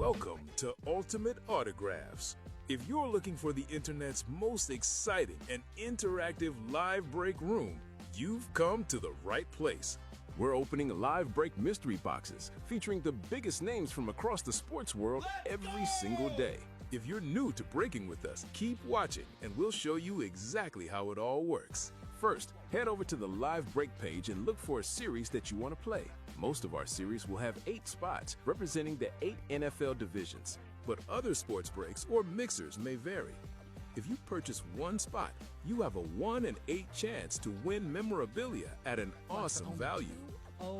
Welcome to Ultimate Autographs. If you're looking for the internet's most exciting and interactive live break room, you've come to the right place. We're opening live break mystery boxes featuring the biggest names from across the sports world every single day. If you're new to breaking with us, keep watching and we'll show you exactly how it all works. First, head over to the live break page and look for a series that you want to play. Most of our series will have 8 spots representing the 8 NFL divisions, but other sports breaks or mixers may vary. If you purchase one spot, you have a 1 in 8 chance to win memorabilia at an awesome value.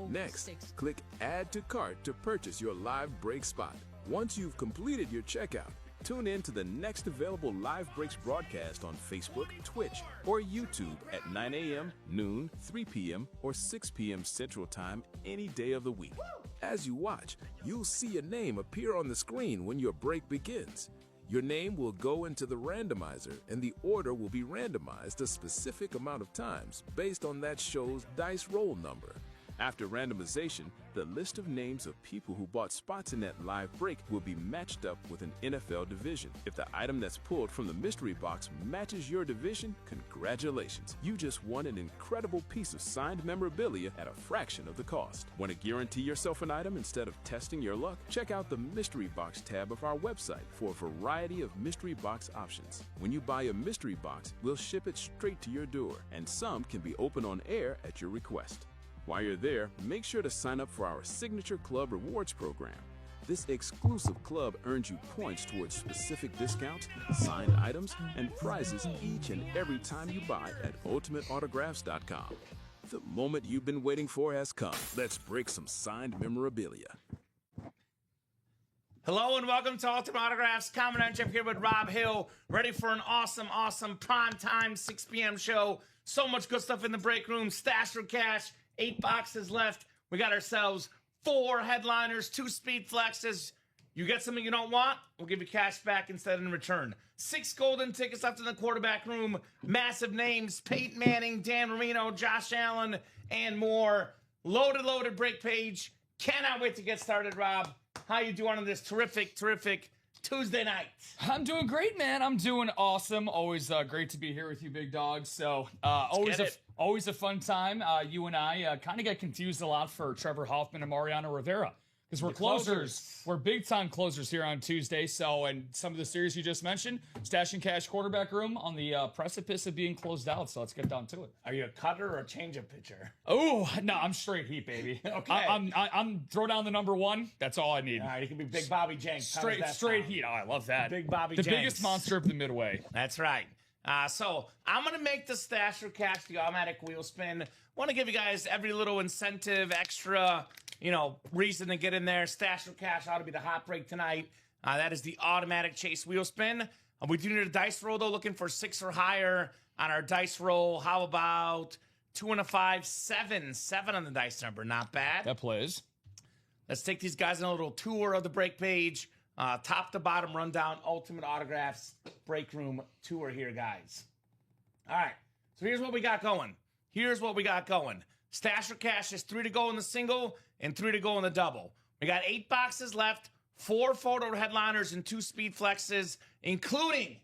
Next, click Add to Cart to purchase your live break spot. Once you've completed your checkout, tune in to the next available Live Breaks broadcast on Facebook, Twitch, or YouTube at 9 a.m., noon, 3 p.m., or 6 p.m. Central Time any day of the week. As you watch, you'll see a name appear on the screen when your break begins. Your name will go into the randomizer, and the order will be randomized a specific amount of times based on that show's dice roll number. After randomization, the list of names of people who bought spots in that live break will be matched up with an NFL division. If the item that's pulled from the mystery box matches your division, congratulations. You just won an incredible piece of signed memorabilia at a fraction of the cost. Want to guarantee yourself an item instead of testing your luck? Check out the mystery box tab of our website for a variety of mystery box options. When you buy a mystery box, we'll ship it straight to your door, and some can be opened on air at your request. While you're there, make sure to sign up for our Signature Club Rewards program. This exclusive club earns you points towards specific discounts, signed items, and prizes each and every time you buy at UltimateAutographs.com. The moment you've been waiting for has come. Let's break some signed memorabilia. Hello and welcome to Ultimate Autographs. Kamen Entchev here with Rob Hill, ready for an awesome primetime 6 p.m. show. So much good stuff in the break room. Stash or cash. 8 boxes left. We got ourselves 4 headliners, 2 speed flexes. You get something you don't want, we'll give you cash back instead in return. 6 golden tickets left in the quarterback room. Massive names: Peyton Manning, Dan Marino, Josh Allen, and more. Loaded break page. Cannot wait to get started, Rob. How you doing on this terrific Tuesday night? I'm doing great, man. I'm doing awesome. Always great to be here with you, big dog. So always a fun time. You and I kind of get confused a lot for Trevor Hoffman and Mariano Rivera because we're closers. We're big time closers here on Tuesday. So, and some of the series you just mentioned, Stash and Cash quarterback room on the precipice of being closed out. So let's get down to it. Are you a cutter or a change-up pitcher? Oh no, I'm straight heat, baby. Okay, I'm throw down the number 1. That's all I need. All right, you can be Big Bobby Jenks. Straight heat. Oh, I love that. Big Bobby the Jenks. biggest monster of the Midway. That's right. So I'm going to make the Stash or Cash the automatic wheel spin. Want to give you guys every little incentive, extra, reason to get in there. Stash or Cash ought to be the hot break tonight. That is the automatic chase wheel spin. We do need a dice roll, though, looking for 6 or higher on our dice roll. How about 2 and a 5, 7? 7 on the dice number. Not bad. That plays. Let's take these guys on a little tour of the break page. Top to bottom rundown, Ultimate Autographs break room tour here, guys. All right, so here's what we got going. Stash or Cash is 3 to go in the single and 3 to go in the double. We got 8 boxes left, 4 photo headliners and 2 speed flexes, including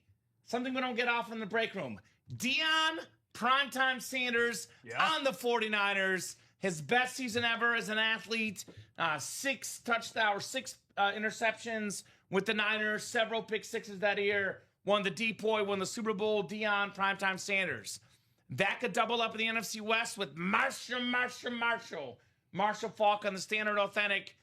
something we don't get off in the break room. Deion Primetime Sanders on the 49ers. His best season ever as an athlete. 6 touchdowns, 6 interceptions with the Niners, several pick sixes that year. Won the Depoy, won the Super Bowl. Deion Primetime Sanders. That could double up in the NFC West with Marshall Faulk on the Standard Authentic,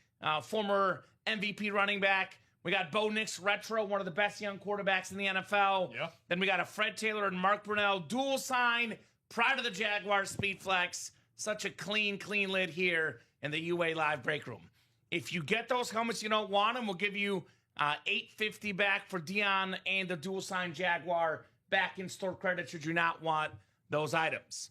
former MVP running back. We got Bo Nix Retro, one of the best young quarterbacks in the NFL. Yeah. Then we got a Fred Taylor and Mark Brunell dual sign prior to the Jaguars Speed Flex. Such a clean lid here in the UA Live break room. If you get those helmets you don't want them, we'll give you $850 back for Deion and the dual sign Jaguar back in store credit should you not want those items.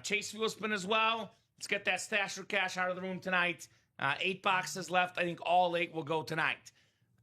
Chase wheel spin as well. Let's get that Stash or Cash out of the room tonight. 8 boxes left. I think all 8 will go tonight.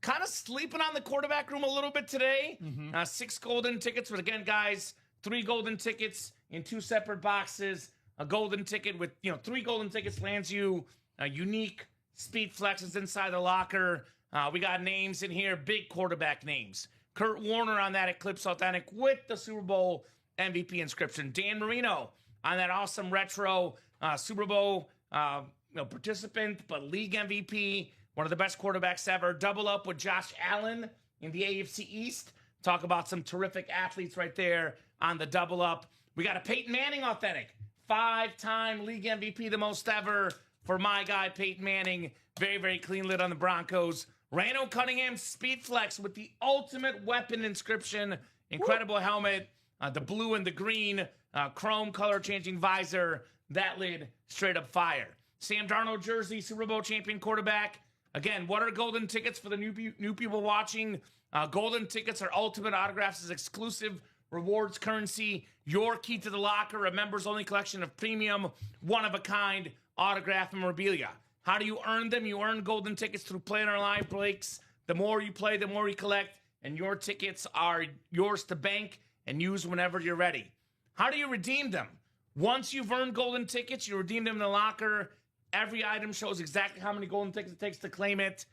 Kind of sleeping on the quarterback room a little bit today. 6 golden tickets. But again, guys, 3 golden tickets in 2 separate boxes. A golden ticket with, 3 golden tickets lands you a unique speed flexes inside the locker. We got names in here, big quarterback names. Kurt Warner on that Eclipse Authentic with the Super Bowl MVP inscription. Dan Marino on that awesome retro Super Bowl participant, but league MVP, one of the best quarterbacks ever. Double up with Josh Allen in the AFC East. Talk about some terrific athletes right there on the double up. We got a Peyton Manning Authentic. 5-time league MVP, the most ever for my guy, Peyton Manning. Very, very clean lid on the Broncos. Randall Cunningham Speed Flex with the ultimate weapon inscription. Incredible helmet. The blue and the green. Chrome color changing visor. That lid, straight up fire. Sam Darnold jersey, Super Bowl champion quarterback. Again, what are golden tickets for the new people watching? Golden tickets are ultimate autographs as exclusive rewards currency. Your key to the locker, a members-only collection of premium, one-of-a-kind autograph memorabilia. How do you earn them? You earn golden tickets through playing our live breaks. The more you play, the more you collect, and your tickets are yours to bank and use whenever you're ready. How do you redeem them? Once you've earned golden tickets, you redeem them in the locker. Every item shows exactly how many golden tickets it takes to claim it,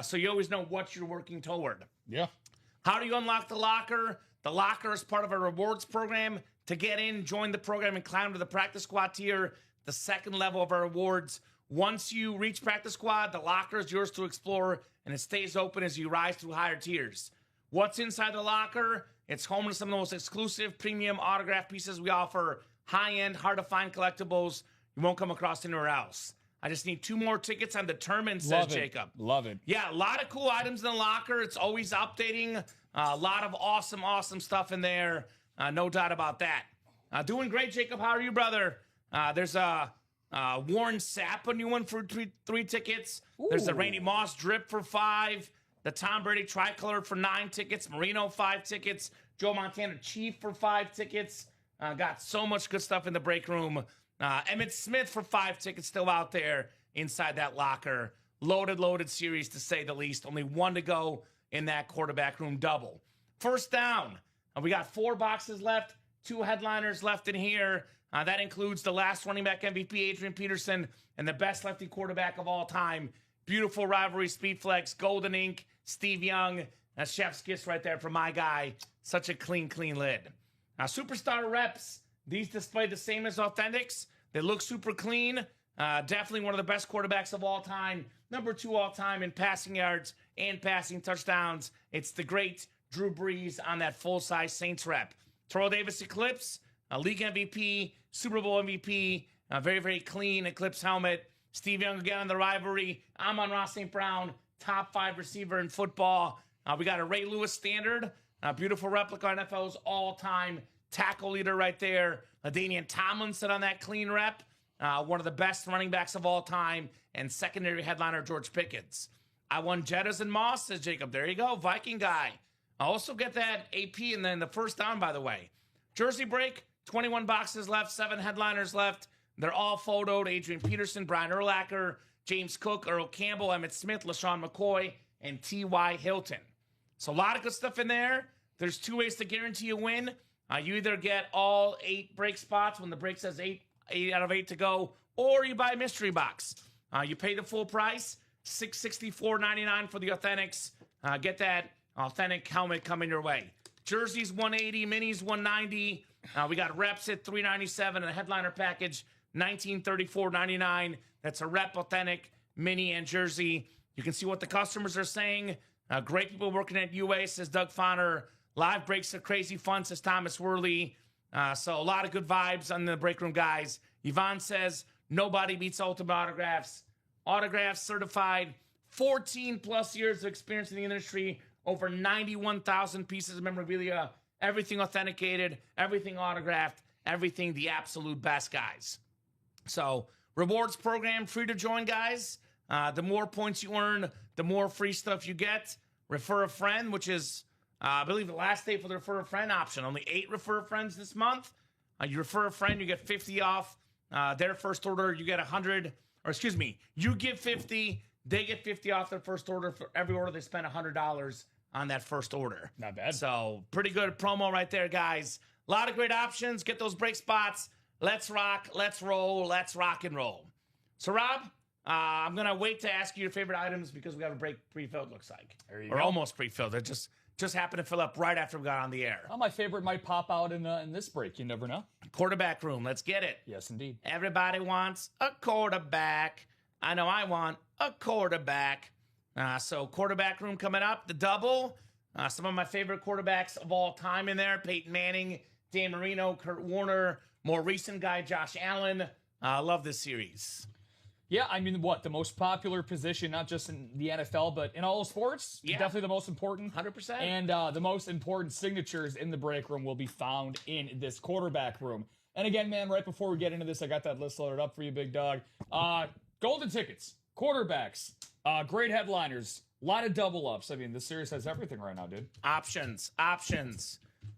so you always know what you're working toward. Yeah. How do you unlock the locker? The locker is part of our rewards program. To get in, join the program and climb to the practice squad tier, the second level of our rewards. Once you reach practice squad, the locker is yours to explore, and it stays open as you rise through higher tiers. What's inside the locker? It's home to some of the most exclusive premium autograph pieces we offer. High-end, hard-to-find collectibles you won't come across anywhere else. I just need 2 more tickets on Determined, says Jacob. Love it. Yeah, a lot of cool items in the locker. It's always updating. A lot of awesome stuff in there. No doubt about that. Doing great, Jacob. How are you, brother? There's a Warren Sapp, a new one for 3 tickets. Ooh. There's the Randy Moss drip for 5. The Tom Brady tricolor for 9 tickets. Marino 5 tickets. Joe Montana Chief for 5 tickets. Got so much good stuff in the break room. Emmitt Smith for 5 tickets still out there inside that locker. Loaded series to say the least. Only 1 to go in that quarterback room double. First down. We got 4 boxes left. 2 headliners left in here. That includes the last running back MVP, Adrian Peterson, and the best lefty quarterback of all time. Beautiful rivalry, Speed Flex, Golden Ink, Steve Young. That's chef's kiss right there for my guy. Such a clean lid. Superstar reps. These display the same as Authentics. They look super clean. Definitely one of the best quarterbacks of all time. Number 2 all time in passing yards and passing touchdowns. It's the great Drew Brees on that full-size Saints rep. Terrell Davis Eclipse, a league MVP, Super Bowl MVP, a very, very clean Eclipse helmet. Steve Young again on the rivalry. Amon-Ra St. Brown, top 5 receiver in football. We got a Ray Lewis standard, a beautiful replica of NFL's all-time tackle leader right there. LaDainian Tomlinson on that clean rep. One of the best running backs of all time. And secondary headliner George Pickens. I won Jettas and Moss, says Jacob. There you go, Viking guy. I also get that AP and then the first down, by the way. Jersey break, 21 boxes left, 7 headliners left. They're all photoed. Adrian Peterson, Brian Urlacher, James Cook, Earl Campbell, Emmitt Smith, LaShawn McCoy, and T.Y. Hilton. So a lot of good stuff in there. There's 2 ways to guarantee a win. You either get all 8 break spots when the break says 8 out of 8 to go, or you buy a mystery box. You pay the full price, $664.99 for the Authentics. Get that authentic helmet coming your way. Jerseys $180, minis $190. We got reps at $397 and a headliner package $1934.99. That's a rep, authentic, mini, and jersey. You can see what the customers are saying. Great people working at UA, says Doug Fonner. Live breaks are crazy fun, says Thomas Worley. So a lot of good vibes on the break room guys. Yvonne says, nobody beats Ultimate Autographs. Autographs certified, 14 plus years of experience in the industry, over 91,000 pieces of memorabilia, everything authenticated, everything autographed, everything the absolute best, guys. So rewards program, free to join, guys. The more points you earn, the more free stuff you get. Refer a friend, which is, I believe, the last day for the refer a friend option. Only 8 refer friends this month. You refer a friend, you get 50 off their first order. You get 100, or excuse me, you give 50, they get 50 off their first order. For every order, they spend $100 on that first order. Not bad. So pretty good promo right there, guys. A lot of great options. Get those break spots. Let's rock. Let's roll. Let's rock and roll. So, Rob, I'm going to wait to ask you your favorite items because we have a break pre-filled, looks like. There you or go. almost pre-filled. It just happened to fill up right after we got on the air. Well, my favorite might pop out in this break. You never know. Quarterback room. Let's get it. Yes, indeed. Everybody wants a quarterback. I know I want a quarterback. So quarterback room coming up. The double. Some of my favorite quarterbacks of all time in there. Peyton Manning, Dan Marino, Kurt Warner. More recent guy, Josh Allen. I love this series. Yeah, I mean, the most popular position, not just in the NFL, but in all sports? Yeah. Definitely the most important. 100%. And the most important signatures in the break room will be found in this quarterback room. And again, man, right before we get into this, I got that list loaded up for you, big dog. Golden tickets, quarterbacks, great headliners, a lot of double ups. I mean, this series has everything right now, dude. Options.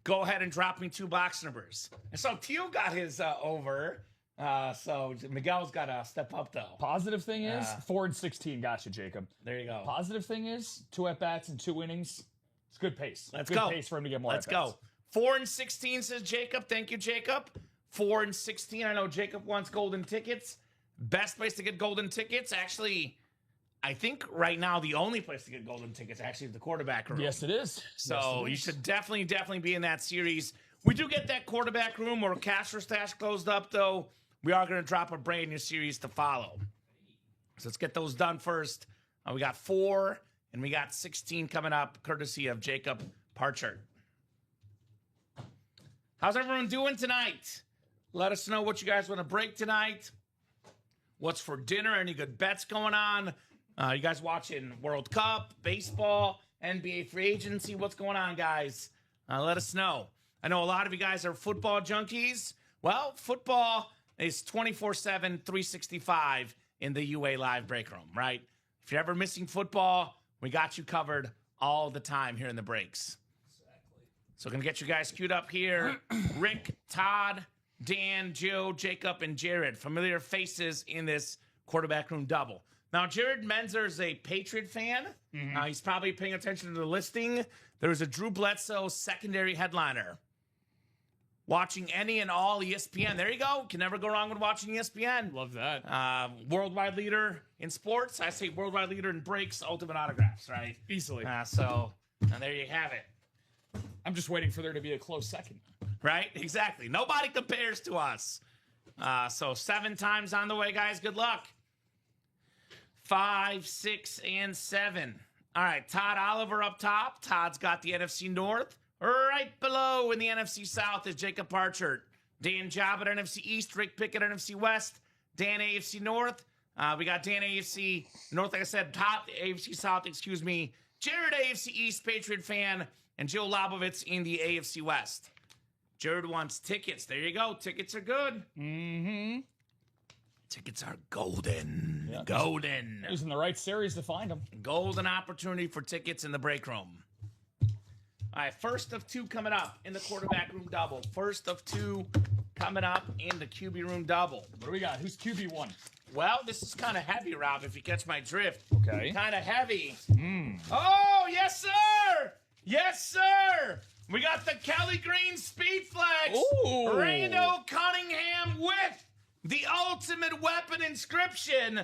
Go ahead and drop me 2 box numbers. And so Teal got his over. So Miguel's got to step up, though. Positive thing is, 4-16 got you, Jacob. There you go. Positive thing is, 2 at-bats and 2 innings. It's good pace. Let's good go. Pace for him to get more Let's at-bats. go. 4-16 says Jacob. Thank you, Jacob. 4-16. I know Jacob wants golden tickets. Best place to get golden tickets. Actually, I think right now the only place to get golden tickets actually is the quarterback room. Yes, it is. So you should definitely be in that series. We do get that quarterback room or cash or stash closed up, though. We are going to drop a brand new series to follow. So let's get those done first. We got 4 and we got 16 coming up, courtesy of Jacob Parchert. How's everyone doing tonight? Let us know what you guys want to break tonight. What's for dinner? Any good bets going on? You guys watching World Cup, baseball, NBA free agency? What's going on, guys? Let us know. I know a lot of you guys are football junkies. Well, football is 24/7, 365 in the UA Live break room, right? If you're ever missing football, we got you covered all the time here in the breaks. Exactly. So going to get you guys queued up here. Rick, Todd, Dan, Joe, Jacob, and Jared. Familiar faces in this quarterback room double. Now, Jared Menzer is a Patriot fan. He's probably paying attention to the listing. There's a Drew Bledsoe secondary headliner. Watching any and all ESPN. There you go. Can never go wrong with watching ESPN. Love that. Worldwide leader in sports. I say worldwide leader in breaks, ultimate autographs, right? Easily. So there you have it. I'm just waiting for there to be a close second. Right? Exactly. Nobody compares to us. So 7 times on the way, guys. Good luck. 5, 6, and 7. All right. Todd Oliver up top. Todd's got the NFC North. Right below in the NFC South is Jacob Parchert. Dan Job at NFC East. Rick Pickett at NFC West. Dan AFC North. We got Dan AFC North, like I said. Todd AFC South, excuse me. Jared AFC East, Patriot fan. And Joe Lobovitz in the AFC West. Jared wants tickets. There you go. Tickets are good. Mm-hmm. Tickets are golden. Yeah. Golden. Using the right series to find them. Golden opportunity for tickets in the break room. All right, first of 2 coming up in the quarterback room double. First of 2 coming up in the QB room double. What do we got? Who's QB1? Well, this is kind of heavy, Rob, if you catch my drift. Okay. Kind of heavy. Oh, yes, sir! Yes, sir! We got the Kelly Green Speed Flex. Ooh. Rando Cunningham with the ultimate weapon inscription.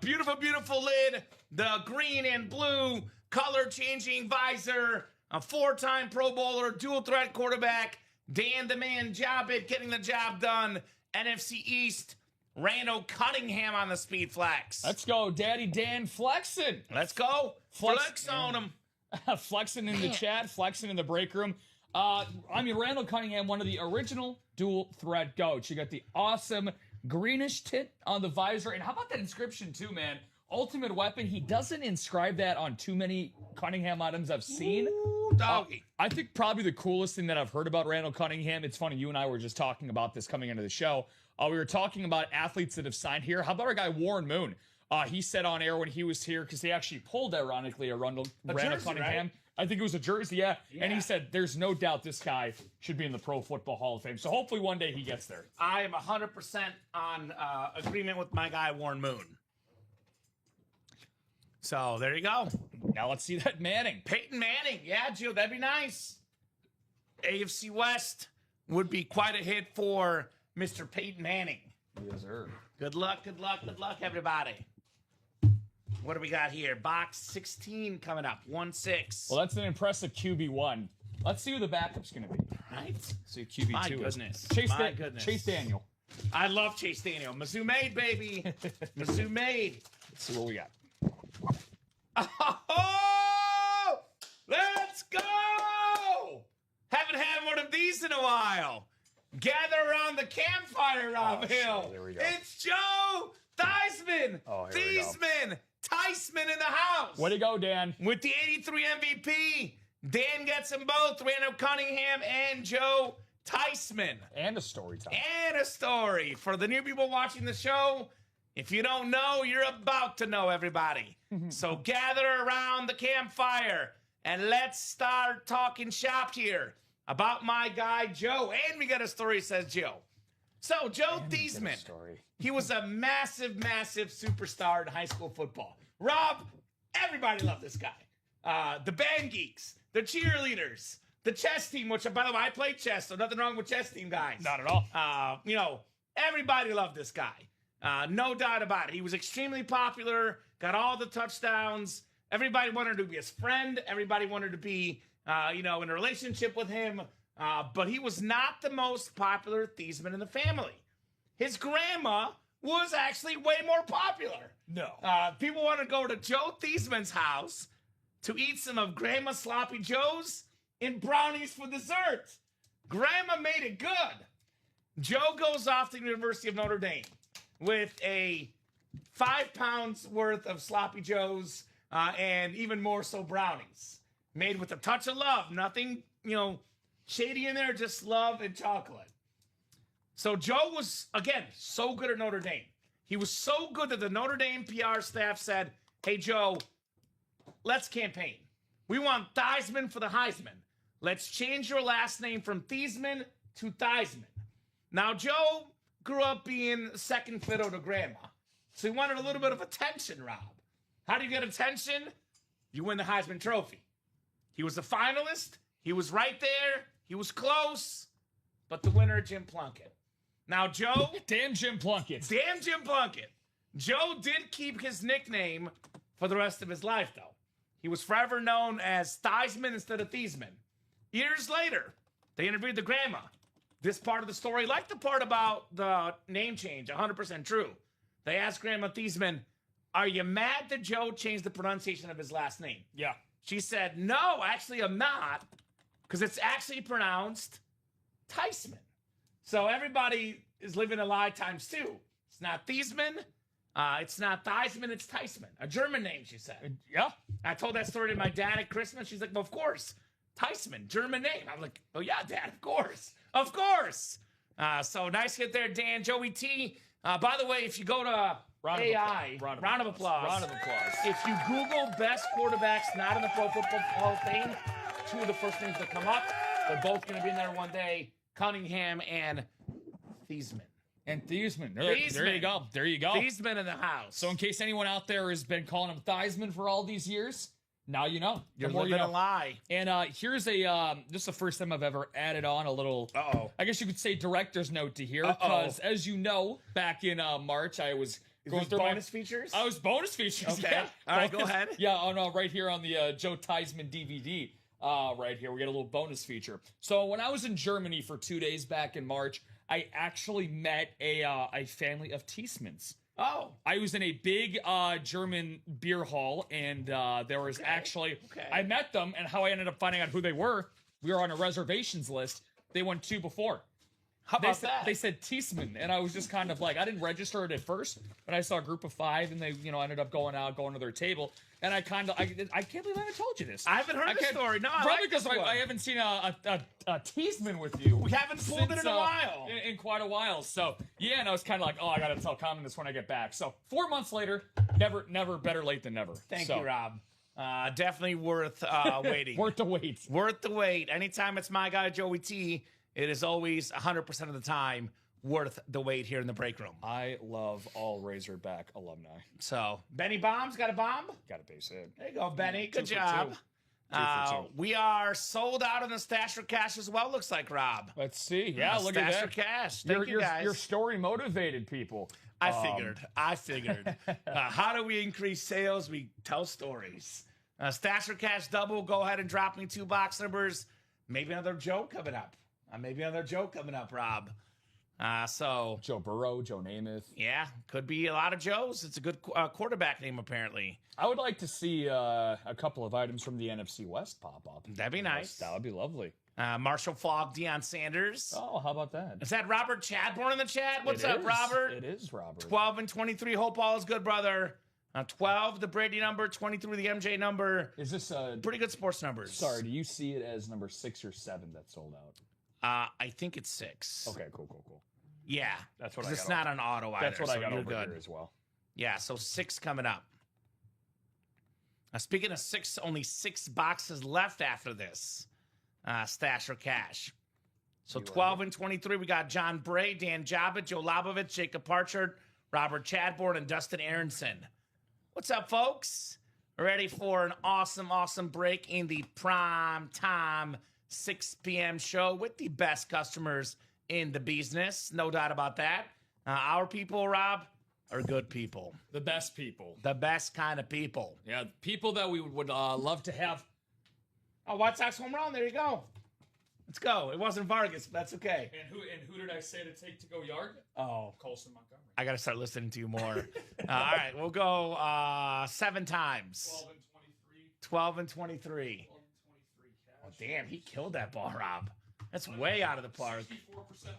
Beautiful, beautiful lid. The green and blue color-changing visor. A 4-time Pro Bowler, dual-threat quarterback. Dan the Man Jobbit getting the job done. NFC East. Rando Cunningham on the Speed Flex. Let's go, Daddy Dan flexing. Let's go. Flex on him. Flexing in the chat, flexing in the break room. Randall Cunningham, one of the original dual threat goats. You got the awesome greenish tint on the visor. And how about that inscription too, man? Ultimate weapon. He doesn't inscribe that on too many Cunningham items I've seen. Ooh, doggy. I think probably the coolest thing that I've heard about Randall Cunningham, it's funny, you and I were just talking about this coming into the show. We were talking about athletes that have signed here. How about our guy Warren Moon? He said on air when he was here, because he actually pulled, ironically, a Randall Cunningham. Right? I think it was a jersey, yeah. And he said, there's no doubt this guy should be in the Pro Football Hall of Fame. So hopefully one day he gets there. I am 100% on agreement with my guy, Warren Moon. So there you go. Now let's see that Manning. Peyton Manning. Yeah, Joe, that'd be nice. AFC West would be quite a hit for Mr. Peyton Manning. Yes, sir. Good luck, good luck, good luck, everybody. What do we got here? Box 16 coming up. 1-6. Well, that's an impressive QB1. Let's see who the backup's going to be. Right? See who QB2 My is. goodness. Chase Daniel. I love Chase Daniel. Mizzou made, baby. Mizzou made. Let's see what we got. Oh! Let's go! Haven't had one of these in a while. Gather around the campfire, Rob Hill. There we go. It's Joe Theismann. Oh, here we go. Theismann in the house. Way to go, Dan. With the 83 MVP. Dan gets them both. Randall Cunningham and Joe Theismann. And a story time. And a story. For the new people watching the show, if you don't know, you're about to know, everybody. So gather around the campfire and let's start talking shop here about my guy, Joe. And we got a story, says Joe. So, Joe Theismann, he was a massive, massive superstar in high school football. Rob, everybody loved this guy. The band geeks, the cheerleaders, the chess team, which, by the way, I played chess, so nothing wrong with chess team guys. Not at all. Everybody loved this guy. No doubt about it. He was extremely popular, got all the touchdowns. Everybody wanted to be his friend. Everybody wanted to be, in a relationship with him. But he was not the most popular Theismann in the family. His grandma was actually way more popular. No. People want to go to Joe Theismann's house to eat some of Grandma's Sloppy Joes and brownies for dessert. Grandma made it good. Joe goes off to the University of Notre Dame with a 5 pounds worth of Sloppy Joes and even more so brownies. Made with a touch of love. Nothing, shady in there, just love and chocolate. So Joe was, again, so good at Notre Dame. He was so good that the Notre Dame PR staff said, hey, Joe, let's campaign. We want Theismann for the Heisman. Let's change your last name from Theismann to Theismann. Now, Joe grew up being second fiddle to Grandma. So he wanted a little bit of attention, Rob. How do you get attention? You win the Heisman Trophy. He was a finalist. He was right there. He was close. But the winner, Jim Plunkett. Now, Joe... Damn Jim Plunkett. Damn Jim Plunkett. Joe did keep his nickname for the rest of his life, though. He was forever known as Theismann instead of Theismann. Years later, they interviewed the grandma. This part of the story, like the part about the name change, 100% true. They asked Grandma Theismann, are you mad that Joe changed the pronunciation of his last name? Yeah. She said, no, actually I'm not, because it's actually pronounced Theismann. So everybody is living a lie times two. It's not Theismann. It's not Theismann, it's Theismann. A German name, she said. Yeah. I told that story to my dad at Christmas. She's like, well, of course. Theismann, German name. I'm like, oh, yeah, Dad, of course. Of course. So nice hit there, Dan. Joey T. By the way, if you go to AI, round of applause. If you Google best quarterbacks not in the Pro Football Hall of Fame, two of the first names that come up, they're both going to be in there one day. Cunningham and Theismann. And Theismann. There you go. There you go. Theismann in the house. So in case anyone out there has been calling him Theismann for all these years, now you know. You're living a lie. And here's this is the first time I've ever added on a little, I guess you could say director's note to here. Because as you know, back in March, I was going through bonus features? I was bonus features. Okay. Yeah. All right, go ahead. Yeah, right here on the Joe Theismann DVD. Right here, we get a little bonus feature. So when I was in Germany for 2 days back in March, I actually met a family of Theismanns. Oh. I was in a big German beer hall, and there was I met them, and how I ended up finding out who they were, we were on a reservations list. They went 2 before. How about that? They said Theismann, and I was just kind of like, I didn't register it at first, but I saw a group of 5, and they, ended up going to their table, and I can't believe I haven't told you this. I haven't heard the story. No, probably because I haven't seen a Theismann with you. We haven't pulled it in a while. In quite a while. So yeah, and I was kind of like, I gotta tell Kamen this when I get back. So 4 months later, never better late than never. Thank you, Rob. Definitely worth waiting. Worth the wait. Worth the wait. Anytime it's my guy Joey T, it is always 100% of the time worth the wait here in the break room. I love all Razorback alumni. So, Benny Bombs got a bomb? Got a base hit. There you go, Benny. Good 2 for job. 2. 2 for 2. We are sold out on the Stash for Cash as well, looks like, Rob. Let's see. Yeah, look at Stash that. for Cash. Thank you, guys. Your story motivated people. I figured. How do we increase sales? We tell stories. Stash or cash double. Go ahead and drop me 2 box numbers. Maybe another joke coming up. Rob. So Joe Burrow, Joe Namath. yeah, could be a lot of Joes. It's a good quarterback name, apparently. I would like to see a couple of items from the NFC West pop up. That'd be nice. That would be lovely. Marshall Falk, Deion Sanders. Oh, how about that? Is that Robert Chadbourne in the chat? What's up, Robert? It is Robert. 12 and 23. Hope all is good, brother. 12, the Brady number. 23, the MJ number. Is this pretty good sports numbers? Sorry, do you see it as number 6 or 7 that sold out? I think it's 6. Okay, cool. Yeah, That's what I got. It's not on auto either. That's what I got you're over good here as well. Yeah, so 6 coming up. Now, speaking of 6, only 6 boxes left after this. Stash or cash. So 12 and 23, we got John Bray, Dan Jabba, Joe Labovitz, Jacob Parchard, Robert Chadbourne, and Dustin Aronson. What's up, folks? Ready for an awesome break in the prime time 6 p.m. show with the best customers in the business. No doubt about that. Our people, Rob, are good people. The best people. The best kind of people. Yeah, people that we would love to have. Oh, White Sox home run. There you go. Let's go. It wasn't Vargas, but that's okay. And who did I say to take to go yard? Oh, Colson Montgomery. I got to start listening to you more. All right, we'll go 7 times. 12 and 23. 12 and 23. Oh, damn, he killed that ball, Rob. That's way out of the park. 64%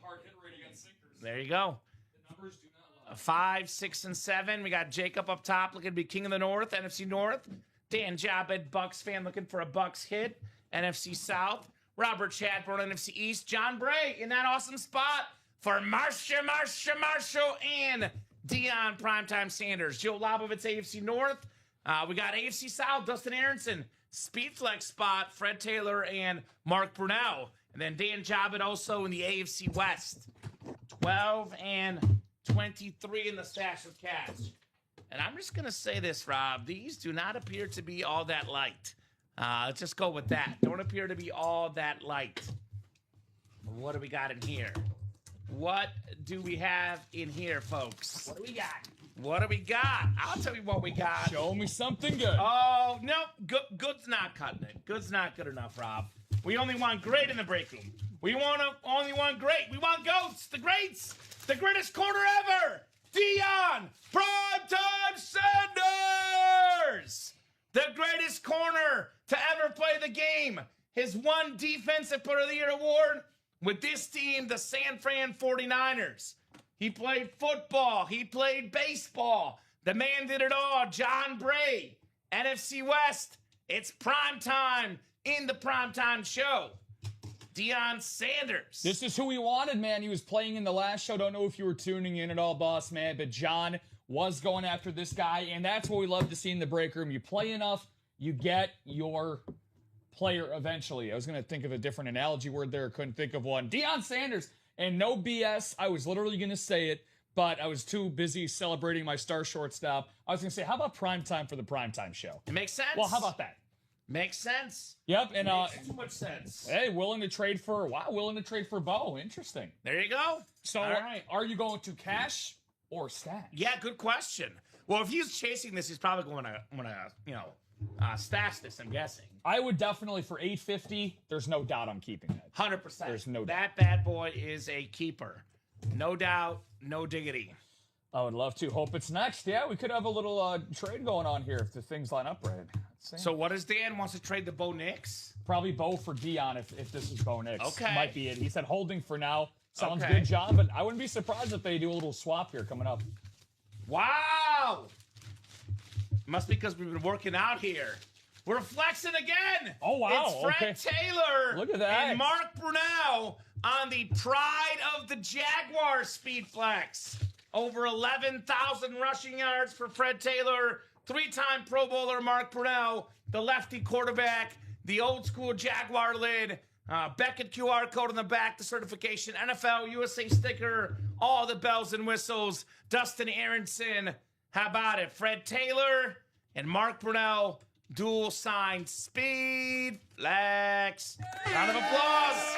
hard hit rate against sinkers. There you go. The numbers do not lie. 5, 6, and 7. We got Jacob up top, looking to be king of the North, NFC North. Dan Jabed, Bucks fan, looking for a Bucks hit. NFC South. Robert Chadbourne, NFC East. John Bray in that awesome spot for Marshall, and Deion Primetime Sanders. Joe Labovitz, AFC North. We got AFC South, Dustin Aronson. Speedflex spot, Fred Taylor and Mark Brunell. And then Dan Jabed also in the AFC West. 12 and 23 in the stash of cash. And I'm just going to say this, Rob. These do not appear to be all that light. Let's just go with that. Don't appear to be all that light. What do we got in here? What do we have in here, folks? What do we got? What do we got? I'll tell you what we got. Show me something good. Oh, no. Good's not cutting it. Good's not good enough, Rob. We only want great in the break room. We only want great. We want goats, the greats, the greatest corner ever. Deion Primetime Sanders, the greatest corner to ever play the game. His one Defensive Player of the Year award with this team, the San Fran 49ers. He played football. He played baseball. The man did it all. John Bray, NFC West. It's prime time in the primetime show. Deion Sanders. This is who we wanted, man. He was playing in the last show. Don't know if you were tuning in at all, boss man, but John was going after this guy, and that's what we love to see in the break room. You play enough, you get your player eventually. I was going to think of a different analogy word there. Couldn't think of one. Deion Sanders, and no BS. I was literally going to say it, but I was too busy celebrating my star shortstop. I was going to say, how about primetime for the primetime show? It makes sense. Well, how about that? Makes sense. Yep, and Makes too much sense. hey, willing to trade for Bo. Interesting. There you go. So, all right. Are you going to cash or stash? Yeah, good question. Well, if he's chasing this, he's probably going to stash this, I'm guessing. I would definitely, for $850, there's no doubt I'm keeping that. 100%. There's no doubt. That bad boy is a keeper. No doubt, no diggity. I would love to. Hope it's next. Yeah, we could have a little trade going on here if the things line up right. So what does Dan wants to trade the Bo Nix? Probably Bo for Deion if this is Bo Nix. Okay. Might be it. He said holding for now. Sounds Okay. good, John, but I wouldn't be surprised if they do a little swap here coming up. Wow. Must be because we've been working out here. We're flexing again. Oh, wow. It's Fred Okay. Taylor Look at that. and Mark Brunell on the Pride of the Jaguars Speed Flex. Over 11,000 rushing yards for Fred Taylor. 3-time Pro Bowler Mark Brunell, the lefty quarterback, the old school Jaguar lid, Beckett QR code on the back, the certification, NFL, USA sticker, all the bells and whistles. Dustin Aronson, how about it? Fred Taylor and Mark Brunell, dual signed Speed Flex. Round of applause.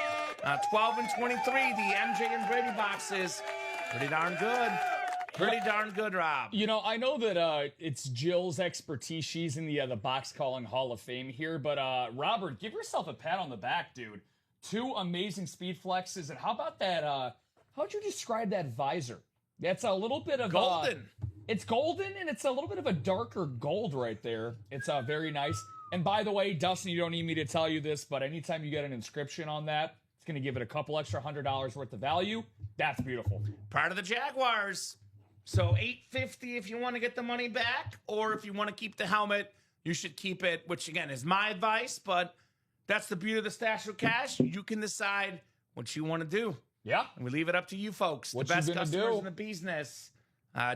12 and 23, the MJ and Brady boxes. Pretty darn good. Pretty darn good, Rob. You know, I know that it's Jill's expertise. She's in the box calling Hall of Fame here. But Robert, give yourself a pat on the back, dude. 2 amazing speed flexes. And how about that? How'd you describe that visor? That's a little bit of golden. It's golden, and it's a little bit of a darker gold right there. It's very nice. And by the way, Dustin, you don't need me to tell you this, but anytime you get an inscription on that, it's going to give it a couple extra $100 worth of value. That's beautiful. Part of the Jaguars. So $850 if you want to get the money back, or if you want to keep the helmet, you should keep it, which again is my advice, but that's the beauty of the Stash of Cash. You can decide what you want to do. Yeah. And we leave it up to you folks. What the best you gonna customers do? in the business.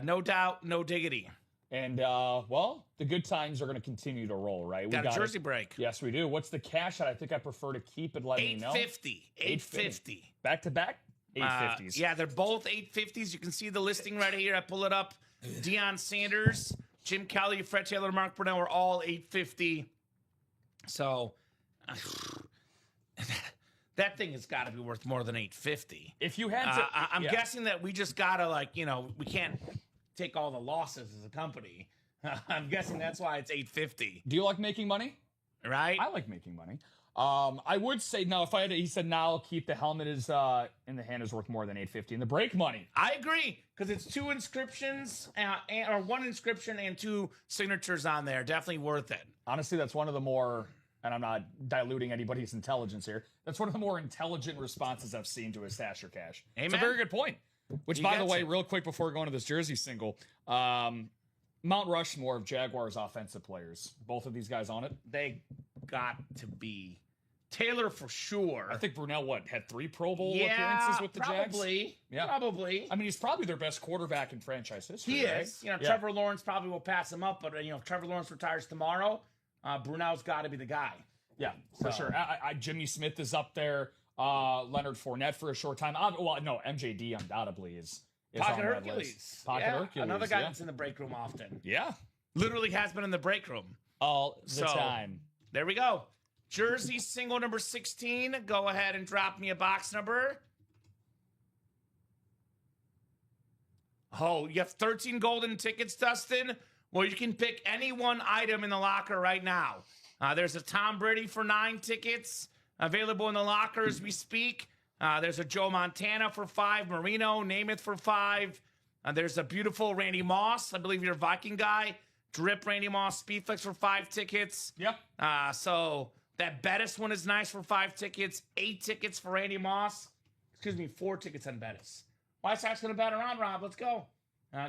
No doubt, no diggity. And, well, the good times are going to continue to roll, right? We Got a jersey it. break. Yes, we do. What's the cash that I think I prefer to keep it? Let me know. $850. Back to back? 850s. Yeah, they're both 850s. You can see the listing right here. I pull it up. Deion Sanders, Jim Kelly, Fred Taylor, Mark Brunell are all 850. So that thing has got to be worth more than 850. If you had to, I'm guessing that we just gotta we can't take all the losses as a company. I'm guessing that's why it's 850. Do you like making money? Right? I like making money. I would say no. If I had, he said now I'll keep the helmet is in the hand is worth more than 850, and the break money. I agree because it's 2 inscriptions or 1 inscription and 2 signatures on there. Definitely worth it. Honestly, that's one of the more, and I'm not diluting anybody's intelligence here. That's one of the more intelligent responses I've seen to a Stash or Cash. Amen. It's a very good point. Which, You by the got way, to. real quick before going to this jersey single, Mount Rushmore of Jaguars offensive players. Both of these guys on it. They got to be Taylor for sure. I think Brunell, had 3 Pro Bowl appearances with the Jags? Probably. I mean, he's probably their best quarterback in franchise history. He right? is. Trevor Lawrence probably will pass him up, but if Trevor Lawrence retires tomorrow, Brunell's got to be the guy. Yeah, for sure. Jimmy Smith is up there. Leonard Fournette for a short time. MJD undoubtedly is Pocket on that Hercules. list. Pocket Hercules. Another guy that's in the break room often. Yeah. Literally has been in the break room. All the time. There we go. Jersey single number 16. Go ahead and drop me a box number. Oh, you have 13 golden tickets, Dustin? Well, you can pick any one item in the locker right now. There's a Tom Brady for 9 tickets available in the locker as we speak. There's a Joe Montana for 5, Marino, Namath for 5. There's a beautiful Randy Moss, I believe you're a Viking guy. Drip Randy Moss, Speedflex for 5 tickets. Yep. So that Bettis one is nice for 5 tickets. 8 tickets for Randy Moss. 4 tickets on Bettis. White Sox going to bat around, Rob. Let's go.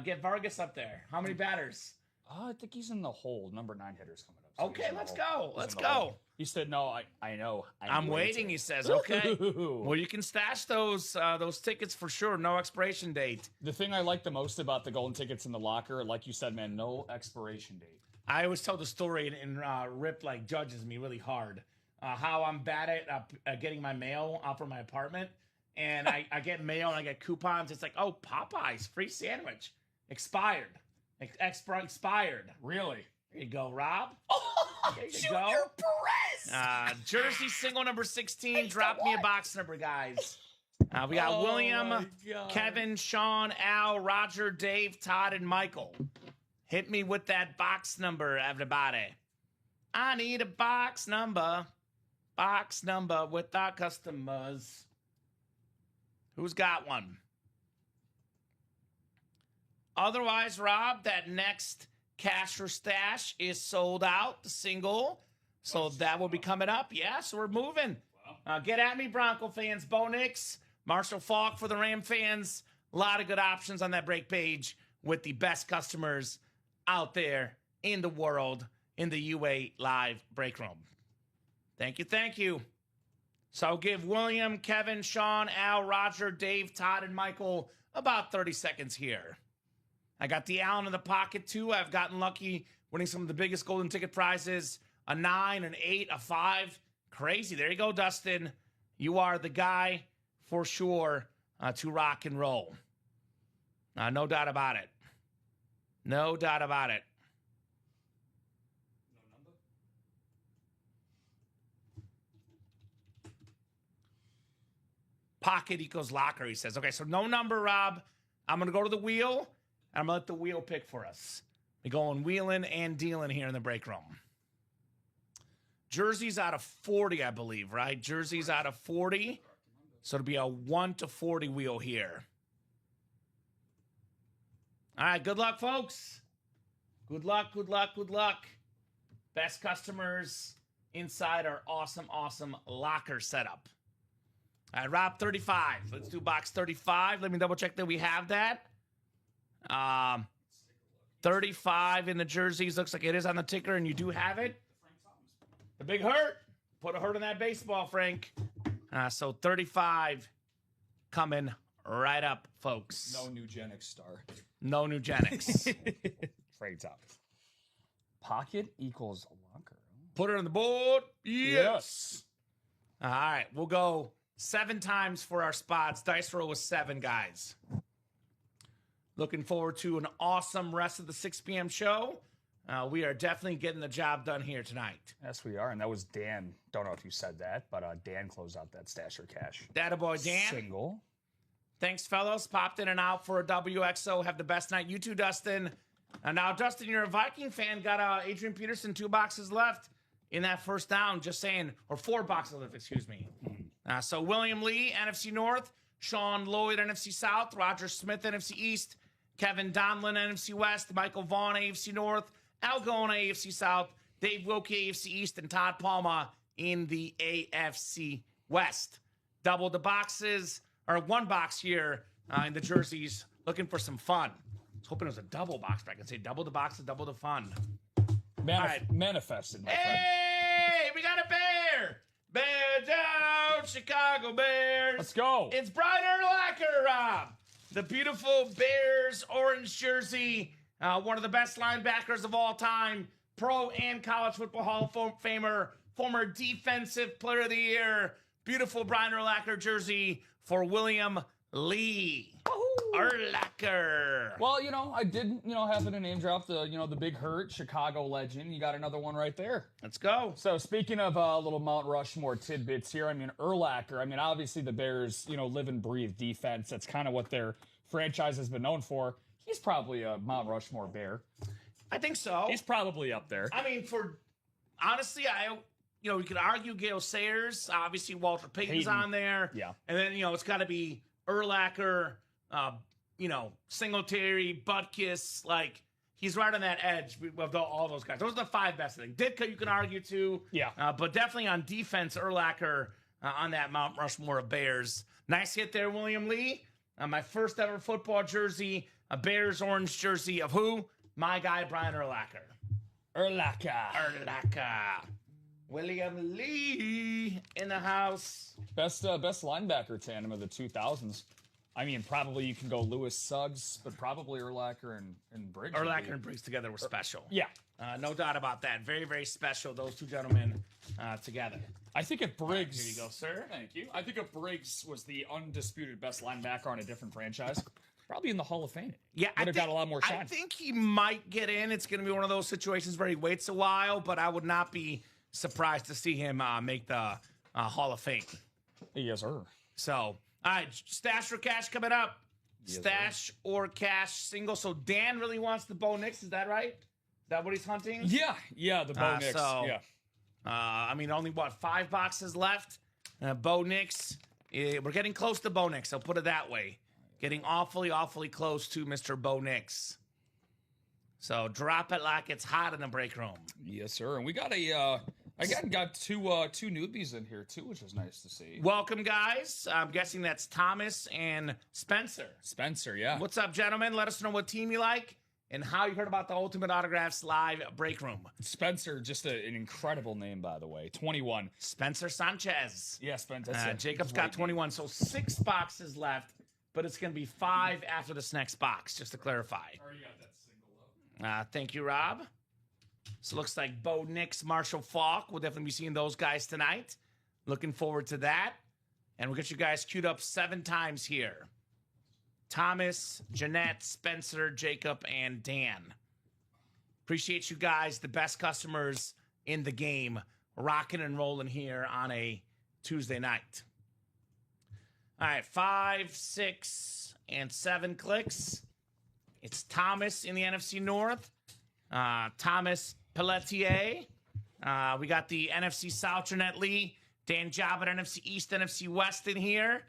Get Vargas up there. How many batters? I think he's in the hole. Number 9 hitter's coming up. So Okay, let's go. Let's go. He said, no, I know. I'm waiting, he says. Okay. Well, you can stash those tickets for sure. No expiration date. The thing I like the most about the golden tickets in the locker, like you said, man, no expiration date. I always tell the story, and Rip judges me really hard. How I'm bad at getting my mail out from my apartment. And I get mail and I get coupons. It's like, oh, Popeyes, free sandwich. Expired. Expired. Really? There you go, Rob. There you Junior go. Perez! Jersey single number 16. Drop me a box number, guys. We got William, Kevin, Sean, Al, Roger, Dave, Todd, and Michael. Hit me with that box number, everybody. I need a box number. Box number with our customers. Who's got one? Otherwise, Rob, that next cash or stash is sold out, the single. So that will be coming up. Yeah, so we're moving. Get at me, Bronco fans. Bo Nix, Marshall Falk for the Ram fans. A lot of good options on that break page with the best customers out there in the world in the UA Live break room. Thank you, thank you. So give William, Kevin, Sean, Al, Roger, Dave, Todd, and Michael about 30 seconds here. I got the Allen in the pocket, too. I've gotten lucky winning some of the biggest golden ticket prizes. A 9, an 8, a 5. Crazy. There you go, Dustin. You are the guy for sure to rock and roll. No doubt about it. No doubt about it. No number? Pocket equals locker, he says. Okay, so no number, Rob. I'm going to go to the wheel, I'm going to let the wheel pick for us. We're going wheeling and dealing here in the break room. Jerseys out of 40, I believe, right? Jerseys out of 40. So it'll be a 1 to 40 wheel here. All right, good luck, folks. Good luck, good luck, good luck. Best customers inside our awesome, awesome locker setup. All right, Rob, 35. Let's do box 35. Let me double check that we have that. 35 in the jerseys. Looks like it is on the ticker, and you do have it. The big hurt. Put a hurt on that baseball, Frank. So 35 coming right up, folks. No Nugenics star. No Nugenics. Frank Thomas. Pocket equals locker. Put it on the board. Yes. All right, we'll go 7 times for our spots. Dice roll was 7, guys. Looking forward to an awesome rest of the 6 p.m. show. We are definitely getting the job done here tonight. Yes, we are. And that was Dan. Don't know if you said that, but Dan closed out that stash or cash. Dattaboy Dan. Single. Thanks, fellows. Popped in and out for a WXO. Have the best night. You too, Dustin. Now, Dustin, you're a Viking fan. Got Adrian Peterson, 2 boxes left in that first down. Just saying. Or 4 boxes left, excuse me. So William Lee, NFC North. Sean Lloyd, NFC South. Roger Smith, NFC East. Kevin Donlin, NFC West. Michael Vaughn, AFC North. Al Gona, AFC South. Dave Wilkie, AFC East. And Todd Palma in the AFC West. Double the boxes, or 1 box here in the jerseys. Looking for some fun. I was hoping it was a double box, but I can say double the boxes, double the fun. Manifested, my friend. Hey, we got a bear. Bear down, Chicago Bears. Let's go. It's Brian Urlacher, Rob. The beautiful Bears orange jersey. One of the best linebackers of all time. Pro and college football Hall of Famer. Former defensive player of the year. Beautiful Brian Urlacher jersey for William Lee. Urlacher. Well, I did, happen to name drop the big hurt Chicago legend. You got another one right there. Let's go. So speaking of little Mount Rushmore tidbits here, Urlacher, obviously the Bears, live and breathe defense. That's kind of what their franchise has been known for. He's probably a Mount Rushmore Bear. I think so. He's probably up there. Honestly, we could argue Gale Sayers. Obviously, Walter Payton's on there. Yeah. And then, it's got to be Urlacher, Singletary, Butkus. Like, he's right on that edge of all those guys. Those are the 5 best, I think. Ditka, you can argue, too. Yeah. But definitely on defense, Urlacher on that Mount Rushmore of Bears. Nice hit there, William Lee. My first ever football jersey, a Bears orange jersey of who? My guy, Brian Urlacher. Urlacher. William Lee in the house. Best linebacker tandem of the 2000s. Probably you can go Lewis Suggs, but probably Urlacher and Briggs. Urlacher and Briggs together were special. Yeah. No doubt about that. Very, very special, those 2 gentlemen together. I think if Briggs... Here you go, sir. Thank you. I think if Briggs was the undisputed best linebacker on a different franchise, probably in the Hall of Fame. Yeah, would have got a lot more shine. I think he might get in. It's going to be one of those situations where he waits a while, but I would not be surprised to see him make the Hall of Fame. Yes, sir. So, all right, stash or cash coming up. Yes, Stash or cash single. So Dan really wants the Bo Nix. Is that right? Is that what he's hunting? Yeah, the Bo Nix. Yeah. Only 5 boxes left. Bo Nix. We're getting close to Bo Nix. I'll put it that way. Getting awfully, awfully close to Mr. Bo Nix. So drop it like it's hot in the break room. Yes, sir. And we got got two newbies in here too, which is nice to see. Welcome, guys. I'm guessing that's Thomas and Spencer. Spencer, yeah. What's up, gentlemen? Let us know what team you like and how you heard about the Ultimate Autographs live break room. Spencer, just an incredible name, by the way. 21. Spencer Sanchez. Yeah, Spencer. Jacob's got 21, so 6 boxes left, but it's going to be 5 after this next box, just to clarify. Already got that single up. Thank you, Rob. So it looks like Bo Nix, Marshall Faulk. We'll definitely be seeing those guys tonight. Looking forward to that. And we'll get you guys queued up 7 times here. Thomas, Jeanette, Spencer, Jacob, and Dan. Appreciate you guys, the best customers in the game, rocking and rolling here on a Tuesday night. All right, 5, 6, and 7 clicks. It's Thomas in the NFC North. Thomas Pelletier. We got the NFC South, Jeanette Lee. Dan Job at NFC East, NFC West in here.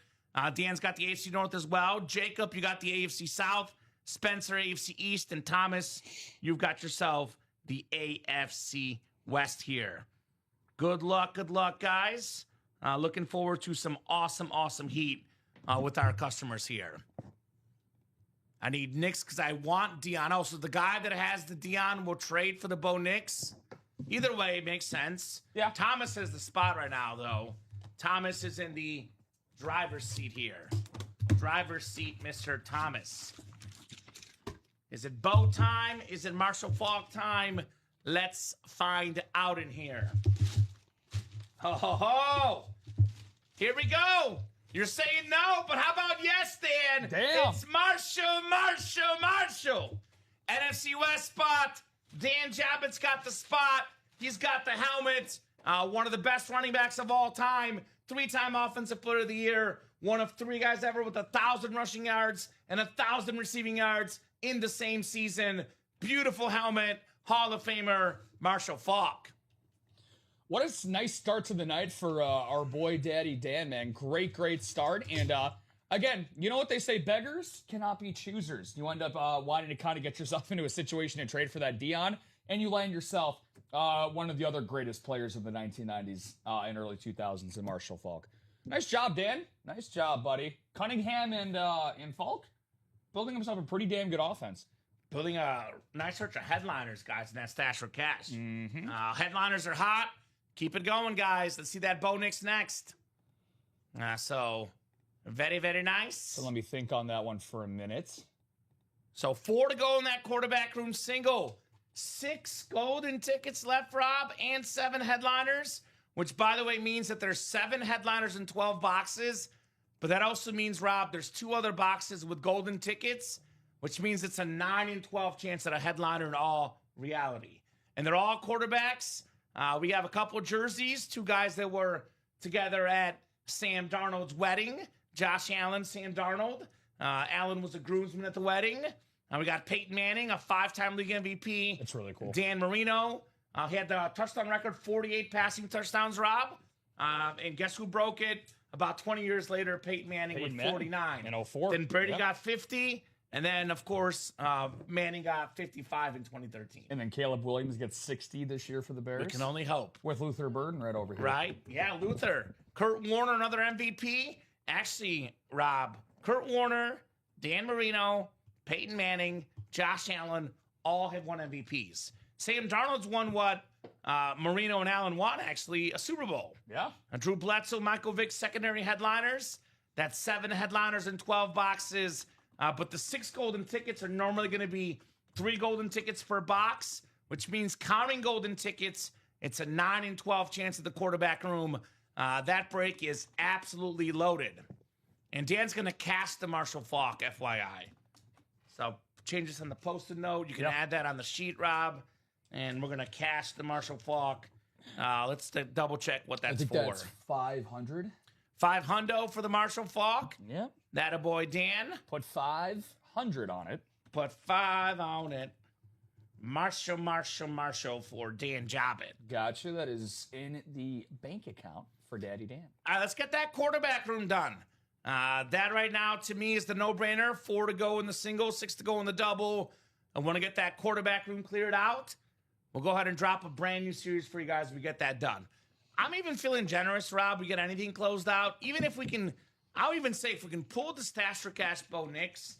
Dan's got the AFC North as well. Jacob, you got the AFC South. Spencer, AFC East. And Thomas, you've got yourself the AFC West here. Good luck, guys. Looking forward to some awesome heat with our customers here. I need Knicks because I want Dion. Also, the guy that has the Dion will trade for the Bo Knicks. Either way, it makes sense. Yeah. Thomas has the spot right now, though. Thomas is in the driver's seat here. Driver's seat, Mr. Thomas. Is it Bo time? Is it Marshall Faulk time? Let's find out in here. Ho, ho, ho. Here we go. You're saying no, but how about yes, Dan? Damn. It's Marshall. NFC West spot. Dan Jabbitt's got the spot. He's got the helmet. One of the best running backs of all time. 3-time Offensive Player of the Year. One of 3 guys ever with 1,000 rushing yards and 1,000 receiving yards in the same season. Beautiful helmet. Hall of Famer Marshall Faulk. What a nice start to the night for our boy Daddy Dan, man. Great start. And again, you know what they say, beggars cannot be choosers. You end up wanting to kind of get yourself into a situation and trade for that Dion, and you land yourself one of the other greatest players of the 1990s and early 2000s in Marshall Faulk. Nice job, Dan. Nice job, buddy. Cunningham and Faulk building himself a pretty damn good offense. Building a nice search of headliners, guys, in that stash for cash. Mm-hmm. Headliners are hot. Keep it going, guys. Let's see that Bo Nix next. So, very nice. So let me think on that one for a minute. So 4 to go in that quarterback room single. 6 golden tickets left, Rob, and 7 headliners, which, by the way, means that there's 7 headliners in 12 boxes. But that also means, Rob, there's 2 other boxes with golden tickets, which means it's a 9 in 12 chance at a headliner in all reality. And they're all quarterbacks. We have a couple jerseys, 2 guys that were together at Sam Darnold's wedding. Josh Allen, Sam Darnold. Allen was a groomsman at the wedding. We got Peyton Manning, a 5-time league MVP. That's really cool. Dan Marino. He had the touchdown record, 48 passing touchdowns, Rob. And guess who broke it? About 20 years later, Peyton Manning with 49. In 04. Then Brady got 50. And then, of course, Manning got 55 in 2013. And then Caleb Williams gets 60 this year for the Bears. We can only hope. With Luther Burden right over here. Right? Yeah, Luther. Kurt Warner, another MVP. Actually, Rob, Kurt Warner, Dan Marino, Peyton Manning, Josh Allen, all have won MVPs. Sam Darnold's won what Marino and Allen won, actually, a Super Bowl. Yeah. Drew Bledsoe, Michael Vick, secondary headliners. That's 7 headliners in 12 boxes. But the 6 golden tickets are normally going to be 3 golden tickets per box, which means counting golden tickets, it's a 9 in 12 chance at the quarterback room. That break is absolutely loaded. And Dan's going to cast the Marshall Faulk, FYI. So change this on the Post-it note. You can add that on the sheet, Rob. And we're going to cast the Marshall Faulk. Let's double check what that's I think for. That's 500. 5 hundo for the Marshall Faulk. Yep. That a boy, Dan. Put 500 on it. Put 5 on it. Marshall for Dan Jobbit. Gotcha. That is in the bank account for Daddy Dan. All right, let's get that quarterback room done. That right now, to me, is the no-brainer. 4 to go in the single, 6 to go in the double. I want to get that quarterback room cleared out. We'll go ahead and drop a brand new series for you guys if we get that done. I'm even feeling generous, Rob. We get anything closed out. Even if we can, I'll even say if we can pull the Stash for Cash Bo Nix,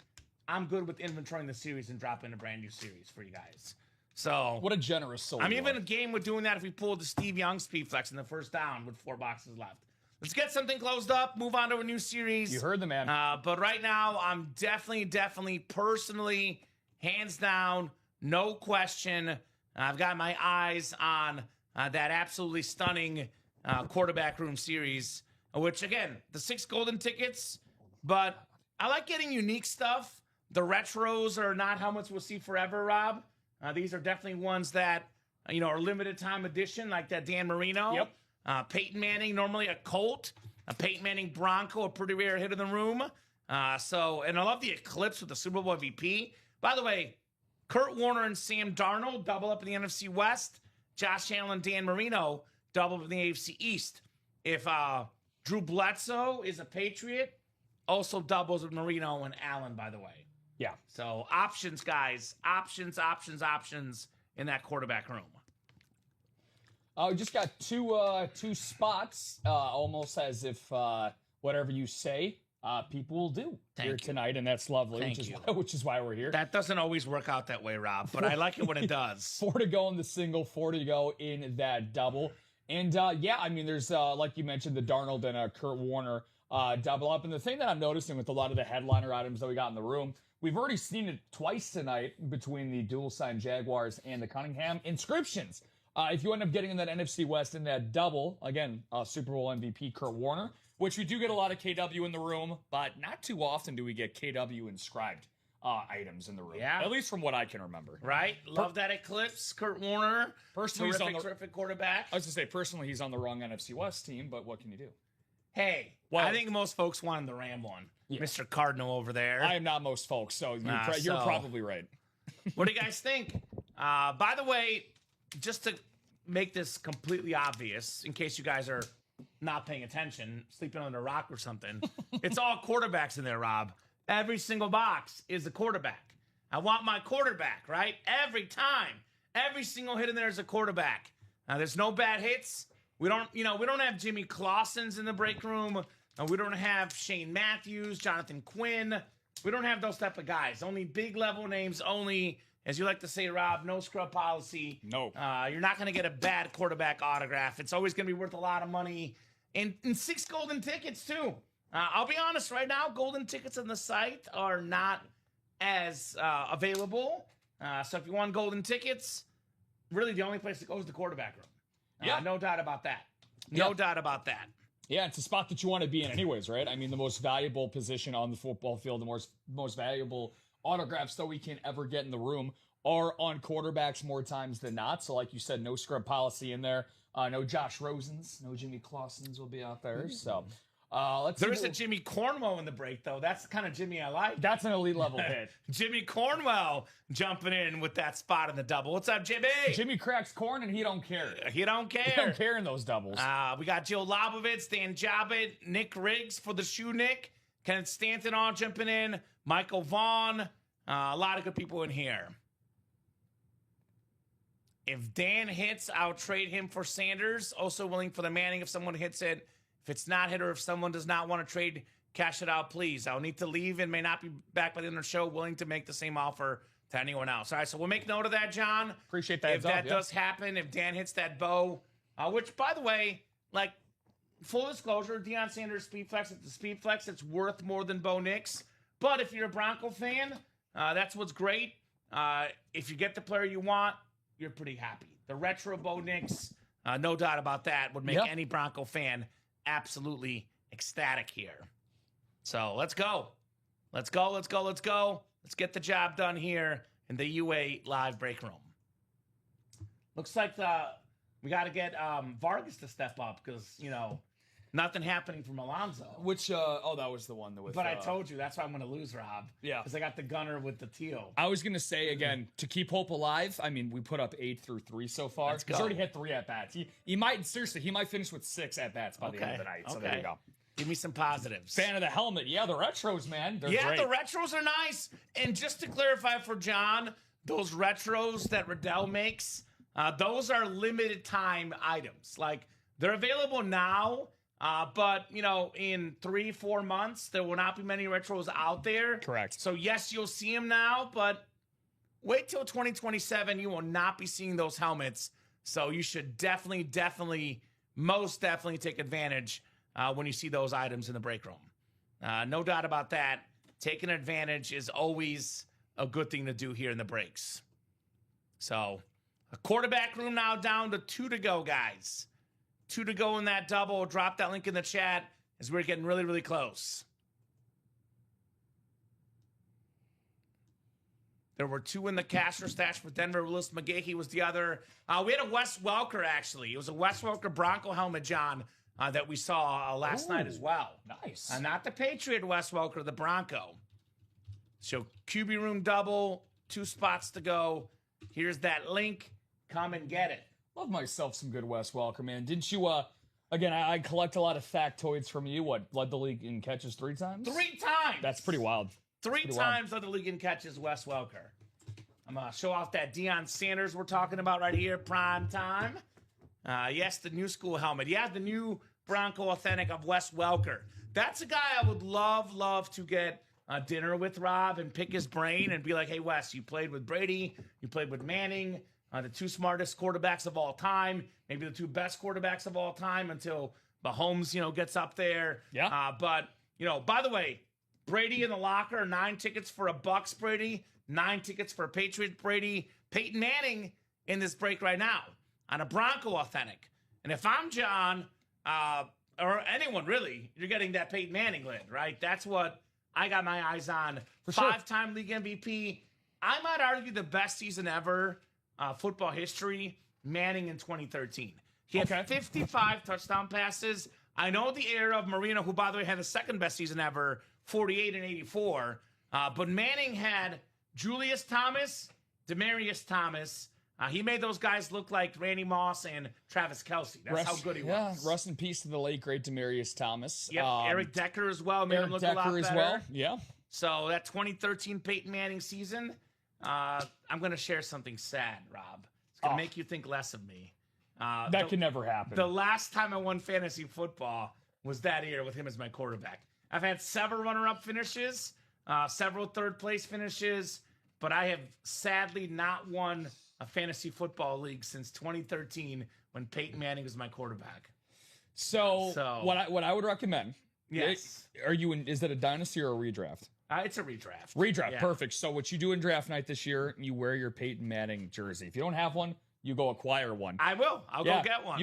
I'm good with inventorying the series and dropping a brand new series for you guys. So what a generous soul. I'm even a game with doing that if we pulled the Steve Young Speed Flex in the first down with 4 boxes left. Let's get something closed up, move on to a new series. You heard the man. But right now, I'm definitely, personally, hands down, no question, I've got my eyes on that absolutely stunning quarterback room series, which, again, the 6 golden tickets, but I like getting unique stuff. The retros are not helmets we'll see forever, Rob. These are definitely ones that, are limited time edition, like that Dan Marino. Yep. Peyton Manning, normally a Colt. A Peyton Manning Bronco, a pretty rare hit in the room. And I love the Eclipse with the Super Bowl MVP. By the way, Kurt Warner and Sam Darnold double up in the NFC West. Josh Allen, Dan Marino double up in the AFC East. If Drew Bledsoe is a Patriot, also doubles with Marino and Allen, by the way. Yeah. So options, guys. Options in that quarterback room. We just got two spots, almost as if whatever you say, people will do here tonight, and that's lovely, which is why we're here. That doesn't always work out that way, Rob, but I like it when it does. 4 to go in the single, 4 to go in that double. And, yeah, I mean, there's, like you mentioned, the Darnold and Kurt Warner double up. And the thing that I'm noticing with a lot of the headliner items that we got in the room, we've already seen it twice tonight between the dual-sign Jaguars and the Cunningham inscriptions. If you end up getting in that NFC West in that double, again, Super Bowl MVP Kurt Warner, which we do get a lot of KW in the room, but not too often do we get KW inscribed items in the room. Yeah. At least from what I can remember. Right? Love that eclipse. Kurt Warner, personally, terrific quarterback. I was going to say, personally, he's on the wrong NFC West team, but what can you do? Hey, well, I think most folks wanted the Ram one. Yeah. Mr. Cardinal over there. I am not most folks, so you're probably right. What do you guys think? By the way, just to make this completely obvious, in case you guys are not paying attention, sleeping on a rock or something, it's all quarterbacks in there, Rob. Every single box is a quarterback. I want my quarterback, right? Every time. Every single hit in there is a quarterback. There's no bad hits. We don't have Jimmy Clausen's in the break room. We don't have Shane Matthews, Jonathan Quinn. We don't have those type of guys. Only big level names, only, as you like to say, Rob, no scrub policy. No. You're not going to get a bad quarterback autograph. It's always going to be worth a lot of money. And 6 golden tickets, too. I'll be honest, right now, golden tickets on the site are not as available. So if you want golden tickets, really the only place to go is the quarterback room. Yeah. No doubt about that. No doubt about that. Yeah, it's a spot that you want to be in anyways, right? I mean, the most valuable position on the football field, the most valuable autographs that we can ever get in the room are on quarterbacks more times than not. So like you said, no scrub policy in there. No Josh Rosens, no Jimmy Clausens will be out there. So there's a Jimmy Cornwell in the break, though. That's the kind of Jimmy I like. That's an elite level hit. Jimmy Cornwell jumping in with that spot in the double. What's up, Jimmy? Jimmy cracks corn and he don't care. He don't care. He don't care in those doubles. We got Joe Lobovitz, Dan Jobbitt, Nick Riggs for the shoe Nick, Kenneth Stanton all jumping in, Michael Vaughn. A lot of good people in here. If Dan hits, I'll trade him for Sanders. Also willing for the Manning if someone hits it. If it's not hit or if someone does not want to trade, cash it out, please. I'll need to leave and may not be back by the end of the show. Willing to make the same offer to anyone else. All right, so we'll make note of that, John. Appreciate that. If that does happen, if Dan hits that bow, which, by the way, like, full disclosure, Deion Sanders Speed Flex, it's a Speed Flex. It's worth more than Bo Nix. But if you're a Bronco fan, that's what's great. If you get the player you want, you're pretty happy. The retro Bo Nix, no doubt about that, would make any Bronco fan absolutely ecstatic here. So let's go. Let's get the job done here in the UA live break room. Looks like we got to get Vargas to step up because, nothing happening from Alonso. Which, that was the one that was. But I told you, that's why I'm going to lose, Rob. Yeah. Because I got the gunner with the teal. I was going to say, again, to keep hope alive, I mean, we put up 8 through 3 so far. Let's go. He's already had 3 at-bats. He might finish with 6 at-bats by the end of the night. So there you go. Give me some positives. Fan of the helmet. Yeah, the retros, man. They're great. The retros are nice. And just to clarify for John, those retros that Riddell makes, those are limited time items. Like, they're available now. But, in 3-4 months, there will not be many retros out there. Correct. So, yes, you'll see them now, but wait till 2027. You will not be seeing those helmets. So, you should most definitely take advantage when you see those items in the break room. No doubt about that. Taking advantage is always a good thing to do here in the breaks. So, a quarterback room now down to 2 to go, guys. 2 to go in that double. Drop that link in the chat as we're getting really, really close. There were 2 in the caster stash for Denver. Willis McGahee was the other. We had a Wes Welker, actually. It was a Wes Welker Bronco helmet, John, that we saw last night as well. Nice. Not the Patriot Wes Welker, the Bronco. So QB room double, 2 spots to go. Here's that link. Come and get it. Love myself some good Wes Welker, man. Didn't you, again, I collect a lot of factoids from you. What, led the league in catches 3 times? 3 times. That's pretty wild. 3 times led the league in catches, Wes Welker. I'm going to show off that Deion Sanders we're talking about right here, prime time. Yes, the new school helmet. Yeah, the new Bronco Authentic of Wes Welker. That's a guy I would love to get dinner with, Rob, and pick his brain and be like, hey, Wes, you played with Brady, you played with Manning, the 2 smartest quarterbacks of all time, maybe the 2 best quarterbacks of all time until Mahomes, gets up there. Yeah. But, by the way, Brady in the locker, 9 tickets for a Bucks Brady, 9 tickets for a Patriots Brady. Peyton Manning in this break right now on a Bronco Authentic. And if I'm John, or anyone really, you're getting that Peyton Manning lid, right? That's what I got my eyes on. For sure. 5-time league MVP. I might argue the best season ever, football history, Manning in 2013. He had 55 touchdown passes. I know the era of Marino, who, by the way, had the second best season ever, 48 and 84. But Manning had Julius Thomas, Demaryius Thomas. He made those guys look like Randy Moss and Travis Kelce. That's how good he was. Rest in peace to the late, great Demaryius Thomas. Yep, Eric Decker as well. Made him look a lot better. As well. Yeah. So that 2013 Peyton Manning season, I'm going to share something sad, Rob. It's going to make you think less of me. That can never happen. The last time I won fantasy football was that year with him as my quarterback. I've had several runner-up finishes, several third-place finishes, but I have sadly not won a fantasy football league since 2013 when Peyton Manning was my quarterback. So what I would recommend. Yes. Is that a dynasty or a redraft? It's a redraft. Redraft, yeah. Perfect. So what you do in draft night this year, you wear your Peyton Manning jersey. If you don't have one, you go acquire one. I will. I'll go get one.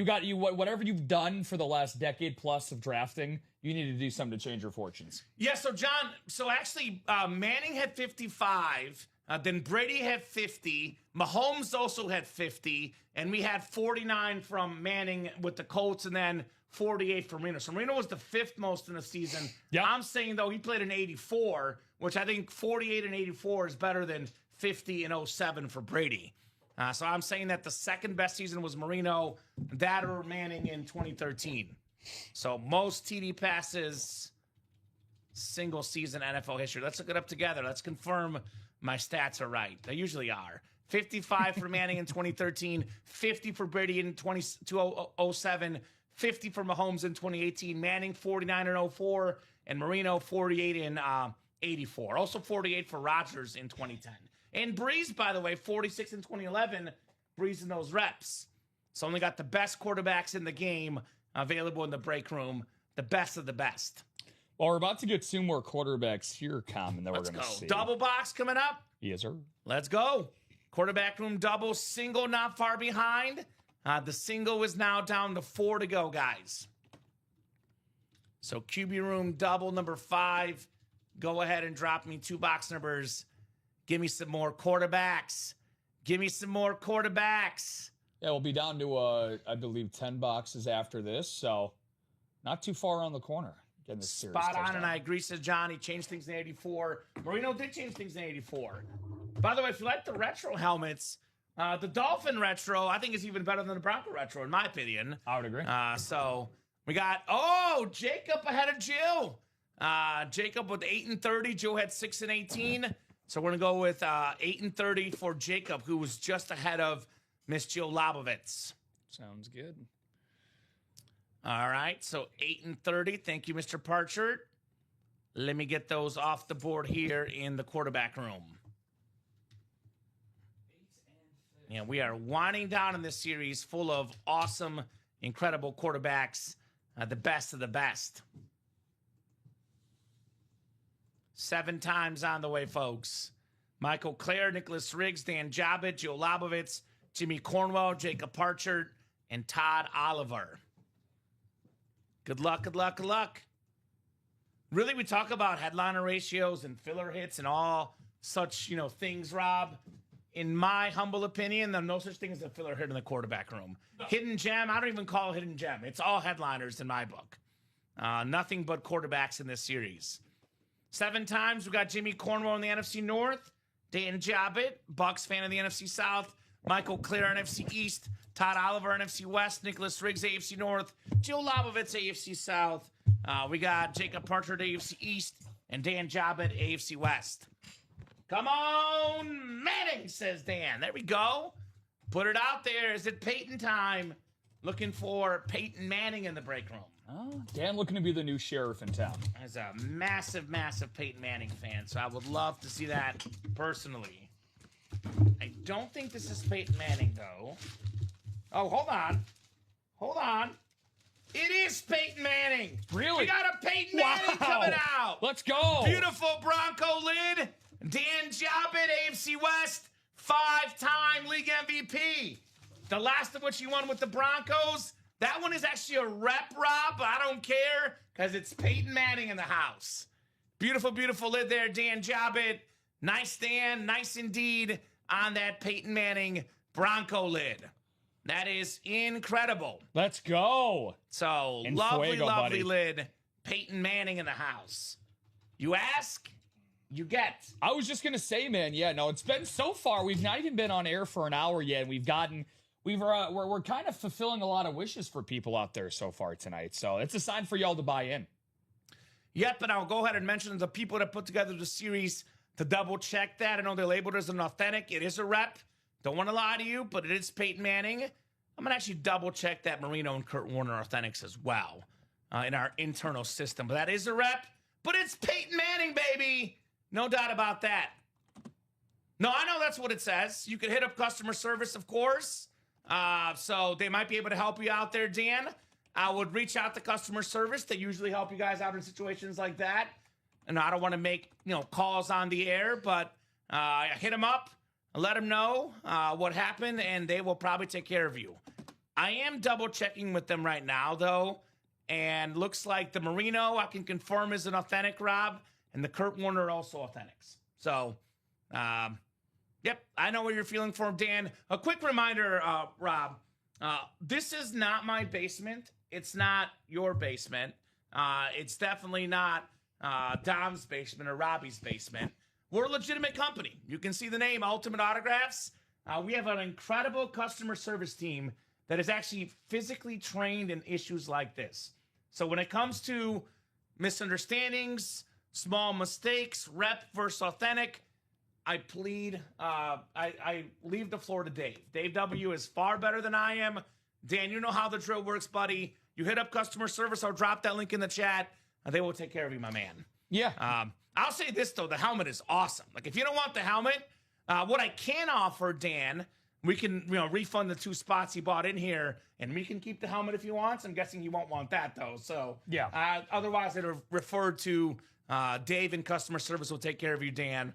Whatever you've done for the last decade plus of drafting, you need to do something to change your fortunes. Yeah, so John, actually Manning had 55, then Brady had 50, Mahomes also had 50, and we had 49 from Manning with the Colts, and then 48 for Marino. So Marino was the 5th most in the season. Yep. I'm saying, though, he played in 84, which I think 48 and 84 is better than 50 and 07 for Brady. So I'm saying that the second best season was Marino, that or Manning in 2013. So most TD passes, single season NFL history. Let's look it up together. Let's confirm my stats are right. They usually are. 55 for Manning in 2013, 50 for Brady in 2007, 50 for Mahomes in 2018, Manning 49 in 04, and Marino 48 in 84. Also 48 for Rodgers in 2010. And Breeze, by the way, 46 in 2011, Breeze in those reps. So only got the best quarterbacks in the game available in the break room, the best of the best. Well, we're about to get 2 more quarterbacks here, Kamen, that we're going to see. Double box coming up. Yes, sir. Let's go. Quarterback room double, single not far behind. The single is now down to 4 to go, guys. So QB room double, number 5. Go ahead and drop me 2 box numbers. Give me some more quarterbacks. Give me some more quarterbacks. Yeah, we'll be down to, I believe, 10 boxes after this, so not too far on the corner. Getting this series spot on, and I agree, says John. He changed things in 84. Marino did change things in 84. By the way, if you like the retro helmets, the Dolphin retro, I think, is even better than the Bronco retro, in my opinion. I would agree. So we got, Jacob ahead of Jill. Jacob with 8 and 30. Jill had 6 and 18. So we're going to go with 8 and 30 for Jacob, who was just ahead of Miss Jill Lobovitz. Sounds good. All right, so 8 and 30. Thank you, Mr. Parchert. Let me get those off the board here in the quarterback room. Yeah, we are winding down in this series full of awesome, incredible quarterbacks, the best of the best. 7 times on the way, folks. Michael Clare, Nicholas Riggs, Dan Jabit, Joe Lobovitz, Jimmy Cornwell, Jacob Parchert, and Todd Oliver. Good luck, good luck, good luck. Really, we talk about headliner ratios and filler hits and all such, things, Rob. In my humble opinion, there's no such thing as a filler hit in the quarterback room. No. Hidden gem, I don't even call it hidden gem. It's all headliners in my book. Nothing but quarterbacks in this series. 7 times we got Jimmy Cornwell in the NFC North, Dan Jobbitt, Bucks fan of the NFC South. Michael Clare, NFC East. Todd Oliver, NFC West. Nicholas Riggs, AFC North. Joe Labovitz, AFC South. We got Jacob Parcher, AFC East. And Dan Jobbitt, AFC West. Come on, Manning, says Dan. There we go. Put it out there. Is it Peyton time? Looking for Peyton Manning in the break room. Oh, Dan looking to be the new sheriff in town. As a massive, massive Peyton Manning fan, so I would love to see that personally. I don't think this is Peyton Manning, though. Oh, hold on. Hold on. It is Peyton Manning. Really? We got a Peyton Manning coming out. Let's go. Beautiful Bronco lid. Dan Jobbitt, AFC West, 5-time league MVP. The last of which he won with the Broncos. That one is actually a rep, Rob, but I don't care because it's Peyton Manning in the house. Beautiful, beautiful lid there, Dan Jobbitt. Nice, Dan. Nice indeed on that Peyton Manning Bronco lid. That is incredible. Let's go. So, In lovely, fuego, lovely buddy. lid. Peyton Manning in the house. You ask, you get. I was just going to say, man, yeah, no, it's been so far. We've not even been on air for an hour yet. And we're kind of fulfilling a lot of wishes for people out there so far tonight. So it's a sign for y'all to buy in. Yep, and I'll go ahead and mention the people that put together the series to double check that. I know they labeled it as an authentic. It is a rep. Don't want to lie to you, but it is Peyton Manning. I'm going to actually double check that Marino and Kurt Warner authentics as well in our internal system. But that is a rep. But it's Peyton Manning, baby. No doubt about that. No, I know that's what it says. You could hit up customer service, of course. So they might be able to help you out there, Dan. I would reach out to customer service. They usually help you guys out in situations like that. And I don't want to make calls on the air, but hit them up, let them know what happened, and they will probably take care of you. I am double checking with them right now, though, and looks like the Marino I can confirm is an authentic, Rob, and the Kurt Warner are also authentics. So, yep, I know what you're feeling for, Dan. A quick reminder, Rob, this is not my basement. It's not your basement. It's definitely not Dom's basement or Robbie's basement. We're a legitimate company. You can see the name Ultimate Autographs. We have an incredible customer service team that is actually physically trained in issues like this. So when it comes to misunderstandings, small mistakes, rep versus authentic, I plead, I leave the floor to Dave. Dave W. is far better than I am. Dan, you know how the drill works, buddy. You hit up customer service. I'll drop that link in the chat. They will take care of you, my man. Yeah. I'll say this, though. The helmet is awesome. Like, if you don't want the helmet, what I can offer, Dan, we can refund the 2 spots he bought in here, and we can keep the helmet if you want. I'm guessing you won't want that, though. So, yeah. Otherwise, I'd have referred to Dave in customer service will take care of you, Dan.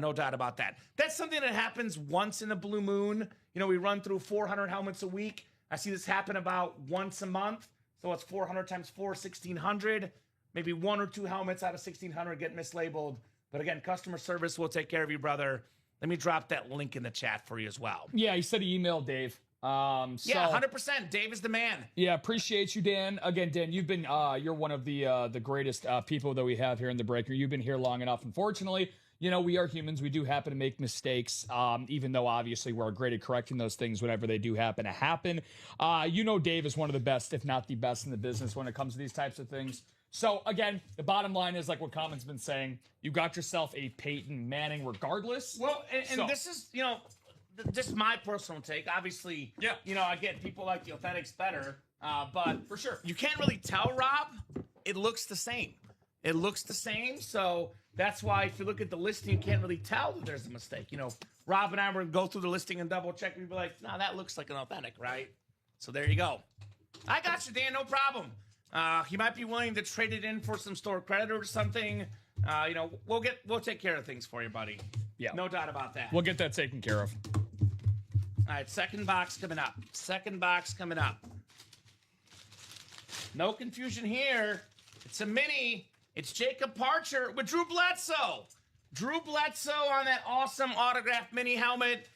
No doubt about that. That's something that happens once in a blue moon. We run through 400 helmets a week. I see this happen about once a month. So it's 400 times 4, 1,600. Maybe 1 or 2 helmets out of 1,600 get mislabeled. But again, customer service will take care of you, brother. Let me drop that link in the chat for you as well. Yeah, he said he emailed Dave. Yeah, 100%. Dave is the man. Yeah, appreciate you, Dan. Again, Dan, you've been you're one of the greatest people that we have here in the breaker. You've been here long enough. Unfortunately, we are humans. We do happen to make mistakes, even though obviously we're great at correcting those things whenever they do happen to happen. Dave is one of the best, if not the best in the business when it comes to these types of things. So, again, the bottom line is, like what Kamen's been saying, you got yourself a Peyton Manning regardless. Well, and this is, just my personal take. Obviously, yeah. I get people like the authentics better, but for sure, you can't really tell, Rob. It looks the same. It looks the same, so that's why if you look at the listing, you can't really tell that there's a mistake. Rob and I were going to go through the listing and double check. We'd be like, no, that looks like an authentic, right? So there you go. I got you, Dan, no problem. He might be willing to trade it in for some store credit or something. We'll take care of things for you, buddy. Yeah. No doubt about that. We'll get that taken care of. All right, second box coming up. No confusion here. It's a mini. It's Jacob Parcher with Drew Bledsoe. Drew Bledsoe on that awesome autographed mini helmet.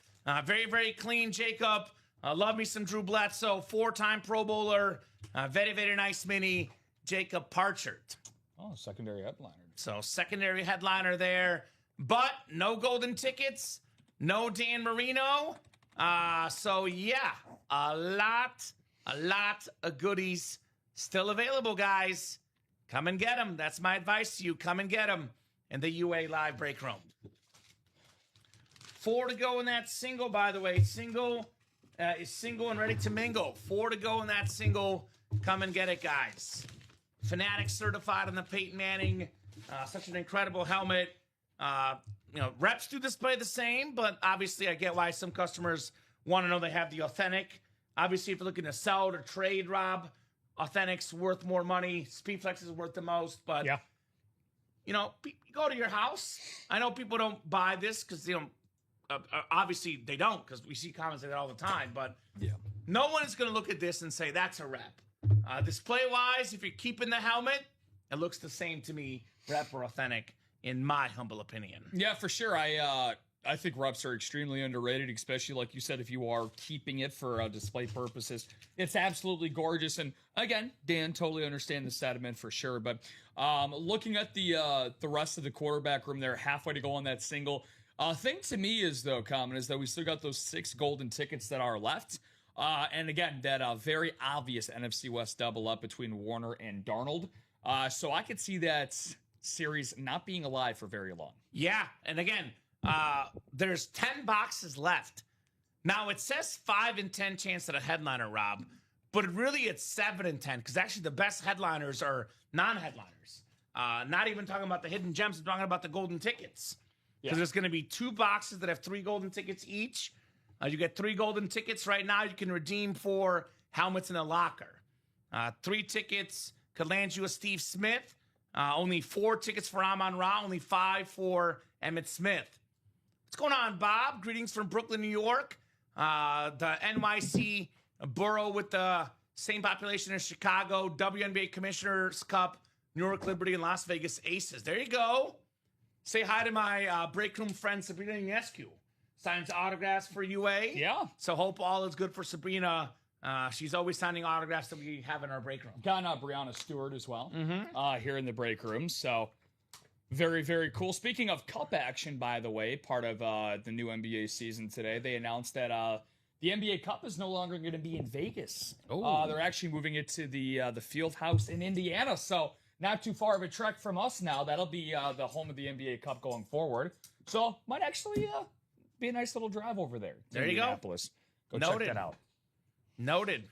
Very, very clean, Jacob. Love me some Drew Bledsoe. 4-time Pro Bowler. Very, very nice mini. Jacob Parcher. Oh, secondary headliner. So secondary headliner there. but no golden tickets, no Dan Marino. So yeah, a lot of goodies still available, guys. Come and get them. That's my advice to you. Come and get them in the UA Live Break Room. 4 to go in that single, by the way. Single is single and ready to mingle. 4 to go in that single. Come and get it, guys. Fanatic certified on the Peyton Manning. Such an incredible helmet. Reps do display the same, but obviously I get why some customers want to know they have the authentic. Obviously, if you're looking to sell or trade, Rob, Authentic's worth more money. Speedflex is worth the most, but yeah. Go to your house. I know people don't buy this because obviously they don't, because we see comments like that all the time. But no one is going to look at this and say that's a rep. Display wise, if you're keeping the helmet, it looks the same to me, rep or authentic, in my humble opinion. Yeah, for sure. I think reps are extremely underrated, especially like you said, if you are keeping it for display purposes. It's absolutely gorgeous. And again, Dan, totally understand the sentiment for sure. But looking at the rest of the quarterback room there, halfway to go on that single. Thing to me is, though, Kamen, is that we still got those 6 golden tickets that are left. And again, that very obvious NFC West double up between Warner and Darnold. So I could see that series not being alive for very long. Yeah, and again, there's 10 boxes left. Now, it says 5 in 10 chance at a headliner, Rob, but really it's 7 in 10, because actually the best headliners are non-headliners. Not even talking about the hidden gems, I'm talking about the golden tickets. Because there's going to be 2 boxes that have 3 golden tickets each. You get 3 golden tickets right now you can redeem for helmets in a locker. 3 tickets could land you a Steve Smith. Only 4 tickets for Amon Ra. Only 5 for Emmitt Smith. What's going on, Bob? Greetings from Brooklyn, New York. The NYC borough with the same population as Chicago. WNBA Commissioner's Cup. New York Liberty and Las Vegas Aces. There you go. Say hi to my break room friend, Sabrina Ionescu. Signs autographs for UA. Yeah. So hope all is good for Sabrina. She's always signing autographs that we have in our break room. Got Brianna Stewart as well here in the break room. So very, very cool. Speaking of cup action, by the way, part of the new NBA season today, they announced that the NBA Cup is no longer going to be in Vegas. They're actually moving it to the Field House in Indiana. So not too far of a trek from us now. That'll be the home of the NBA Cup going forward. So might actually be a nice little drive over there. There you Indianapolis. Go Noted. check that out. Noted.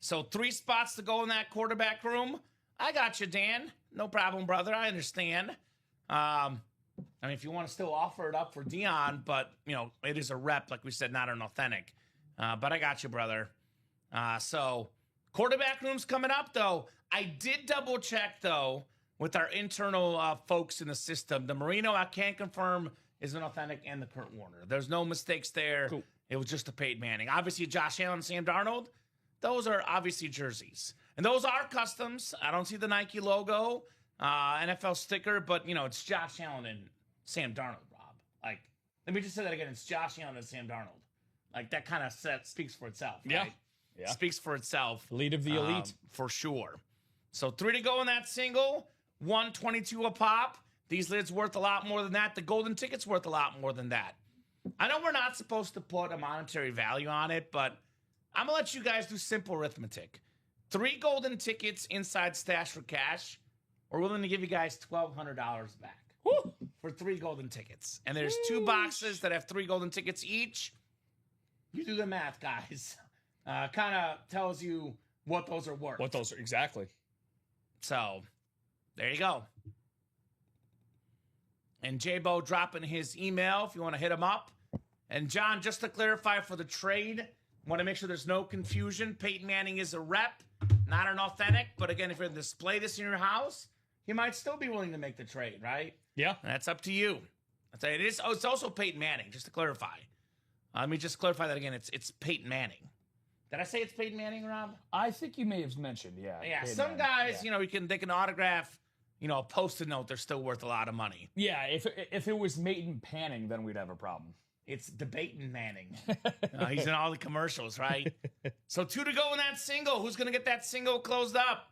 So 3 spots to go in that quarterback room. I got you, Dan. No problem, brother. I understand. I mean, if you want to still offer it up for Dion, but, it is a rep, like we said, not an authentic. But I got you, brother. So quarterback room's coming up, though. I did double check, though, with our internal folks in the system. The Marino, I can confirm, is an authentic, and the Kurt Warner. There's no mistakes there. Cool. It was just a Peyton Manning. Obviously, Josh Allen and Sam Darnold, those are obviously jerseys. And those are customs. I don't see the Nike logo, NFL sticker, but, it's Josh Allen and Sam Darnold, Rob. Like, let me just say that again. It's Josh Allen and Sam Darnold. Like, that kind of speaks for itself, right? Yeah. Speaks for itself. Lead of the elite. For sure. So 3 to go in that single, 122 a pop. These lids worth a lot more than that. The golden ticket's worth a lot more than that. I know we're not supposed to put a monetary value on it, but I'm going to let you guys do simple arithmetic. 3 golden tickets inside Stash for Cash. We're willing to give you guys $1,200 back for 3 golden tickets. And there's 2 boxes that have 3 golden tickets each. You do the math, guys. Kind of tells you what those are worth. Exactly. So, there you go. And J-Bo dropping his email if you want to hit him up. And John, just to clarify for the trade, want to make sure there's no confusion. Peyton Manning is a rep, not an authentic. But again, if you're going to display this in your house, you might still be willing to make the trade, right? Yeah. That's up to you. It's also Peyton Manning, just to clarify. Let me just clarify that again. It's Peyton Manning. Did I say it's Peyton Manning, Rob? I think you may have mentioned, yeah. Yeah, Peyton some Manning. guys, they can autograph, a Post-it note. They're still worth a lot of money. Yeah, if it was Peyton Panning, then we'd have a problem. It's debating Manning. He's in all the commercials, right? So 2 to go in that single. Who's going to get that single closed up?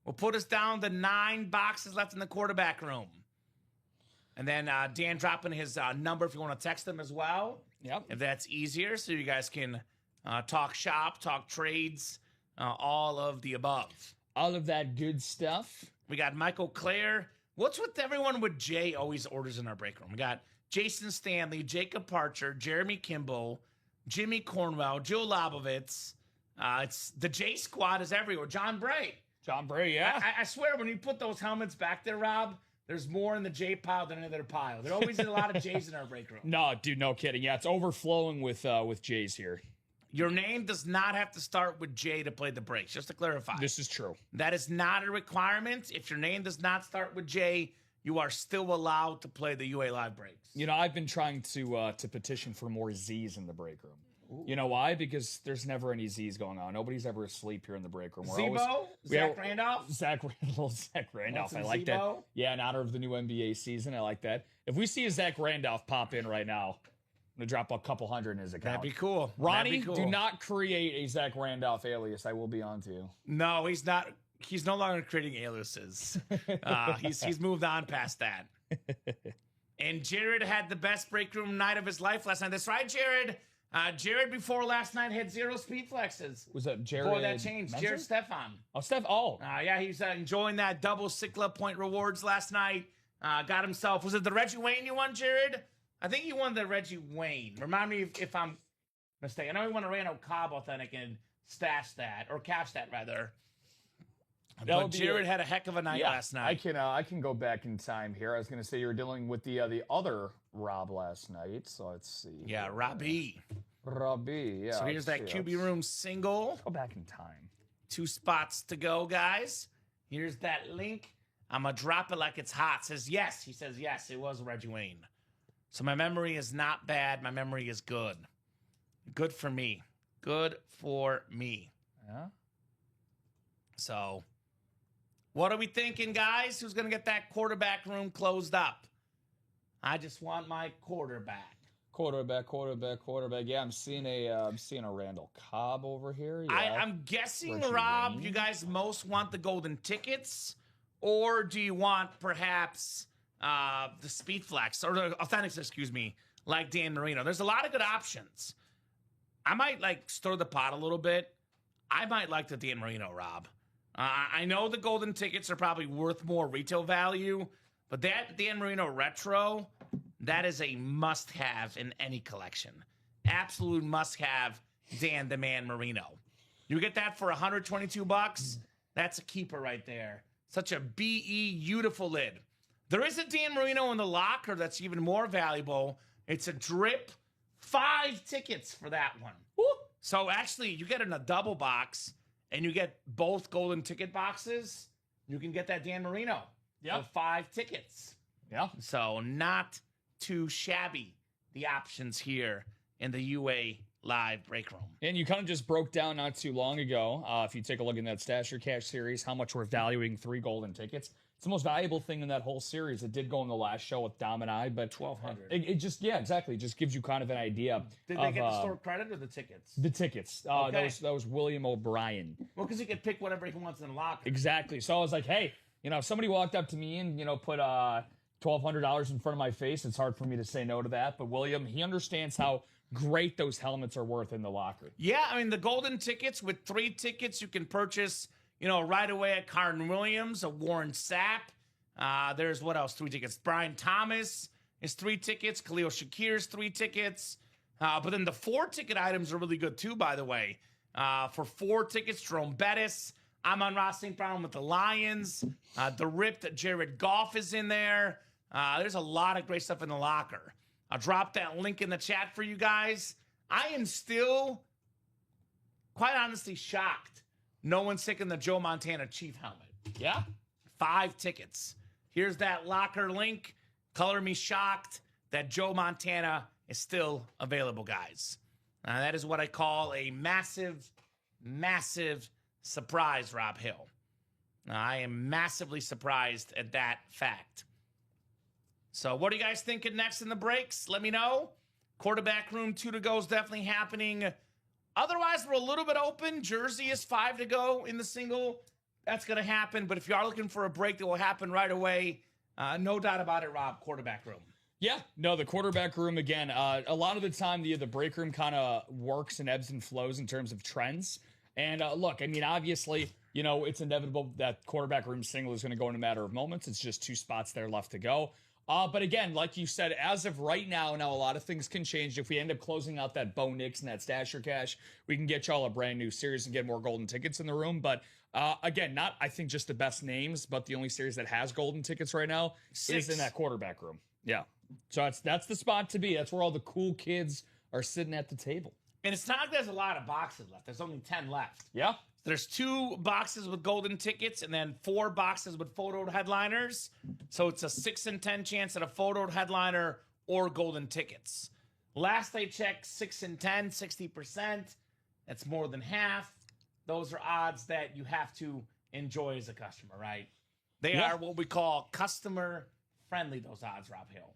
We'll put us down to 9 boxes left in the quarterback room. And then Dan dropping his number if you want to text him as well. Yep. If that's easier, so you guys can talk shop, talk trades, all of the above. All of that good stuff. We got Michael Clare. What's with everyone with Jay always orders in our break room? We got Jason Stanley, Jacob Parcher, Jeremy Kimball, Jimmy Cornwell, Joe Lobovitz. It's the J squad is everywhere. John Bray. John Bray, yeah. I swear, when you put those helmets back there, Rob, there's more in the J pile than any other pile. There always is a lot of J's in our break room. No, dude, no kidding. Yeah, it's overflowing with J's here. Your name does not have to start with J to play the breaks, just to clarify. This is true. That is not a requirement. If your name does not start with J, you are still allowed to play the UA Live breaks. You know, I've been trying to petition for more Z's in the break room. Ooh. You know why? Because there's never any Z's going on. Nobody's ever asleep here in the break room. Zebo? Zach Randolph? Zach Randolph. I like that. Yeah, in honor of the new NBA season. I like that. If we see a Zach Randolph pop in right now, I'm going to drop a couple hundred in his account. That'd be cool. Ronnie, do not create a Zach Randolph alias. I will be on to you. No, he's not. He's no longer creating aliases. He's moved on past that. And Jared had the best break room night of his life last night. That's right, Jared. Jared before last night had 0 speed flexes. Was that Jared? Before that changed, Jared Stefan. Oh, Steph. Oh. Yeah, he's enjoying that double Cicla point rewards last night. Got himself, was it the Reggie Wayne you won, Jared? I think you won the Reggie Wayne. Remind me if I'm mistaken. I know he won a Randall Cobb Authentic and stashed that, or cash that rather. But Jared had a heck of a night last night. I can go back in time here. I was going to say you were dealing with the other Rob last night. So let's see. Yeah, Robbie. Yeah. So here's that QB room single. Let's go back in time. 2 spots to go, guys. Here's that link. I'm going to drop it like it's hot. Says yes. He says yes, it was Reggie Wayne. So my memory is not bad. My memory is good. Good for me. Good for me. Yeah. So what are we thinking, guys? Who's going to get that quarterback room closed up? I just want my quarterback. Quarterback. Yeah, I'm seeing a Randall Cobb over here. Yeah. I'm guessing, Reggie Rob, Wayne. you guys most want the golden tickets, or do you want perhaps the speed flex or the authentics, excuse me, like Dan Marino? There's a lot of good options. I might stir the pot a little bit. I might like the Dan Marino, Rob. I know the golden tickets are probably worth more retail value, but that Dan Marino retro, that is a must-have in any collection. Absolute must-have Dan the Man Marino. You get that for $122. That's a keeper right there. Such a beautiful lid. There is a Dan Marino in the locker that's even more valuable. It's a drip. 5 tickets for that one. Woo! So actually, you get in a double box and you get both golden ticket boxes. You can get that Dan Marino. For 5 tickets. Yeah. So not too shabby, the options here in the UA Live break room. And you kind of just broke down not too long ago, if you take a look in that Stash Your Cash series, how much we're valuing 3 golden tickets. It's the most valuable thing in that whole series. It did go in the last show with Dom and I, but 1,200. It just, exactly. It just gives you kind of an idea. Did they get the store credit or the tickets? The tickets. Okay. That was William O'Brien. Well, because he could pick whatever he wants in the locker. Exactly. So I was like, hey, if somebody walked up to me and, put $1,200 in front of my face, it's hard for me to say no to that. But William, he understands how great those helmets are worth in the locker. Yeah, I mean, the golden tickets, with 3 tickets, you can purchase, right away at Cardin Williams, a Warren Sapp. There's what else? 3 tickets. Brian Thomas is 3 tickets. Khalil Shakir's 3 tickets. But then the 4 ticket items are really good too, by the way. For 4 tickets, Jerome Bettis. Amon Ross St. Brown with the Lions. The ripped Jared Goff is in there. There's a lot of great stuff in the locker. I'll drop that link in the chat for you guys. I am still, quite honestly, shocked no one's taking the Joe Montana Chief helmet. Yeah? 5 tickets. Here's that locker link. Color me shocked that Joe Montana is still available, guys. That is what I call a massive, massive surprise, Rob Hill. I am massively surprised at that fact. So what are you guys thinking next in the breaks? Let me know. Quarterback room 2 to go is definitely happening. Otherwise, we're a little bit open. Jersey is 5 to go in the single. That's going to happen. But if you are looking for a break that will happen right away, No doubt about it, Rob, quarterback room. Yeah, no, the quarterback room, again, a lot of the time, the break room kind of works and ebbs and flows in terms of trends. And look, I mean, obviously, it's inevitable that quarterback room single is going to go in a matter of moments. It's just 2 spots there left to go. But again, like you said, as of right now, a lot of things can change. If we end up closing out that Bo Nix and that Stasher Cash, we can get y'all a brand new series and get more golden tickets in the room. But again, not, I think, just the best names, but the only series that has golden tickets right now is in that quarterback room. Yeah. So that's the spot to be. That's where all the cool kids are sitting at the table. And it's not like there's a lot of boxes left. There's only 10 left. Yeah. There's 2 boxes with golden tickets and then 4 boxes with photoed headliners. So it's a 6 in 10 chance at a photoed headliner or golden tickets. Last I checked, 6 in 10, 60%. That's more than half. Those are odds that you have to enjoy as a customer, right? They are what we call customer friendly, those odds, Rob Hill.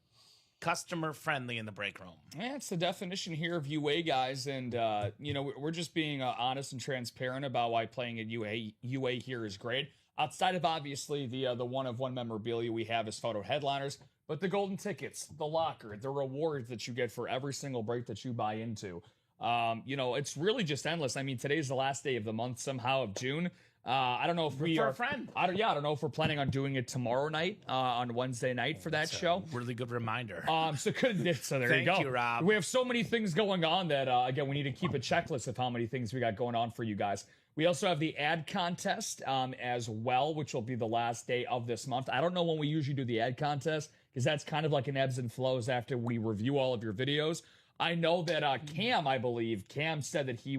Customer friendly in the break room. Yeah, it's the definition here of UA, guys. And, we're just being honest and transparent about why playing at UA here is great. Outside of, obviously, the one-of-one memorabilia we have as photo headliners, but the golden tickets, the locker, the rewards that you get for every single break that you buy into. It's really just endless. I mean, today's the last day of the month somehow of June. I don't know if we are. I don't know if we're planning on doing it tomorrow night on Wednesday night for that show. Really good reminder. So there you go. Thank you, Rob. We have so many things going on that again, we need to keep a checklist of how many things we got going on for you guys. We also have the ad contest as well, which will be the last day of this month. I don't know when we usually do the ad contest because that's kind of like an ebbs and flows after we review all of your videos. I know that Cam said that he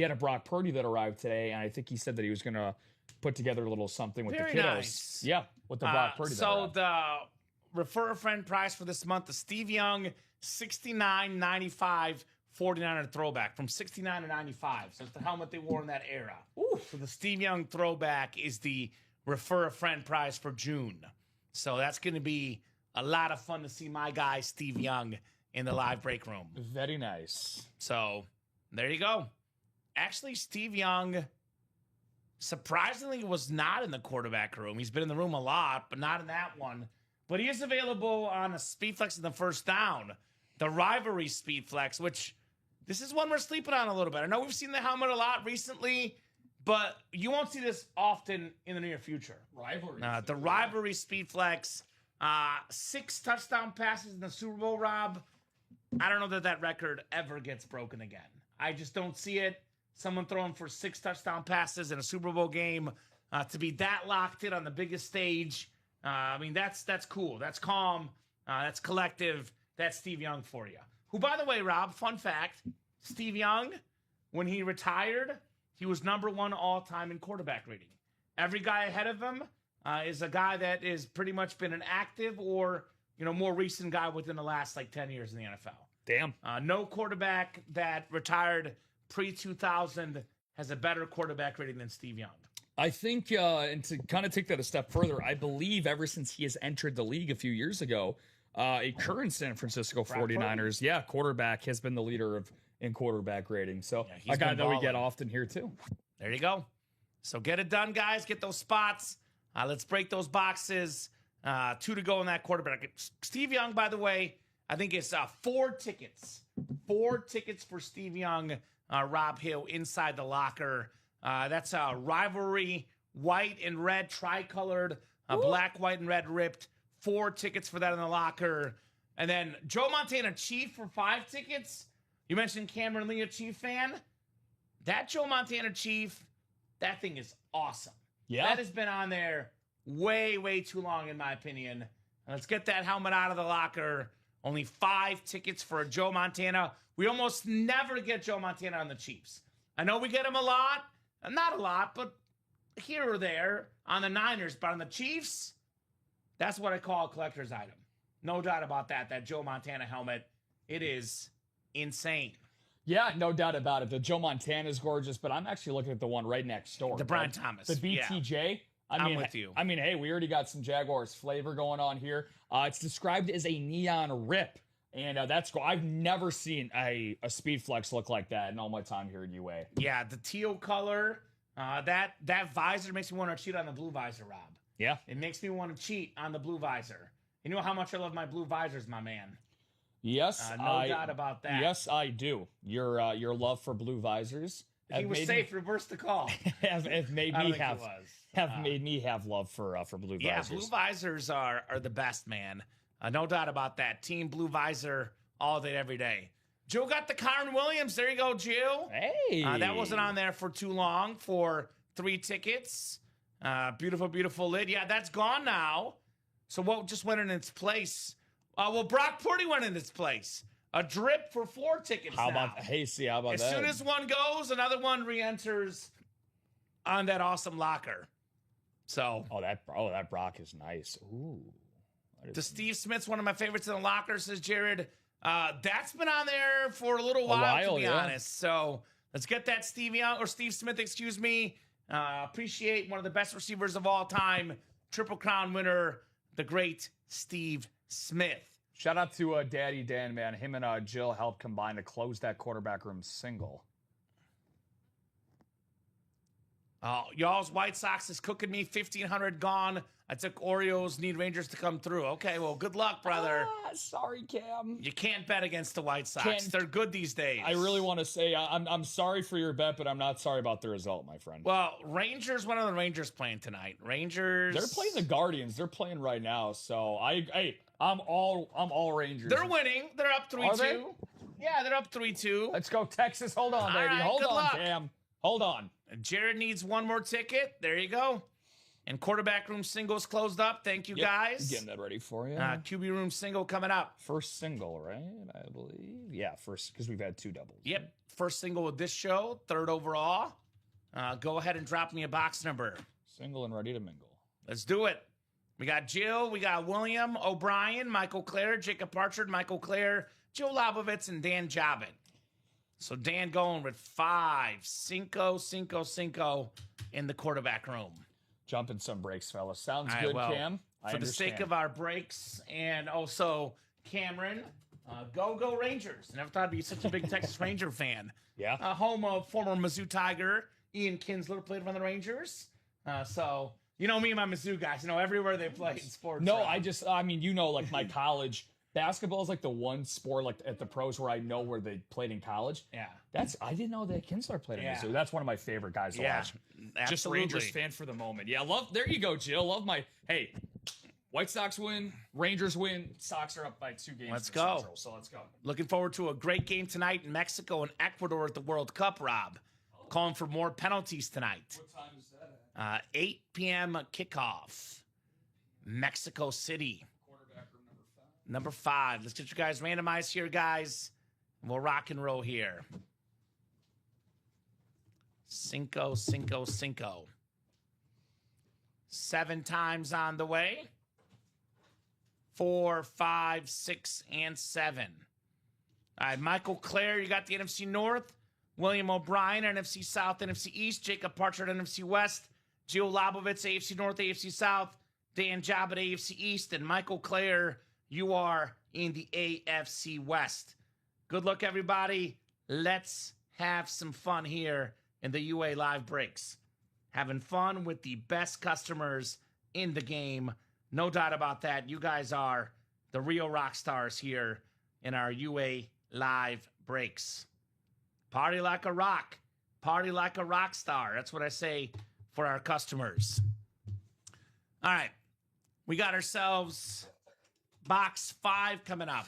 had a Brock Purdy that arrived today, and I think he said that he was going to put together a little something with the kiddos. Nice. Yeah, with the Brock Purdy. So the refer a friend prize for this month, the Steve Young 69.95 49er throwback from 69 to 95. So it's the helmet they wore in that era. Ooh. So the Steve Young throwback is the refer a friend prize for June. So that's going to be a lot of fun to see my guy Steve Young in the live break room. Very nice. So there you go. Actually, Steve Young, surprisingly, was not in the quarterback room. He's been in the room a lot, but not in that one. But he is available on a speed flex in the first down, the rivalry speed flex, which this is one we're sleeping on a little bit. I know we've seen the helmet a lot recently, but you won't see this often in the near future. Rivalry. The rivalry speed flex, 6 touchdown passes in the Super Bowl, Rob. I don't know that record ever gets broken again. I just don't see it. Someone throwing for 6 touchdown passes in a Super Bowl game to be that locked in on the biggest stage. That's cool. That's calm. That's collective. That's Steve Young for you. Who, by the way, Rob, fun fact, Steve Young, when he retired, he was #1 all-time in quarterback rating. Every guy ahead of him is a guy that has pretty much been an active or, more recent guy within the last, 10 years in the NFL. Damn. No quarterback that retired pre-2000 has a better quarterback rating than Steve Young. I think, and to kind of take that a step further, I believe ever since he has entered the league a few years ago, a current San Francisco 49ers, quarterback has been the leader in quarterback rating. So I got to know we get often here too. There you go. So get it done, guys. Get those spots. Let's break those boxes. 2 to go in that quarterback. Steve Young, by the way, I think it's 4 tickets. 4 tickets for Steve Young, Rob Hill, inside the locker. That's a rivalry, white and red, tricolored, black, white, and red ripped. 4 tickets for that in the locker. And then Joe Montana Chief for 5 tickets. You mentioned Cameron Lee, a Chief fan. That Joe Montana Chief, that thing is awesome. Yeah. That has been on there way, way too long, in my opinion. Let's get that helmet out of the locker. Only 5 tickets for a Joe Montana. We almost never get Joe Montana on the Chiefs. I know we get him a lot. Not a lot, but here or there on the Niners. But on the Chiefs, that's what I call a collector's item. No doubt about that. That Joe Montana helmet, it is insane. Yeah, no doubt about it. The Joe Montana is gorgeous, but I'm actually looking at the one right next door. The Brian Thomas. The BTJ. Yeah. I'm with you. I mean, hey, we already got some Jaguars flavor going on here. It's described as a neon rip, and that's cool. I've never seen a Speed Flex look like that in all my time here at UA. Yeah, the teal color, that visor makes me want to cheat on the blue visor, Rob. Yeah. It makes me want to cheat on the blue visor. You know how much I love my blue visors, my man. Yes, no doubt about that. Yes, I do. Your love for blue visors. He was safe. Reverse the call. have made me have love for blue visors. Yeah, blue visors are the best, man. No doubt about that. Team blue visor all day, every day. Joe got the Karen Williams. There you go, Jill. Hey. That wasn't on there for too long for 3 tickets. Beautiful, beautiful lid. Yeah, that's gone now. So what just went in its place? Well, Brock Purdy went in its place. A drip for 4 tickets how now. about that? As soon as one goes, another one re-enters on that awesome locker. So. Oh, that Brock is nice. Ooh. Steve Smith's one of my favorites in the locker, says Jared. That's been on there for a little while, to be honest. So let's get that Steve Smith, excuse me. Appreciate one of the best receivers of all time, Triple Crown winner, the great Steve Smith. Shout out to Daddy Dan, man. Him and Jill helped combine to close that quarterback room single. Y'all's White Sox is cooking me. 1,500 gone. I took Oreos. Need Rangers to come through. Okay, well, good luck, brother. Sorry, Cam. You can't bet against the White Sox. They're good these days. I really want to say I'm sorry for your bet, but I'm not sorry about the result, my friend. Well, Rangers. When are the Rangers playing tonight? Rangers. They're playing the Guardians. They're playing right now. So I'm all Rangers. They're winning. They're up 3-2. Are they? Yeah, they're up 3-2. Let's go, Texas. Hold on, baby. Right, Hold on, luck. Cam. Hold on. Jared needs one more ticket. There you go. And quarterback room singles closed up. Thank you, guys. Getting that ready for you. QB room single coming up. First single, right? I believe. Yeah, first, because we've had 2 doubles. Yep. First single of this show. 3rd overall. Go ahead and drop me a box number. Single and ready to mingle. Let's do it. We got Jill. We got William O'Brien, Michael Clare, Jacob Parchard, Michael Clare, Joe Labovitz, and Dan Jobin. So Dan going with 5, cinco in the quarterback room. Jumping some breaks, fellas. Sounds right, good, well, Cam. For the sake of our breaks and also Cameron, go Rangers. Never thought I'd be such a big Texas Ranger fan. Yeah. Home of former Mizzou Tiger Ian Kinsler played for the Rangers. So you know me and my Mizzou guys. You know everywhere they play in sports. No, like my college. Basketball is like the one sport like at the pros where I know where they played in college. Yeah. I didn't know that Kinsler played in Mizzou. That's one of my favorite guys to watch. Absolutely. Just a Rangers fan for the moment. Yeah, there you go, Jill. White Sox win, Rangers win, Sox are up by 2 games. Let's go. Central, so let's go. Looking forward to a great game tonight in Mexico and Ecuador at the World Cup, Rob. Calling for more penalties tonight. What time is that at? 8 p.m. kickoff. Mexico City. Quarterback room number 5. Number 5. Let's get you guys randomized here, guys. And we'll rock and roll here. Cinco. 7 times on the way. 4, 5, 6, and 7. All right, Michael Clare, you got the NFC North. William O'Brien, NFC South, NFC East. Jacob Parchard, NFC West. Gio Labovitz, AFC North, AFC South. Dan Job at AFC East. And Michael Clare, you are in the AFC West. Good luck, everybody. Let's have some fun here in the UA Live Breaks. Having fun with the best customers in the game. No doubt about that. You guys are the real rock stars here in our UA Live Breaks. Party like a rock. Party like a rock star. That's what I say for our customers. All right. We got ourselves box 5 coming up.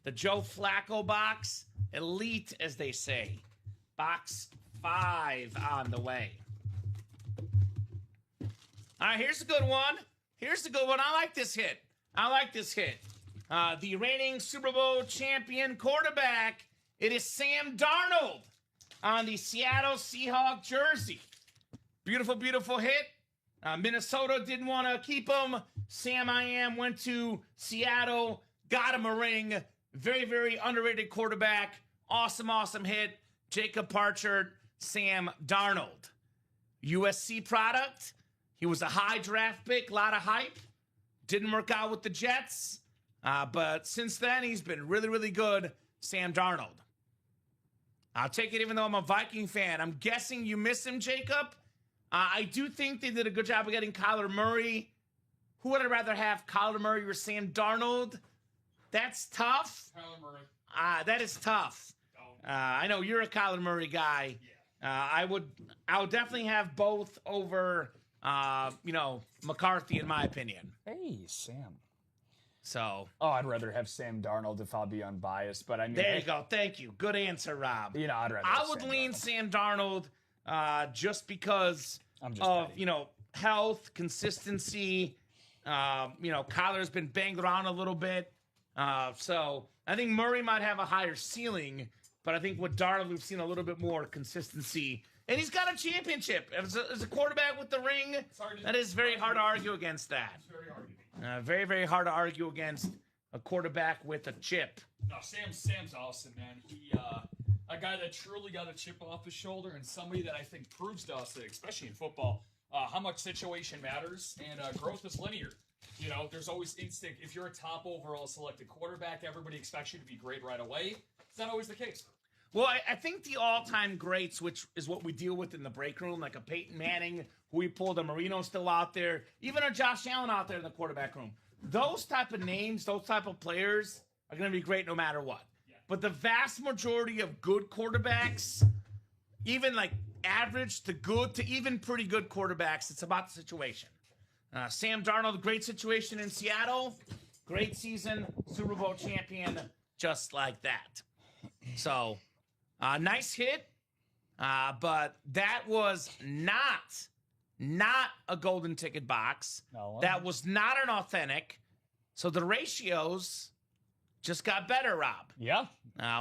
The Joe Flacco box. Elite, as they say. Box 5 on the way. All right, here's a good one. I like this hit. The reigning Super Bowl champion quarterback. It is Sam Darnold on the Seattle Seahawks jersey. Beautiful, beautiful hit. Minnesota didn't want to keep him. Sam I Am went to Seattle, got him a ring. Very, very underrated quarterback. Awesome, awesome hit. Jacob Parchard, Sam Darnold. USC product. He was a high draft pick, a lot of hype. Didn't work out with the Jets. But since then, he's been really, really good. Sam Darnold. I'll take it even though I'm a Viking fan. I'm guessing you miss him, Jacob. I do think they did a good job of getting Kyler Murray who would I rather have, Kyler Murray or Sam Darnold? That's tough. Kyler Murray. That is tough. I know you're a Kyler Murray guy. I would definitely have both over, McCarthy, in my opinion. Hey, Sam. So. Oh, I'd rather have Sam Darnold if I'll be unbiased, but I mean. There you go. Thank you. Good answer, Rob. I'd rather. I would lean Sam Darnold just because of, health, consistency. Kyler's been banged around a little bit. So I think Murray might have a higher ceiling, but I think with Darnold, we've seen a little bit more consistency. And he's got a championship. As a quarterback with the ring, that is very hard to argue against that. Very, very hard to argue against a quarterback with a chip. No, Sam's awesome, man. He a guy that truly got a chip off his shoulder, and somebody that I think proves to us that, especially in football, how much situation matters and growth is linear. There's always instinct. If you're a top overall selected quarterback, everybody expects you to be great right away. It's not always the case. Well, I think the all-time greats, which is what we deal with in the break room, like a Peyton Manning, who we pulled, a Marino still out there, even a Josh Allen out there in the quarterback room. Those type of names, those type of players are going to be great no matter what. Yeah. But the vast majority of good quarterbacks, even like average to good to even pretty good quarterbacks, it's about the situation. Sam Darnold, great situation in Seattle, great season, Super Bowl champion, just like that. So, nice hit, but that was not a golden ticket box. No. That was not an authentic. So the ratios just got better, Rob. Yeah.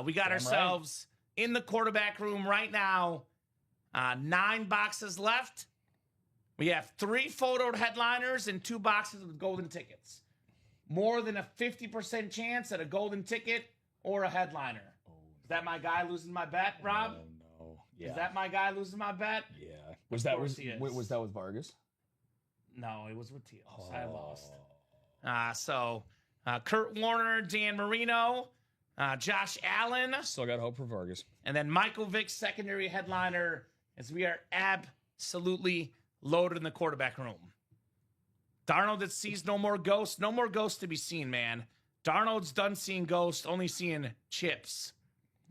We got ourselves in the quarterback room right now. 9 boxes left. We have 3 photoed headliners and 2 boxes with golden tickets. More than a 50% chance at a golden ticket or a headliner. Is that my guy losing my bet, Rob? No. Yeah. Is that my guy losing my bet? Yeah. Was that with Vargas? No, it was with Teals. I lost. So Kurt Warner, Dan Marino, Josh Allen. Still got hope for Vargas. And then Michael Vick's secondary headliner, as we are absolutely loaded in the quarterback room. Darnold that sees no more ghosts. No more ghosts to be seen, man. Darnold's done seeing ghosts, only seeing chips.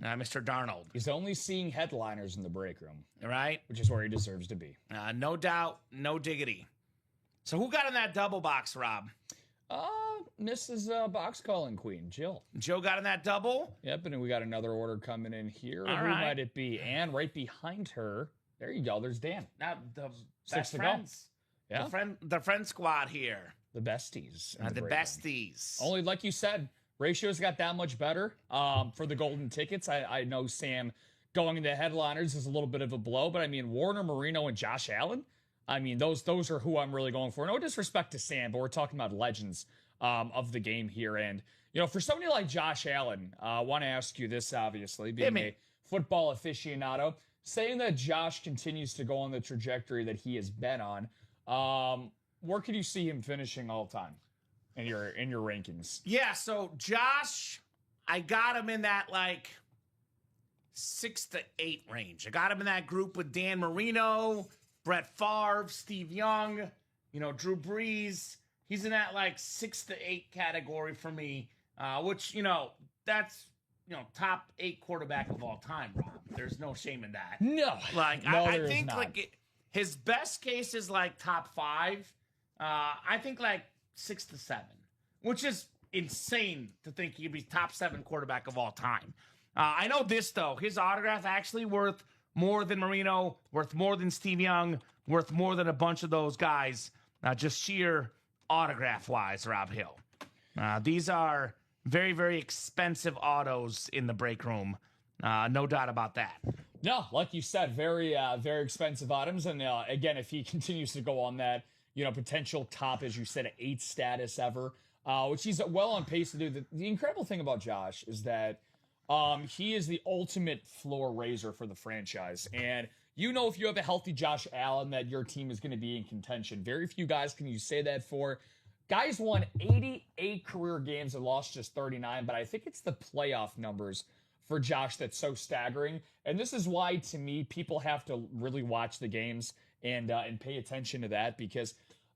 Mr. Darnold. He's only seeing headliners in the break room. Right? Which is where he deserves to be. No doubt, no diggity. So who got in that double box, Rob? Mrs. Box Calling Queen, Jill. Joe got in that double? Yep, and then we got another order coming in here. All Who right. might it be? And right behind her, there you go, there's Dan. Now, the 6 best to go. friends. Yeah. The friend squad here. The besties. in The break room. besties. Only, like you said, ratios got that much better for the golden tickets. I know Sam going into headliners is a little bit of a blow, but I mean, Warner, Marino, and Josh Allen, I mean, those are who I'm really going for. No disrespect to Sam, but we're talking about legends of the game here. And, for somebody like Josh Allen, I want to ask you this, obviously, being a football aficionado, saying that Josh continues to go on the trajectory that he has been on, where could you see him finishing all time in your rankings? Yeah, so Josh, I got him in that 6 to 8 range. I got him in that group with Dan Marino, Brett Favre, Steve Young, Drew Brees. He's in that 6 to 8 category for me, which, that's, top 8 quarterback of all time, Rob. There's no shame in that. No. I think his best case is top 5. I think 6 to 7, which is insane to think he could be top 7 quarterback of all time. I know this, though. His autograph actually worth more than Marino, worth more than Steve Young, worth more than a bunch of those guys, just sheer autograph-wise, Rob Hill. These are very, very expensive autos in the break room. No doubt about that. No, like you said, very, very expensive items. And again, if he continues to go on that, potential top, as you said, 8 status ever, which he's well on pace to do. The incredible thing about Josh is that he is the ultimate floor raiser for the franchise. And if you have a healthy Josh Allen, that your team is going to be in contention. Very few guys can you say that for. Guys won 88 career games and lost just 39, but I think it's the playoff numbers for Josh that's so staggering. And this is why, to me, people have to really watch the games and pay attention to that, because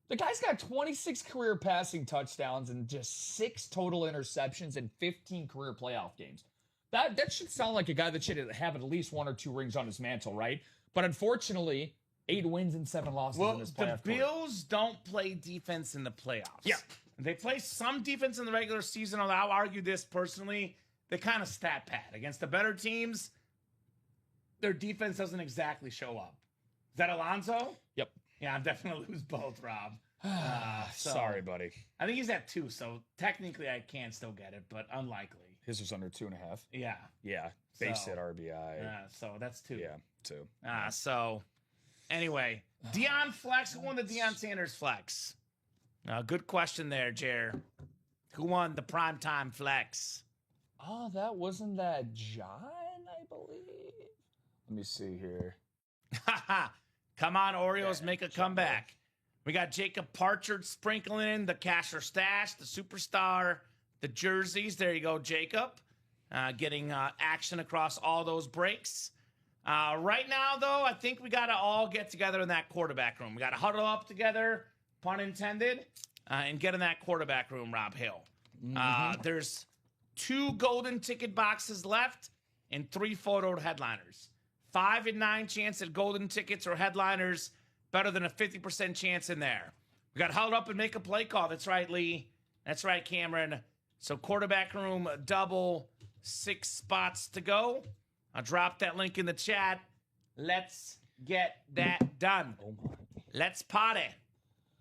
The guy's got 26 career passing touchdowns and just 6 total interceptions in 15 career playoff games. That should sound like a guy that should have at least 1 or 2 rings on his mantle, right? But unfortunately, 8 wins and 7 losses in this playoff. The Bills don't play defense in the playoffs. Yeah. They play some defense in the regular season, although I'll argue this personally. They kind of stat pad. Against the better teams, their defense doesn't exactly show up. Is that Alonzo? Yep. Yeah, I'm definitely lose both, Rob. Sorry, buddy. I think he's at 2, so technically I can still get it, but unlikely. His was under 2.5. Yeah. Yeah. Base hit RBI. So that's 2. Yeah, 2. So anyway, Deion flex. Who won the Deion Sanders flex? Good question there, Jer. Who won the primetime flex? Oh, that wasn't that John, I believe. Let me see here. Come on, Orioles, make a comeback. We got Jacob Partridge sprinkling in the cash or stash, the superstar, the jerseys. There you go, Jacob. Getting action across all those breaks. Right now, though, I think we got to all get together in that quarterback room. We got to huddle up together, pun intended, and get in that quarterback room, Rob Hill. There's 2 golden ticket boxes left and 3 photoed headliners. 5 and 9 chance at golden tickets or headliners, better than a 50% chance in there. We got to huddle up and make a play call. That's right, Lee. That's right, Cameron. So quarterback room double, 6 spots to go. I'll drop that link in the chat. Let's get that done. Oh my. Let's potty.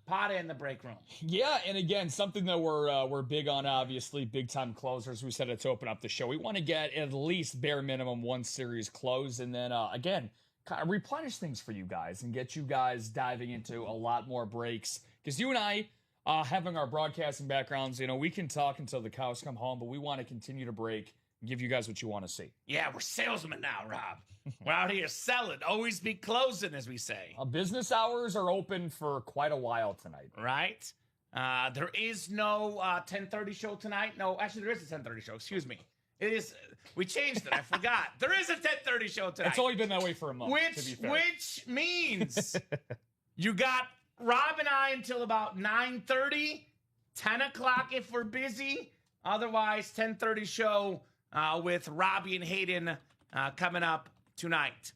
Potty in the break room. Yeah, and again, something that we're big on, obviously, big-time closers. We said it to open up the show. We want to get at least bare minimum 1 series closed, and then, again, kind of replenish things for you guys and get you guys diving into a lot more breaks. Because you and I, having our broadcasting backgrounds, we can talk until the cows come home, but we want to continue to break and give you guys what you want to see. Yeah, we're salesmen now, Rob. We're out here selling. Always be closing, as we say. Business hours are open for quite a while tonight. Right? There is no 10:30 show tonight. No, actually, there is a 10:30 show. Excuse me. It is. We changed it. I forgot. There is a 10:30 show tonight. It's only been that way for a month, to be fair. Which means you got Rob and I until about 9:30, 10 o'clock if we're busy. Otherwise, 10:30 show with Robbie and Hayden coming up tonight.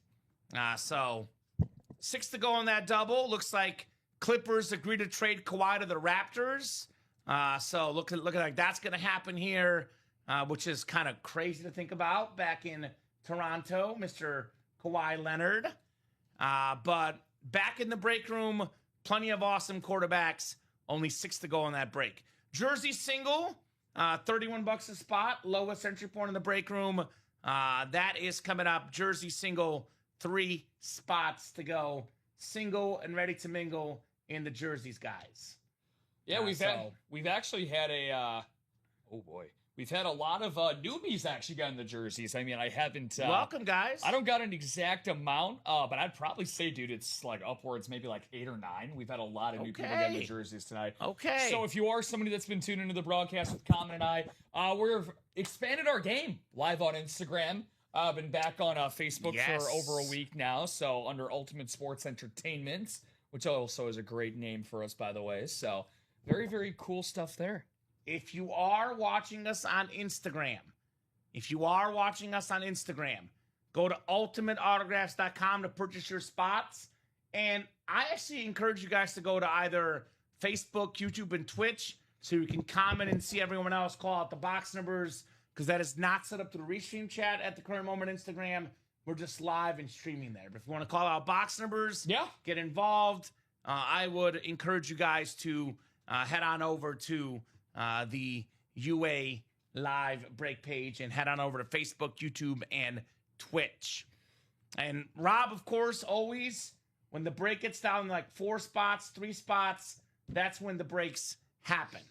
So 6 to go on that double. Looks like Clippers agree to trade Kawhi to the Raptors. So looking like that's going to happen here, which is kind of crazy to think about back in Toronto, Mr. Kawhi Leonard. But back in the break room, plenty of awesome quarterbacks. Only 6 to go on that break. Jersey single, $31 a spot. Lowest entry point in the break room. That is coming up. Jersey single, 3 spots to go. Single and ready to mingle in the jerseys, guys. Yeah, we've actually had a we've had a lot of newbies actually got in the jerseys. I mean, I haven't. Welcome, guys. I don't got an exact amount, but I'd probably say, dude, it's like upwards, maybe like 8 or 9. We've had a lot of new people get in the jerseys tonight. Okay. So if you are somebody that's been tuning into the broadcast with Kamen and I, we've expanded our game live on Instagram. Been back on Facebook for over a week now. So under Ultimate Sports Entertainment, which also is a great name for us, by the way. So very, very cool stuff there. If you are watching us on Instagram, go to ultimateautographs.com to purchase your spots. And I actually encourage you guys to go to either Facebook, YouTube, and Twitch so you can comment and see everyone else call out the box numbers, because that is not set up to the restream chat at the current moment. Instagram, we're just live and streaming there. But if you want to call out box numbers, get involved, I would encourage you guys to head on over to the UA live break page and head on over to Facebook, YouTube, and Twitch. And Rob, of course, always when the break gets down like 4 spots, 3 spots, that's when the breaks happen.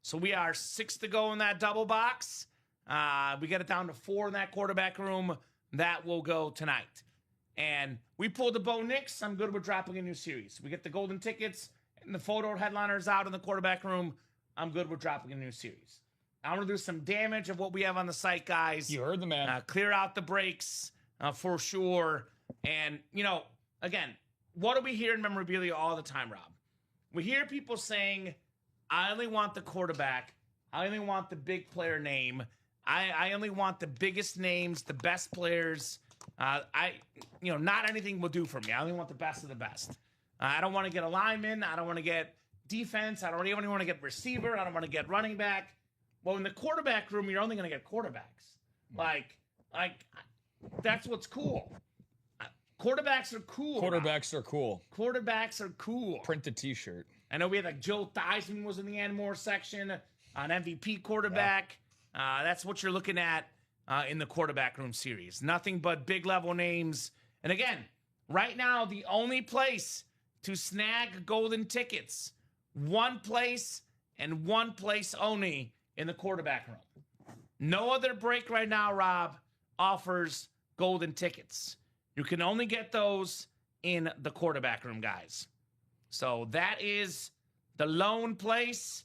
So we are 6 to go in that double box. We get it down to 4 in that quarterback room. That will go tonight. And we pulled the Bo Nix. I'm good with dropping a new series. We get the golden tickets and the photo headliners out in the quarterback room. I'm good with dropping a new series. I want to do some damage of what we have on the site, guys. You heard the man. Clear out the breaks for sure. And, again, what do we hear in memorabilia all the time, Rob? we hear people saying, I only want the quarterback. I only want the big player name. I only want the biggest names, the best players. Not anything will do for me. I only want the best of the best. I don't want to get a lineman. I don't want to get defense. I don't even want to get receiver. I don't want to get running back. Well, in the quarterback room, you're only going to get quarterbacks. Like that's what's cool. Quarterbacks are cool. Quarterbacks are cool. Quarterbacks are cool. Print the T-shirt. I know we had like Joe Theismann was in the Anmore section, an MVP quarterback. Yeah. That's what you're looking at in the quarterback room series. Nothing but big level names. And again, right now, the only place to snag golden tickets, one place and one place only in the quarterback room. No other break right now, Rob, offers golden tickets. You can only get those in the quarterback room, guys. So that is the lone place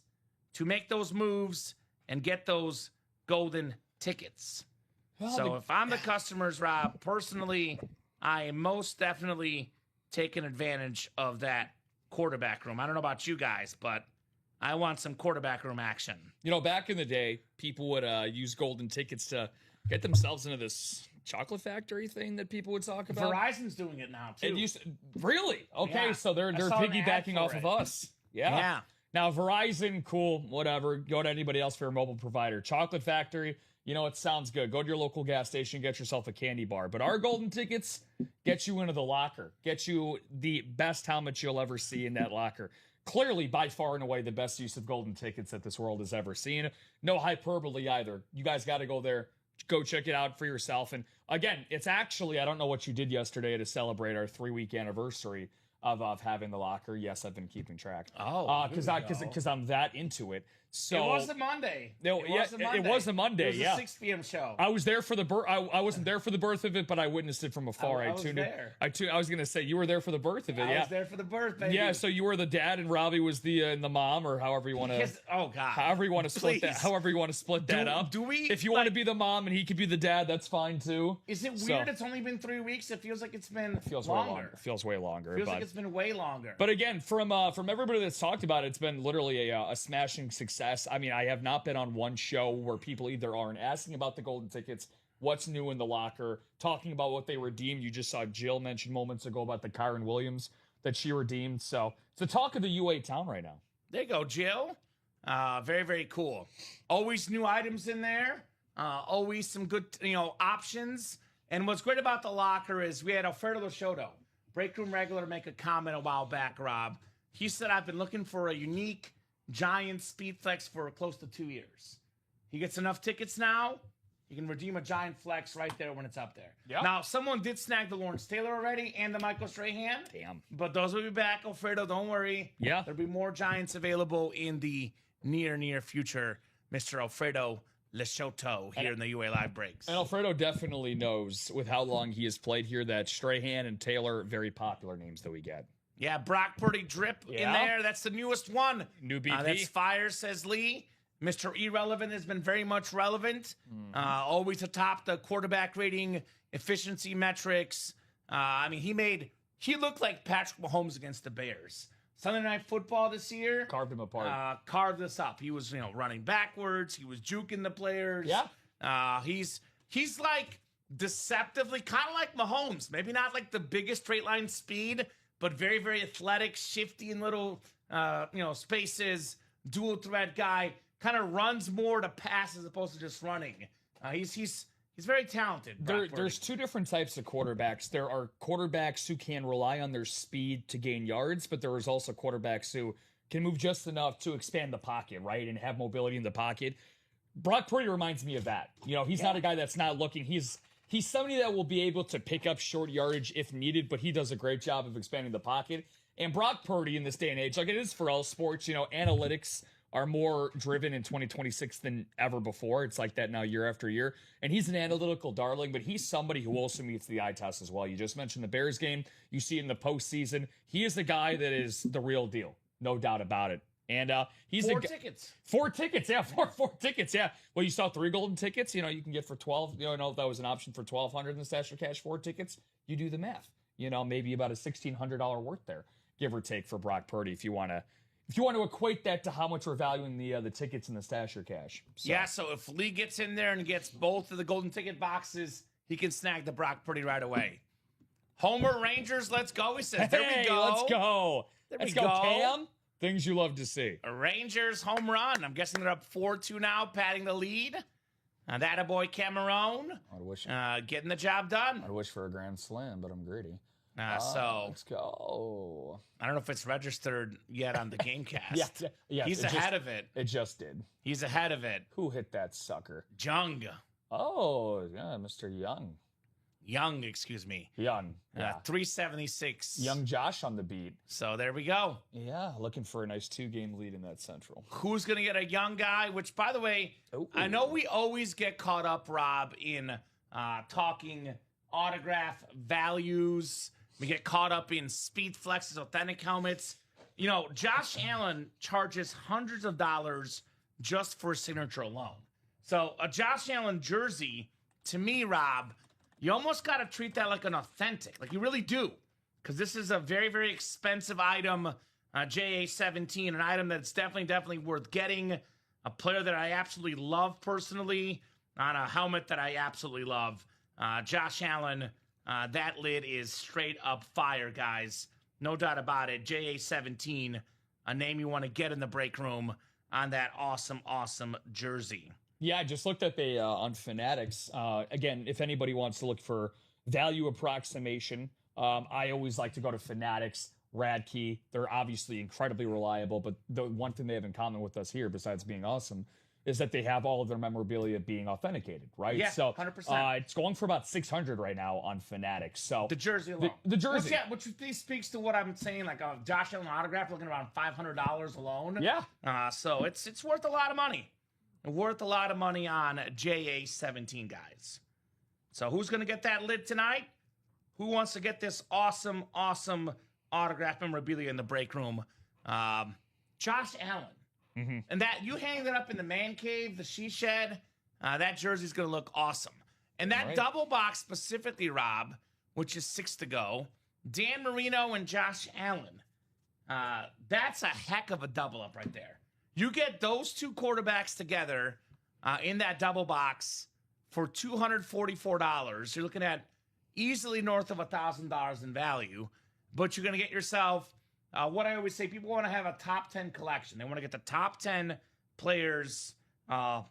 to make those moves and get those golden tickets. So if I'm the customers, Rob, personally, I am most definitely taking advantage of that quarterback room. I don't know about you guys, but I want some quarterback room action. Back in the day, people would use golden tickets to get themselves into this chocolate factory thing that people would talk about. Verizon's doing it now, too. Really? Okay, Yeah. So they're piggybacking off of us. Yeah. Now, Verizon, cool, whatever. Go to anybody else for your mobile provider. Chocolate factory, it sounds good. Go to your local gas station, get yourself a candy bar. But our golden tickets get you into the locker, get you the best helmet you'll ever see in that locker. Clearly, by far and away, the best use of golden tickets that this world has ever seen. No hyperbole either. You guys got to go there. Go check it out for yourself. And again, it's actually, I don't know what you did yesterday to celebrate our 3-week anniversary of having the locker. Yes, I've been keeping track. Oh, because I'm that into it. So it was a Monday. No, it was a Monday. It was a 6 p.m. show. I was there for the birth. I wasn't there for the birth of it, but I witnessed it from afar. I was there. I was gonna say you were there for the birth of it. I was there for the birth, baby. Yeah, so you were the dad and Robbie was the mom, or however you want to. Oh God. However you want to split that. However you want to split that up. Do we? If you want to be the mom and he could be the dad, that's fine too. Is it weird? It's only been 3 weeks. It feels like it's been longer. It feels way longer. Feels like it's been way longer. But again, from everybody that's talked about it, it's been literally a smashing success. I mean, I have not been on one show where people either aren't asking about the golden tickets, what's new in the locker, talking about what they redeemed. You just saw Jill mention moments ago about the Kyron Williams that she redeemed. So it's the talk of the UA town right now. There you go, Jill. Very, very cool. Always new items in there. Always some good, options. And what's great about the locker is we had Alfredo Loshoto, break room regular, make a comment a while back, Rob. He said, I've been looking for a unique Giant Speed Flex for close to 2 years. He gets enough tickets now, you can redeem a Giant Flex right there when it's up there. Yep. Now, someone did snag the Lawrence Taylor already and the Michael Strahan. Damn. But those will be back, Alfredo. Don't worry. Yeah. There'll be more Giants available in the near future. Mr. Alfredo Loshoto here in the UA Live Breaks. And Alfredo definitely knows, with how long he has played here, that Strahan and Taylor, very popular names that we get. Yeah, Brock Purdy drip in there. That's the newest one. New BP. That's fire, says Lee. Mr. Irrelevant has been very much relevant. Always atop the quarterback rating, efficiency metrics. He looked like Patrick Mahomes against the Bears. Sunday Night Football this year. Carved him apart. Carved us up. He was, running backwards. He was juking the players. Yeah. He's like deceptively, kind of like Mahomes. Maybe not like the biggest straight line speed, but very, very athletic, shifty in little, spaces, dual threat guy, kind of runs more to pass as opposed to just running. He's very talented. There's two different types of quarterbacks. There are quarterbacks who can rely on their speed to gain yards, but there is also quarterbacks who can move just enough to expand the pocket, right, and have mobility in the pocket. Brock Purdy reminds me of that. He's not a guy that's not looking. He's somebody that will be able to pick up short yardage if needed, but he does a great job of expanding the pocket. And Brock Purdy in this day and age, like it is for all sports, analytics are more driven in 2026 than ever before. It's like that now year after year. And he's an analytical darling, but he's somebody who also meets the eye test as well. You just mentioned the Bears game. You see it in the postseason. He is the guy that is the real deal. No doubt about it. And he's tickets. 4 tickets, yeah. Four tickets, yeah. Well, you saw 3 golden tickets. You can get for 12. If that was an option for $1,200 in the Stash or Cash 4 tickets, you do the math. Maybe about a $1,600 worth there. give or take, for Brock Purdy. If you want to equate that to how much we're valuing the tickets in the Stasher Cash. So. Yeah, so if Lee gets in there and gets both of the golden ticket boxes, he can snag the Brock Purdy right away. Homer Rangers, let's go. He says, there we go. Let's go. Let's go, Cam. Things you love to see. Rangers home run. I'm guessing they're up 4-2 now, patting the lead. That a boy Cameron getting the job done. I'd wish for a grand slam, but I'm greedy. So let's go. I don't know if it's registered yet on the Gamecast. yeah. He's ahead of it. It just did. He's ahead of it. Who hit that sucker? Jung. Oh, yeah, Mr. Young, excuse me. Young. Yeah. 376. Young Josh on the beat. So there we go. Yeah, looking for a nice 2-game lead in that Central. Who's going to get a young guy? Which, by the way, I know we always get caught up, Rob, in talking autograph values. We get caught up in speed flexes, authentic helmets. You know, Josh Allen charges hundreds of dollars just for a signature alone. So a Josh Allen jersey, to me, Rob, you almost got to treat that like an authentic. Like you really do. Because this is a very, very expensive item, JA-17, an item that's definitely worth getting. A player that I absolutely love personally on a helmet that I absolutely love. Josh Allen, that lid is straight up fire, guys. No doubt about it. JA-17, a name you want to get in the break room on that awesome, awesome jersey. Yeah, I just looked at the on Fanatics. Again, if anybody wants to look for value approximation, I always like to go to Fanatics, Radkey. They're obviously incredibly reliable, but the one thing they have in common with us here, besides being awesome, is that they have all of their memorabilia being authenticated, right? Yeah, so 100%. It's going for about $600 right now on Fanatics. So the jersey alone. The jersey. Which speaks to what I'm saying, like a Josh Allen autograph looking around $500 alone. Yeah. So it's worth a lot of money. Worth a lot of money on JA-17, guys. So who's going to get that lid tonight? Who wants to get this awesome, awesome autograph memorabilia in the break room? Josh Allen. Mm-hmm. And that you hang that up in the man cave, the she shed, that jersey's going to look awesome. And that double box specifically, Rob, which is 6 to go, Dan Marino and Josh Allen. That's a heck of a double up right there. You get those two quarterbacks together in that double box for $244. You're looking at easily north of $1,000 in value, but you're going to get yourself what I always say, people want to have a top 10 collection. They want to get the top 10 players, of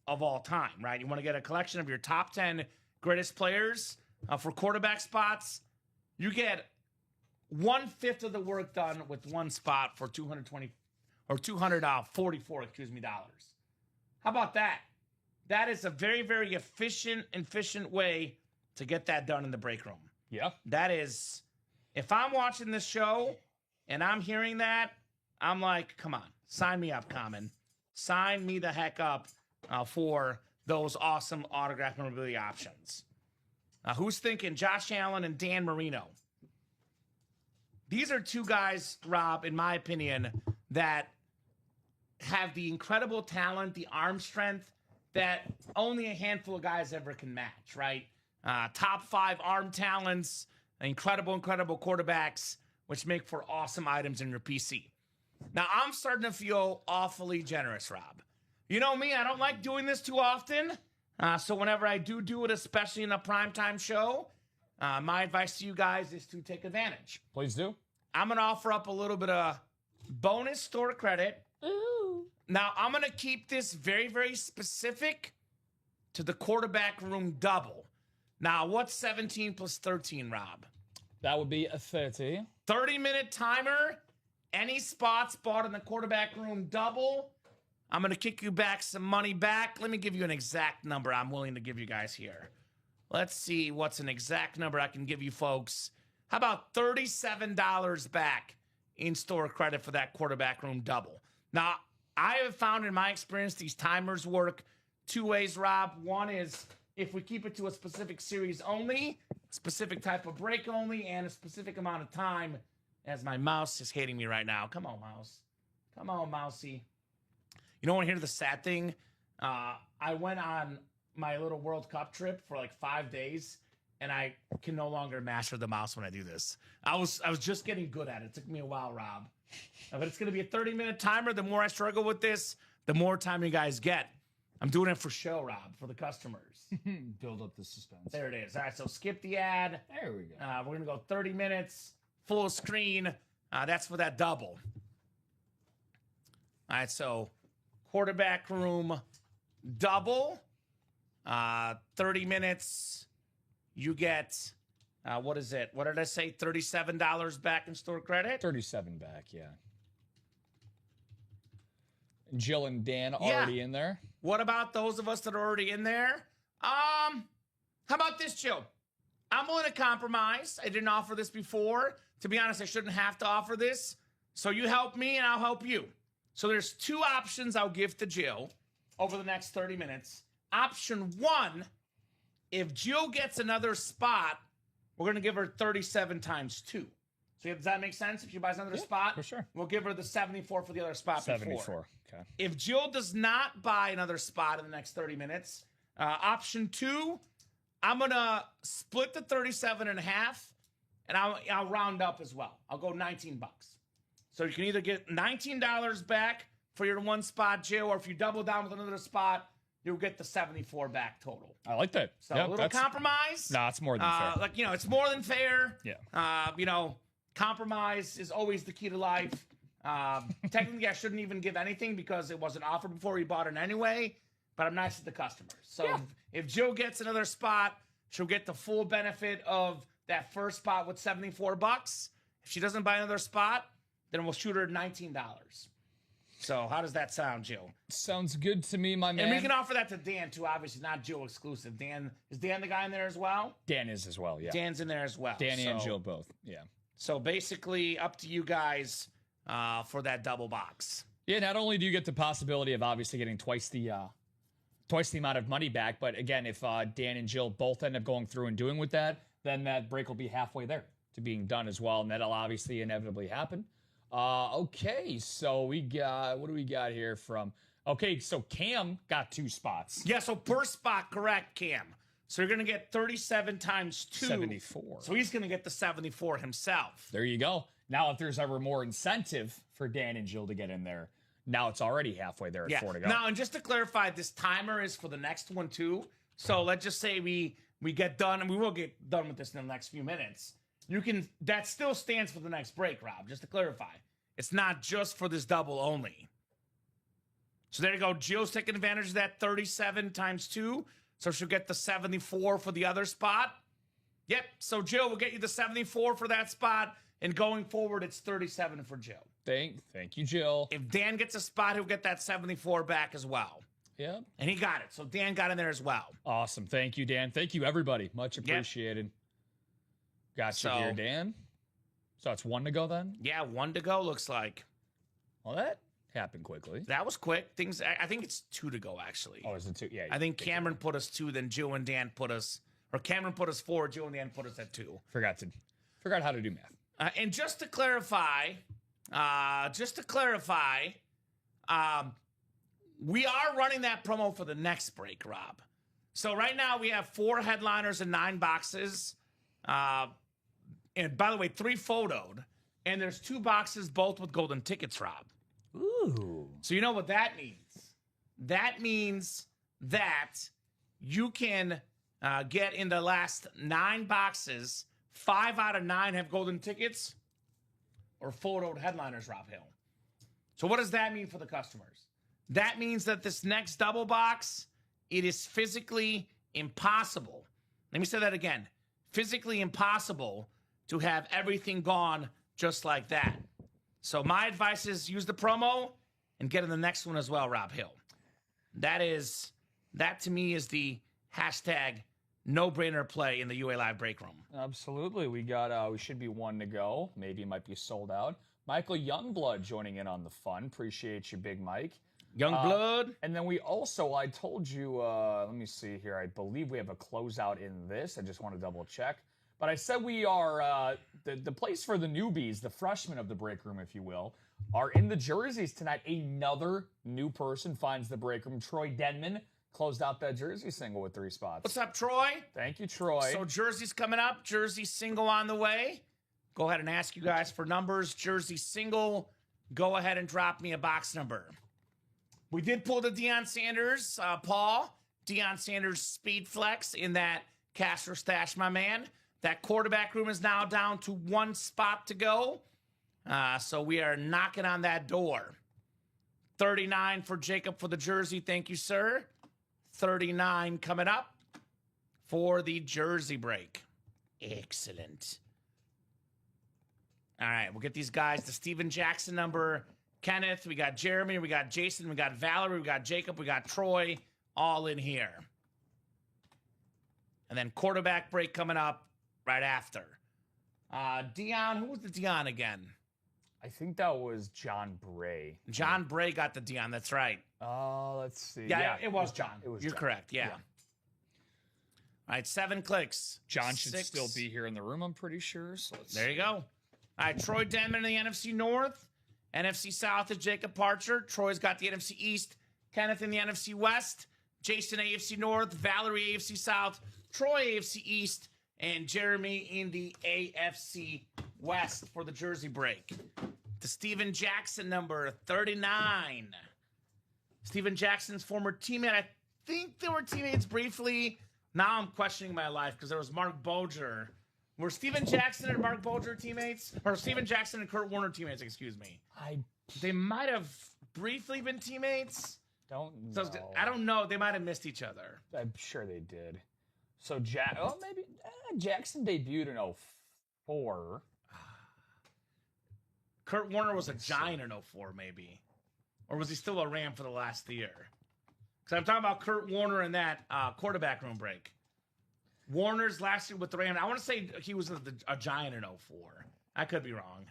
all time, right? You want to get a collection of your top 10 greatest players for quarterback spots. You get 1/5 of the work done with one spot for $244, dollars. How about that? That is a very, very efficient way to get that done in the break room. Yeah. That is, if I'm watching this show and I'm hearing that, I'm like, come on, sign me up, Kamen. Sign me the heck up for those awesome autograph memorabilia options. Who's thinking Josh Allen and Dan Marino? These are two guys, Rob, in my opinion, that have the incredible talent, the arm strength that only a handful of guys ever can match, right? Top 5 arm talents, incredible quarterbacks, which make for awesome items in your PC. Now, I'm starting to feel awfully generous, Rob. You know me, I don't like doing this too often. So whenever I do it, especially in a primetime show, my advice to you guys is to take advantage. Please do. I'm going to offer up a little bit of bonus store credit. Ooh. Now, I'm going to keep this very, very specific to the quarterback room double. Now, what's 17 plus 13, Rob? That would be a 30. 30-minute timer. Any spots bought in the quarterback room double, I'm going to kick you back some money back. Let me give you an exact number I'm willing to give you guys here. Let's see what's an exact number I can give you folks. How about $37 back in store credit for that quarterback room double? Now, I have found in my experience these timers work 2 ways, Rob. One is if we keep it to a specific series only, specific type of break only, and a specific amount of time, as my mouse is hating me right now. Come on, mouse. Come on, mousey. You don't want to hear the sad thing? I went on my little World Cup trip for like 5 days, and I can no longer master the mouse when I do this. I was just getting good at it. It took me a while, Rob. But it's going to be a 30-minute timer. The more I struggle with this, the more time you guys get. I'm doing it for show, Rob, for the customers. Build up the suspense. There it is. All right, so skip the ad. There we go. We're going to go 30 minutes, full screen. That's for that double. All right, so quarterback room double. 30 minutes. You get, what is it? What did I say? $37 back in store credit? 37 back, yeah. Jill and Dan already in there. What about those of us that are already in there? How about this, Jill? I'm willing to compromise. I didn't offer this before. To be honest, I shouldn't have to offer this. So you help me and I'll help you. So there's two options I'll give to Jill over the next 30 minutes. Option one, if Jill gets another spot, we're going to give her 37 times 2. So does that make sense? If she buys another spot, for sure. We'll give her the 74 for the other spot 74. before. Okay. If Jill does not buy another spot in the next 30 minutes, option 2, I'm going to split the 37 in half, and I'll round up as well. I'll go $19. So you can either get $19 back for your one spot, Jill, or if you double down with another spot, you'll get the 74 back total. I like that. So a little compromise. No, it's more than fair. Like, it's more than fair. Yeah. Compromise is always the key to life. Technically, I shouldn't even give anything because it wasn't offered before we bought it anyway, but I'm nice to the customers. So if Jill gets another spot, she'll get the full benefit of that first spot with $74. If she doesn't buy another spot, then we'll shoot her $19. So how does that sound, Jill? Sounds good to me, my man. And we can offer that to Dan, too. Obviously, not Jill exclusive. Is Dan the guy in there as well? Dan is as well, yeah. Dan's in there as well. Dan and Jill both, yeah. So basically, up to you guys for that double box. Yeah, not only do you get the possibility of obviously getting twice the amount of money back, but again, if Dan and Jill both end up going through and doing with that, then that break will be halfway there to being done as well, and that'll obviously inevitably happen. Okay, so what do we got here from... Okay, so Cam got 2 spots. Yeah, so per spot, correct, Cam. So you're going to get 37 times 2. 74. So he's going to get the 74 himself. There you go. Now, if there's ever more incentive for Dan and Jill to get in there, now it's already halfway there at 4 to go. Now, and just to clarify, this timer is for the next one, too. So let's just say we get done, and we will get done with this in the next few minutes. That still stands for the next break, Rob, just to clarify. It's not just for this double only. So there you go. Jill's taking advantage of that 37 times 2. So she'll get the 74 for the other spot. Yep. So Jill will get you the 74 for that spot. And going forward, it's 37 for Jill. Thank you, Jill. If Dan gets a spot, he'll get that 74 back as well. Yeah. And he got it. So Dan got in there as well. Awesome. Thank you, Dan. Thank you, everybody. Much appreciated. Got you here, Dan. So it's 1 to go then? Yeah, 1 to go looks like. Well, that happened quickly. That was quick. I think it's 2 to go, actually. Oh, is it 2? Yeah. I think Cameron put us 2, then Jill and Dan put us, or Cameron put us 4, Jill and Dan put us at 2. Forgot how to do math. And just to clarify, we are running that promo for the next break, Rob. So right now we have 4 headliners and 9 boxes. And by the way, 3 photoed. And there's 2 boxes, both with golden tickets, Rob. Ooh. So you know what that means? That means that you can get in the last 9 boxes, 5 out of 9 have golden tickets or photoed headliners, Rob Hill. So what does that mean for the customers? That means that this next double box, it is physically impossible. Let me say that again. Physically impossible to have everything gone just like that. So my advice is use the promo and get in the next one as well, Rob Hill. That to me is the hashtag no-brainer play in the UA Live break room. Absolutely. We should be 1 to go. Maybe it might be sold out. Michael Youngblood joining in on the fun. Appreciate you, Big Mike. Youngblood. And then I told you, let me see here. I believe we have a closeout in this. I just want to double check. But I said we are, the place for the newbies, the freshmen of the break room, if you will, are in the jerseys tonight. Another new person finds the break room. Troy Denman closed out that jersey single with 3 spots. What's up, Troy? Thank you, Troy. So jersey's coming up. Jersey single on the way. Go ahead and ask you guys for numbers. Jersey single. Go ahead and drop me a box number. We did pull the Deion Sanders, Paul. Deion Sanders speed flex in that Castro stash, my man. That quarterback room is now down to 1 spot to go. So we are knocking on that door. 39 for Jacob for the jersey. Thank you, sir. 39 coming up for the jersey break. Excellent. All right, we'll get these guys the Steven Jackson number. Kenneth, we got Jeremy, we got Jason, we got Valerie, we got Jacob, we got Troy, all in here. And then quarterback break coming up right after. Dion, who was the Dion again? I think that was John Bray. John Bray got the Dion, that's right. Let's see. Yeah, it was John. You're John. correct, yeah. All right, 7 clicks. John should 6. still be here in the room, I'm pretty sure. So There you go. All right, Troy Denman in the NFC North. NFC South is Jacob Parcher. Troy's got the NFC East. Kenneth in the NFC West. Jason AFC North. Valerie AFC South. Troy AFC East. And Jeremy in the AFC West for the jersey break. The Steven Jackson number 39. Steven Jackson's former teammate. I think they were teammates briefly. Now I'm questioning my life because there was Mark Bolger. Were Steven Jackson and Mark Bolger teammates? Or Steven Jackson and Kurt Warner teammates, excuse me. They might have briefly been teammates. Don't So know. I don't know. They might have missed each other. I'm sure they did. So maybe Jackson debuted in 04. Kurt Warner was a Giant in 04, maybe. Or was he still a Ram for the last year? Because I'm talking about Kurt Warner in that quarterback room break. Warner's last year with the Rams. I want to say he was a Giant in 04. I could be wrong.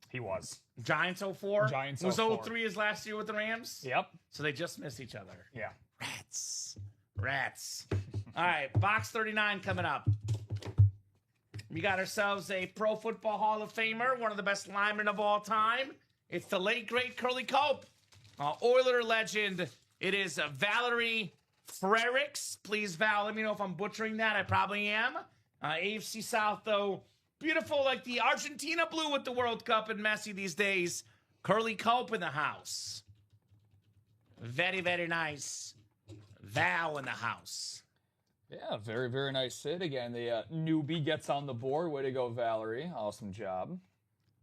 He was. Giants 04? Giants was 04. 03 his last year with the Rams? Yep. So they just missed each other. Yeah. Rats. All right, box 39 coming up. We got ourselves a Pro Football Hall of Famer, one of the best linemen of all time. It's the late, great Curly Cope. Oiler legend. It is Valerie Frericks. Please, Val, let me know if I'm butchering that. I probably am. AFC South, though, beautiful like the Argentina blue with the World Cup and Messi these days. Curly Cope in the house. Very, very nice. Val in the house. Yeah, very, very nice hit. Again, the newbie gets on the board. Way to go, Valerie. Awesome job.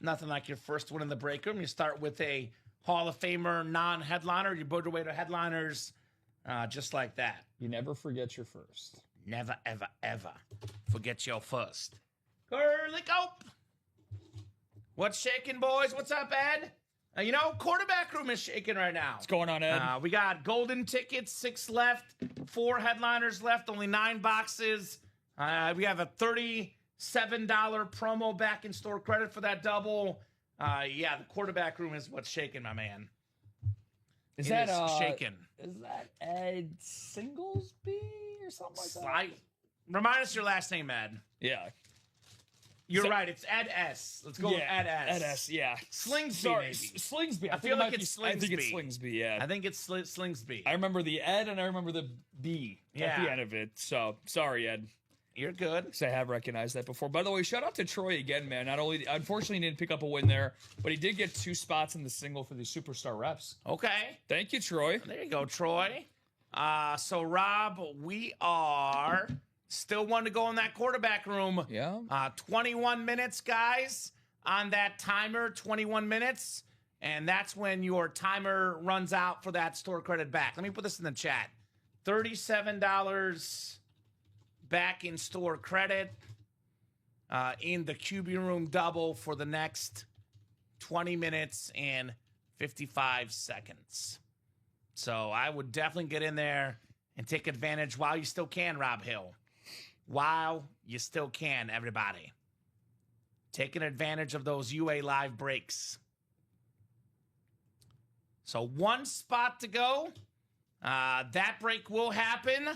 Nothing like your first one in the break room. You start with a Hall of Famer non-headliner. You build your way to headliners just like that. You never forget your first. Never, ever, ever forget your first. Curly Cope. What's shaking, boys? What's up, Ed? Quarterback room is shaking right now. What's going on, Ed? We got golden tickets, 6 left, 4 headliners left, only 9 boxes. We have a $37 promo back in store credit for that double. The quarterback room is what's shaking, my man. Is It that is shaking? Is that Ed Singlesby or something like that? Remind us your last name, Ed. Yeah. You're right. It's Ed S. Let's go with Ed S. Ed S, yeah. Slingsby, Sorry, maybe. Slingsby. I feel like it's I think it's Slingsby. Slingsby, yeah. I think it's Slingsby. I remember the Ed and I remember the B at Yeah. the end of it. So, sorry, Ed. You're good. Because I have recognized that before. By the way, shout out to Troy again, man. Not only, unfortunately, he didn't pick up a win there, but he did get 2 spots in the single for the Superstar Reps. Okay. Thank you, Troy. There you go, Troy. So, Rob, we are still one to go in that quarterback room. Yeah. 21 minutes, guys, on that timer, 21 minutes. And that's when your timer runs out for that store credit back. Let me put this in the chat. $37 back in store credit in the QB room double for the next 20 minutes and 55 seconds. So I would definitely get in there and take advantage while you still can, Rob Hill. While you still can, everybody. Taking advantage of those UA live breaks. So 1 spot to go. That break will happen.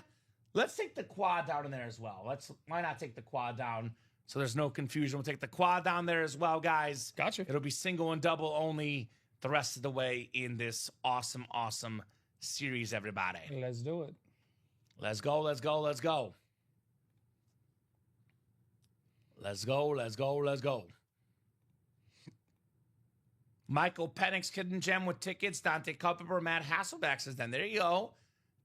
Let's take the quad down in there as well. Why not take the quad down so there's no confusion? We'll take the quad down there as well, guys. Gotcha. It'll be single and double only the rest of the way in this awesome, awesome Series, everybody. Let's do it. Let's go, let's go, let's go. Let's go, let's go, let's go. Michael Penix, Hidden Gem with tickets. Dante Culpepper, Matt Hasselbeck says, then there you go.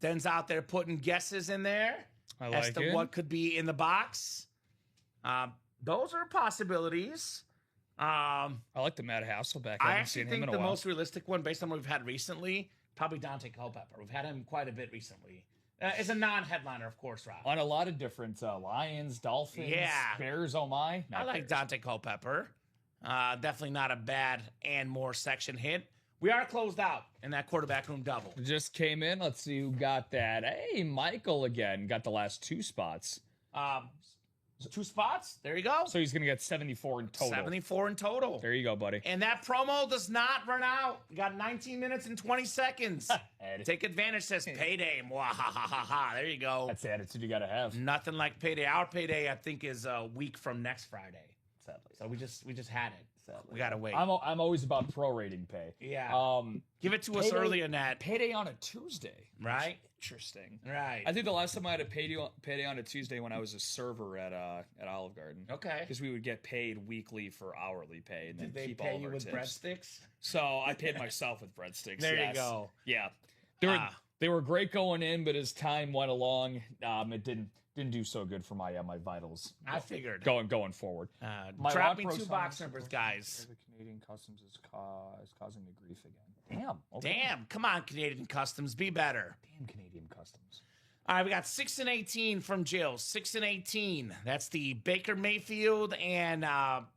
Den's out there putting guesses in there as to what could be in the box. Those are possibilities. I like the Matt Hasselbeck. I actually think the most realistic one, based on what we've had recently, probably Dante Culpepper. We've had him quite a bit recently. It's a non-headliner, of course, Rob. On a lot of different Lions, Dolphins, Bears, oh my. I like Dante Culpepper. Definitely not a bad and more section hit. We are closed out in that quarterback room double. Just came in. Let's see who got that. Hey, Michael again. Got the last 2 spots. 2 spots. There you go. So he's going to get 74 in total. 74 in total. There you go, buddy. And that promo does not run out. We got 19 minutes and 20 seconds. Take advantage, says payday. Mwahahaha. There you go. That's the attitude you got to have. Nothing like payday. Our payday, I think, is a week from next Friday. Sadly. So we just had it. Sadly. We got to wait. I'm always about prorating pay. Yeah. Give it to us early in that. Payday on a Tuesday. Right? Interesting. Right. I think the last time I had a payday on a Tuesday when I was a server at Olive Garden. Okay. Because we would get paid weekly for hourly pay. And Did then they keep pay all of you our with tips. breadsticks? So I paid myself with breadsticks. There yes. you go. Yeah. They were great going in, but as time went along, it didn't do so good for my vitals. I figured. Going forward. Drop me 2 box numbers, guys. The Canadian Customs is causing me grief again. Damn. Okay. Damn. Come on, Canadian Customs. Be better. Damn Canadian Customs. All right, we got 6 and 18 from Jill. 6 and 18. That's the Baker Mayfield and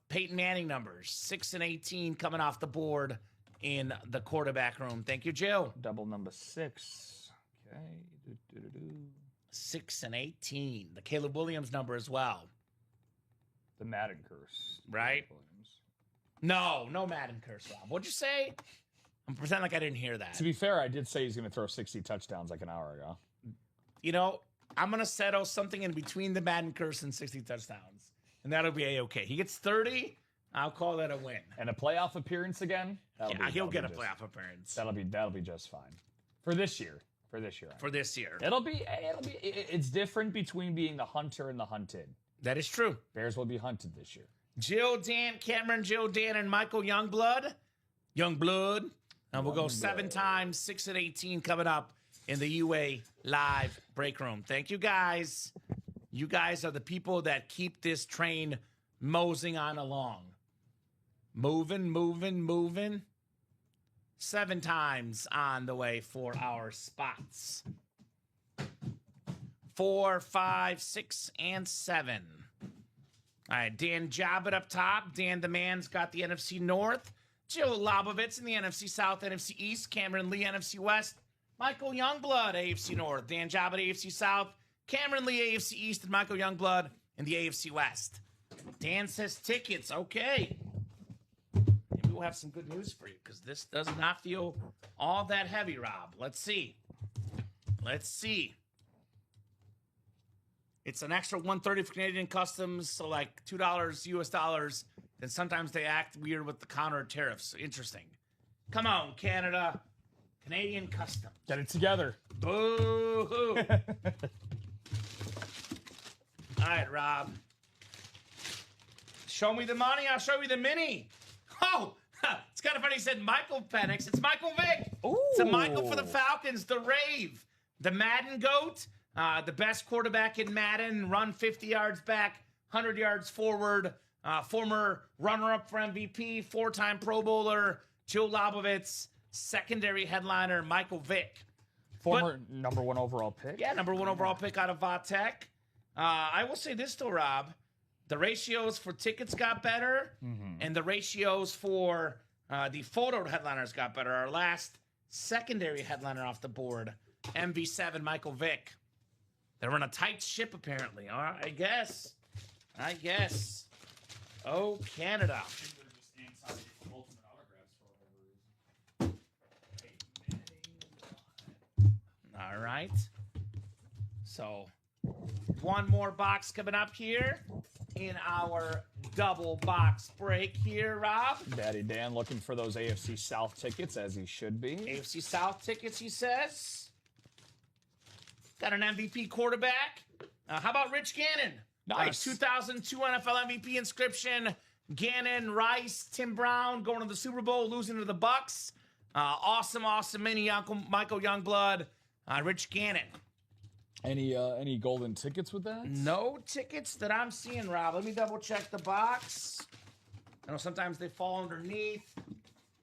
Peyton Manning numbers. 6 and 18 coming off the board in the quarterback room. Thank you, Jill. Double number 6. Okay. 6 and 18. The Caleb Williams number as well. The Madden curse. Right? No Madden curse, Rob. What'd you say? I'm pretending like I didn't hear that. To be fair, I did say he's going to throw 60 touchdowns like an hour ago. You know, I'm going to settle something in between the Madden curse and 60 touchdowns. And that'll be A-okay. He gets 30, I'll call that a win. And a playoff appearance again? He'll get a playoff appearance. That'll be just fine. For this year. For this year. It's different between being the hunter and the hunted. That is true. Bears will be hunted this year. Jill, Dan, Cameron, Jill, Dan, and Michael Youngblood. And we'll go 7 times, 6 and 18 coming up in the UA live break room. Thank you, guys. You guys are the people that keep this train moseying on along. Moving. 7 times on the way for our spots. 4, 5, 6, and 7. All right, Dan Jabbat up top. Dan the Man's got the NFC North. Joe Lobovitz in the NFC South, NFC East. Cameron Lee, NFC West. Michael Youngblood, AFC North. Dan Jabbat, AFC South. Cameron Lee, AFC East. And Michael Youngblood in the AFC West. Dan says tickets. Okay. Maybe we'll have some good news for you because this does not feel all that heavy, Rob. Let's see. It's an extra $130 for Canadian Customs, so like $2 US dollars. Then sometimes they act weird with the counter tariffs. Interesting. Come on, Canada. Canadian Customs. Get it together. Boo-hoo. All right, Rob. Show me the money, I'll show you the mini. Oh, it's kind of funny. He said Michael Penix. It's Michael Vick. Ooh. It's a Michael for the Falcons, the Rave, the Madden GOAT, the best quarterback in Madden, run 50 yards back, 100 yards forward, former runner-up for MVP, 4-time Pro Bowler, Joe Lobovitz, secondary headliner, Michael Vick. Former number 1 overall pick. Yeah, number 1 overall pick out of Vatech. I will say this, though, Rob. The ratios for tickets got better, and the ratios for the photo headliners got better. Our last secondary headliner off the board, MV7, Michael Vick. They're on a tight ship, apparently. All right, I guess. Oh, Canada. All right. So, one more box coming up here in our double box break here, Rob. Daddy Dan looking for those AFC South tickets, as he should be. AFC South tickets, he says. Got an MVP quarterback. How about Rich Gannon? Nice. 2002 NFL MVP inscription. Gannon, Rice, Tim Brown going to the Super Bowl, losing to the Bucks. Awesome mini Michael Youngblood. Rich Gannon. Any golden tickets with that? No tickets that I'm seeing, Rob. Let me double check the box. I know sometimes they fall underneath.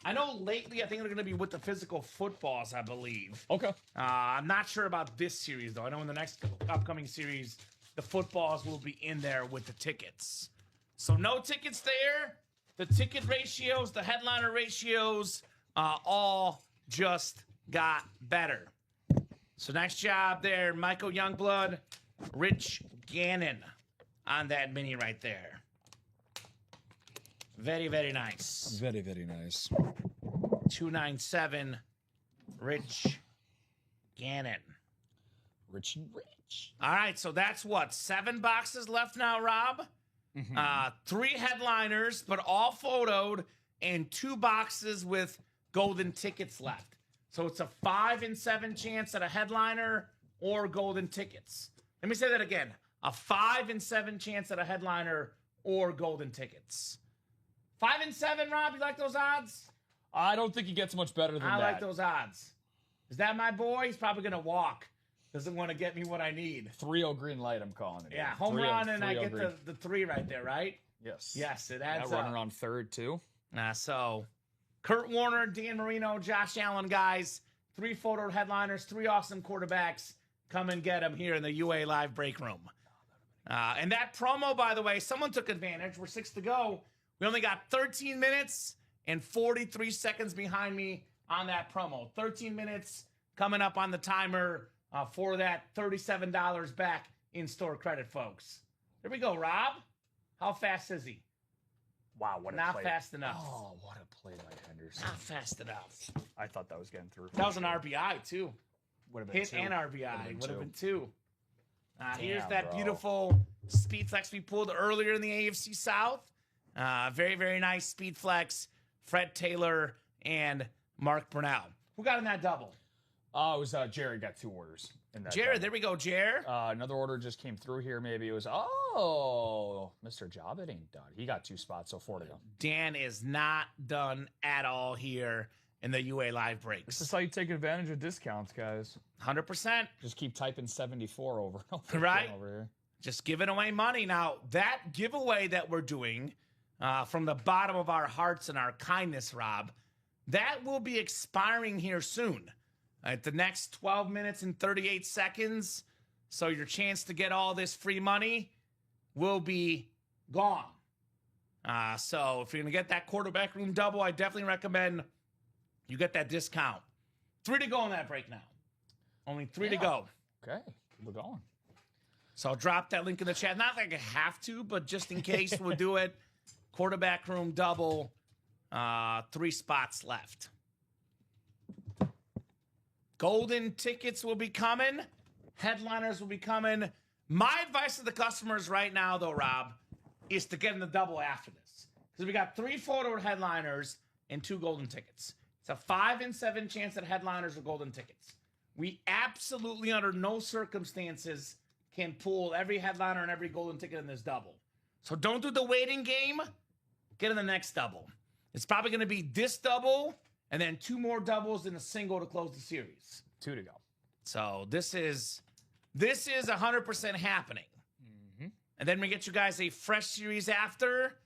I know lately I think they're going to be with the physical footballs, I believe. Okay. I'm not sure about this series, though. I know in the next upcoming series, the footballs will be in there with the tickets. So no tickets there. The ticket ratios, the headliner ratios, all just got better. So nice job there, Michael Youngblood, Rich Gannon on that mini right there. Very, very nice. Very, very nice. 297, Rich Gannon. Richie Rich. All right, so that's what, 7 boxes left now, Rob? 3 headliners, but all photoed, and 2 boxes with golden tickets left. So it's a 5 in 7 chance at a headliner or golden tickets. Let me say that again. A 5 in 7 chance at a headliner or golden tickets. 5 in 7, Rob, you like those odds? I don't think he gets much better than that. I like those odds. Is that my boy? He's probably going to walk. Doesn't want to get me what I need. 3-0 green light, I'm calling it. Yeah, home run, and I get the 3 right there, right? Yes. Yes, it adds up. Running on third, too. So, Kurt Warner, Dan Marino, Josh Allen, guys. 3 photo headliners, 3 awesome quarterbacks. Come and get them here in the UA Live break room. And that promo, by the way, someone took advantage. We're 6 to go. We only got 13 minutes and 43 seconds behind me on that promo. 13 minutes coming up on the timer for that $37 back in-store credit, folks. There we go, Rob. How fast is he? Wow, what a Not play. fast enough. Oh, what a play by Henderson. Not fast enough. I thought that was getting through. That was an RBI, too. Would have been Hit 2. and RBI. Would have been 2. Here's Damn, that bro. beautiful speed flex we pulled earlier in the AFC South. Very, very nice speed flex. Fred Taylor and Mark Brunell. Who got in that double? It was Jared got 2 orders. In that Jared, double. there we go, Jared. Another order just came through here. Maybe it was, Mr. Jobbit ain't done. He got 2 spots, so 4 to go. Dan is not done at all here in the UA Live breaks. This is how you take advantage of discounts, guys. 100%. Just keep typing 74 over and over Right. again over here. Just giving away money. Now, that giveaway that we're doing from the bottom of our hearts and our kindness, Rob, that will be expiring here soon. At the next 12 minutes and 38 seconds. So your chance to get all this free money will be gone. So if you're going to get that quarterback room double, I definitely recommend you get that discount. 3 to go on that break now. Only 3 to go. Okay, we're going. So I'll drop that link in the chat. Not like I have to, but just in case we'll do it. Quarterback room double. 3 spots left. Golden tickets will be coming. Headliners will be coming. My advice to the customers right now, though, Rob, is to get in the double after this. Because we got 3 photo headliners and 2 golden tickets. It's a 5 in 7 chance that headliners are golden tickets. We absolutely, under no circumstances, can pull every headliner and every golden ticket in this double. So don't do the waiting game. Get in the next double. It's probably going to be this double and then 2 more doubles and a single to close the series. 2 to go. So this is 100% happening. And then we get you guys a fresh series after,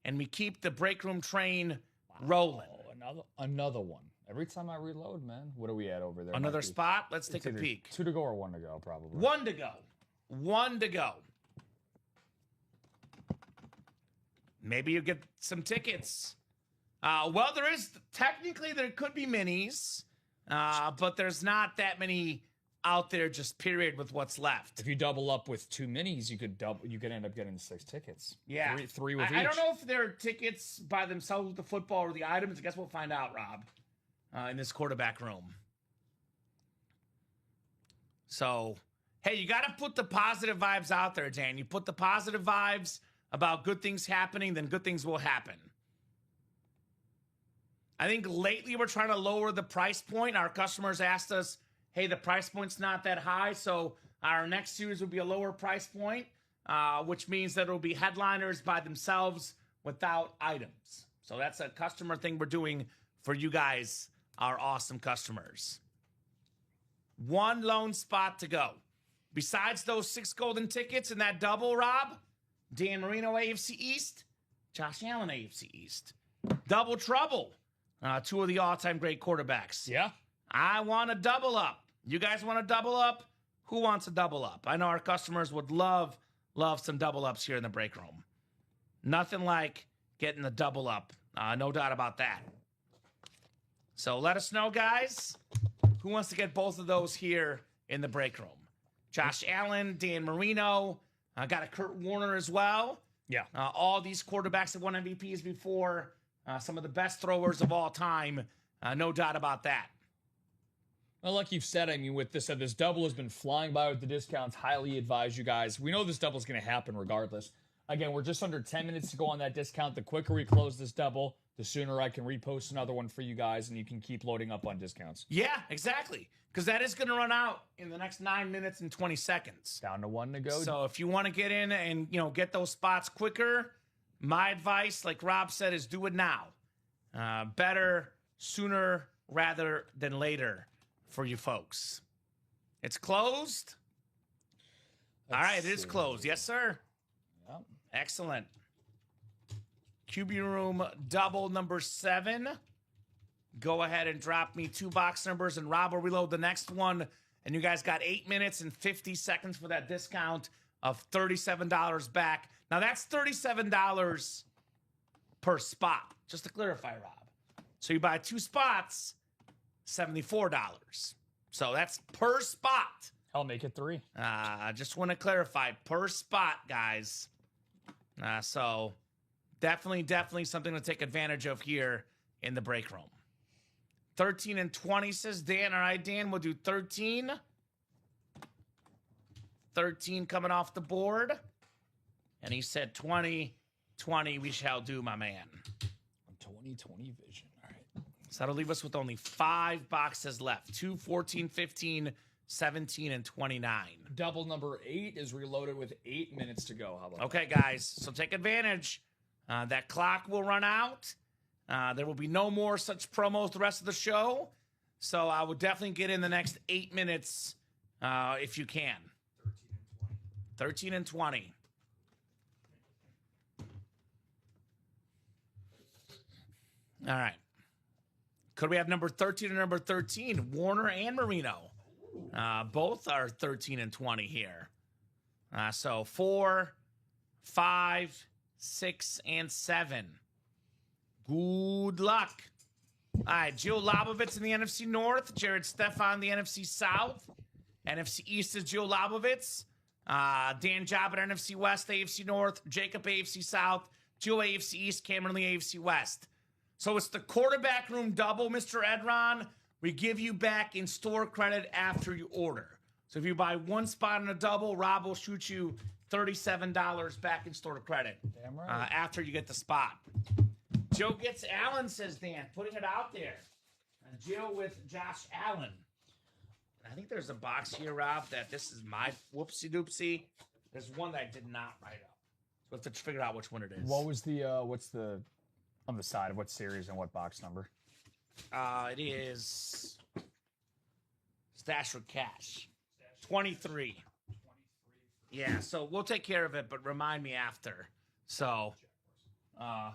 and we keep the break room train rolling. Oh, another one. Every time I reload, man. What are we at over there? Another Mikey? spot? Let's take It's a either peek. 2 to go or 1 to go, probably. 1 to go. 1 to go. Maybe you get some tickets. Well, there could be minis, but there's not that many out there, just period, with what's left. If you double up with 2 minis, you could end up getting 6 tickets. Yeah. 3 with each. I don't know if they're tickets by themselves with the football or the items. I guess we'll find out, Rob, in this quarterback room. So, hey, you got to put the positive vibes out there, Dan. You put the positive vibes. about good things happening, then good things will happen. I think lately we're trying to lower the price point. Our customers asked us, hey, the price point's not that high, so our next series will be a lower price point, which means that it'll be headliners by themselves without items. So that's a customer thing we're doing for you guys, our awesome customers. One lone spot to go. Besides those 6 golden tickets and that double, Rob, Dan Marino, AFC East, Josh Allen, AFC East. Double trouble. 2 of the all-time great quarterbacks. Yeah. I want to double up. You guys want to double up? Who wants to double up? I know our customers would love some double ups here in the break room. Nothing like getting the double up. No doubt about that. So let us know, guys. Who wants to get both of those here in the break room? Josh Allen, Dan Marino. Got a Kurt Warner as well. Yeah. All these quarterbacks have won MVPs before. Some of the best throwers of all time. No doubt about that. Well, like you've said, I mean, with this double has been flying by with the discounts. Highly advise you guys. We know this double is going to happen regardless. Again, we're just under 10 minutes to go on that discount. The quicker we close this double, the sooner I can repost another one for you guys, and you can keep loading up on discounts. Yeah, exactly. Because that is going to run out in the next 9 minutes and 20 seconds. Down to 1 to go. So if you want to get in and get those spots quicker, my advice, like Rob said, is do it now. Better sooner rather than later for you folks. It's closed. All right, it is closed. Yes, sir. Yep. Excellent. QB room double number 7. Go ahead and drop me 2 box numbers, and Rob will reload the next one. And you guys got 8 minutes and 50 seconds for that discount of $37 back. Now, that's $37 per spot, just to clarify, Rob. So you buy 2 spots, $74. So that's per spot. I'll make it 3. Just want to clarify, per spot, guys. So definitely something to take advantage of here in the break room. 13 and 20 says Dan. All right, Dan, we'll do 13. 13 coming off the board. And he said 20 we shall do, my man. 20/20 vision. All right. So that'll leave us with only 5 boxes left. 2, 14, 15, 17, and 29. Double number 8 is reloaded with 8 minutes to go. How about Okay, guys. So take advantage. That clock will run out. There will be no more such promos the rest of the show. So I would definitely get in the next 8 minutes if you can. 13 and 20. All right. Could we have number 13 and number 13? Warner and Marino. Both are 13 and 20 here. So 4, 5, 6, and 7. Good luck. All right, Joe Lobovitz in the NFC North. Jared Stefan in the NFC South. NFC East is Joe Lobovitz. Dan Job at NFC West, AFC North. Jacob, AFC South. Joe, AFC East. Cameron Lee, AFC West. So it's the quarterback room double, Mr. Edron. We give you back in-store credit after you order. So if you buy 1 spot in a double, Rob will shoot you $37 back in-store credit. Damn right. After you get the spot. Joe gets Allen, says Dan, putting it out there. Joe with Josh Allen. I think there's a box here, Rob, that this is my whoopsie-doopsie. There's one that I did not write up. So let's figure out which one it is. What was the, what's the, on the side of what series and what box number? It is Stash with Cash. 23. Yeah, so we'll take care of it, but remind me after. So, oh,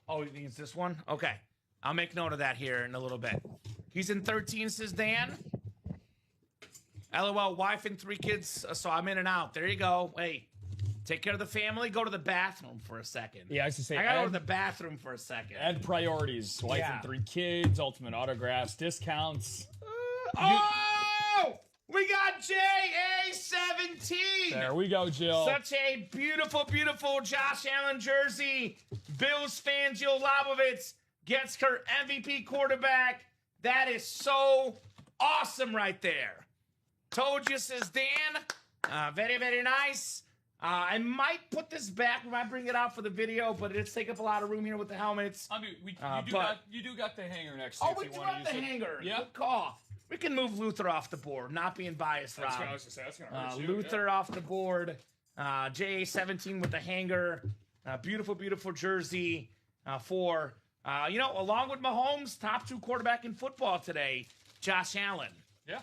you think it's this one? Okay. I'll make note of that here in a little bit. He's in 13, says Dan. LOL, wife and 3 kids, so I'm in and out. There you go. Hey, take care of the family. Go to the bathroom for a second. Yeah, I was to say, I gotta go to the bathroom for a second. Add priorities. Wife and 3 kids, ultimate autographs, discounts. Oh! We got JA17. There we go, Jill. Such a beautiful, beautiful Josh Allen jersey. Bills fan Jill Lobovitz gets her MVP quarterback. That is so awesome right there. Told you, says Dan. Very, very nice. I might put this back. We might bring it out for the video, but it's take up a lot of room here with the helmets. I mean, you do got the hanger next to Oh, you. we if do you want have to the use it. hanger. Yeah. Good call. We can move Luther off the board. Not being biased, Rob. That's what I was going to say. That's going to hurt you. Luther off the board. JA17 with the hanger. Beautiful, beautiful jersey for, along with Mahomes, top 2 quarterback in football today, Josh Allen. Yeah.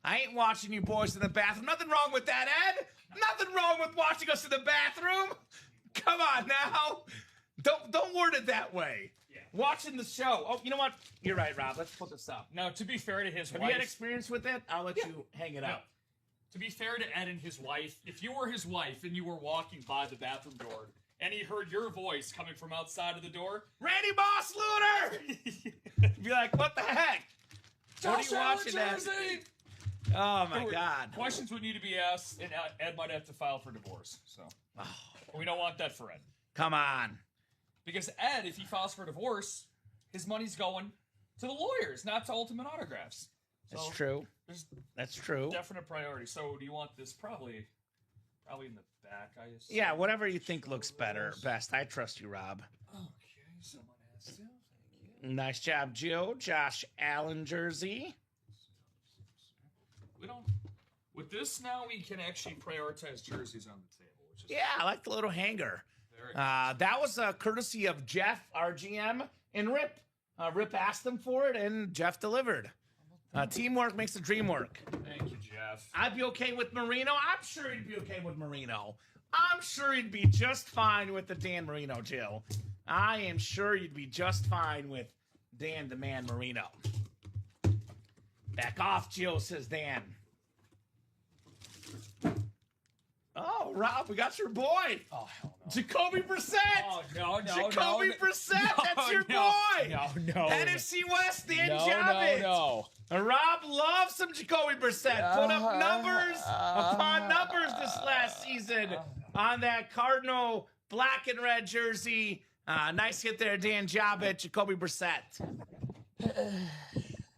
I ain't watching you boys in the bathroom. Nothing wrong with that, Ed. Nothing wrong with watching us in the bathroom. Come on now. Don't word it that way. Yeah. Watching the show. Oh, you know what? You're right, Rob. Let's put this up. Now, to be fair to his wife. Have you had experience with it? I'll let you hang it up. To be fair to Ed and his wife, if you were his wife and you were walking by the bathroom door and he heard your voice coming from outside of the door, Randy Moss Luter! Be like, what the heck? What are you watching that? Oh my God! Questions would need to be asked, and Ed might have to file for divorce. So we don't want that for Ed. Come on, because Ed, if he files for divorce, his money's going to the lawyers, not to Ultimate Autographs. That's true. That's true. Definite priority. So do you want this probably in the back? I assume. Yeah, whatever you think looks best. I trust you, Rob. Okay, someone has to. Thank you. Nice job, Joe. Josh Allen jersey. We don't. With this now, we can actually prioritize jerseys on the table. Which is I like the little hanger. That was a courtesy of Jeff, our GM, and Rip. Rip asked him for it, and Jeff delivered. Teamwork makes the dream work. Thank you, Jeff. I'd be okay with Marino. I'm sure he'd be okay with Marino. I'm sure he'd be just fine with the Dan Marino, Jill. I am sure you'd be just fine with Dan the Man Marino. Back off, Jill, says Dan. Oh, Rob, we got your boy. Oh, hell no. Jacoby Brissett. Oh, no. Jacoby Brissett, that's your boy. No. NFC West, the Entchev. No. Rob loves some Jacoby Brissett. Put up numbers upon numbers this last season on that Cardinal black and red jersey. Nice hit there, Dan Jabbit, Jacoby Brissett.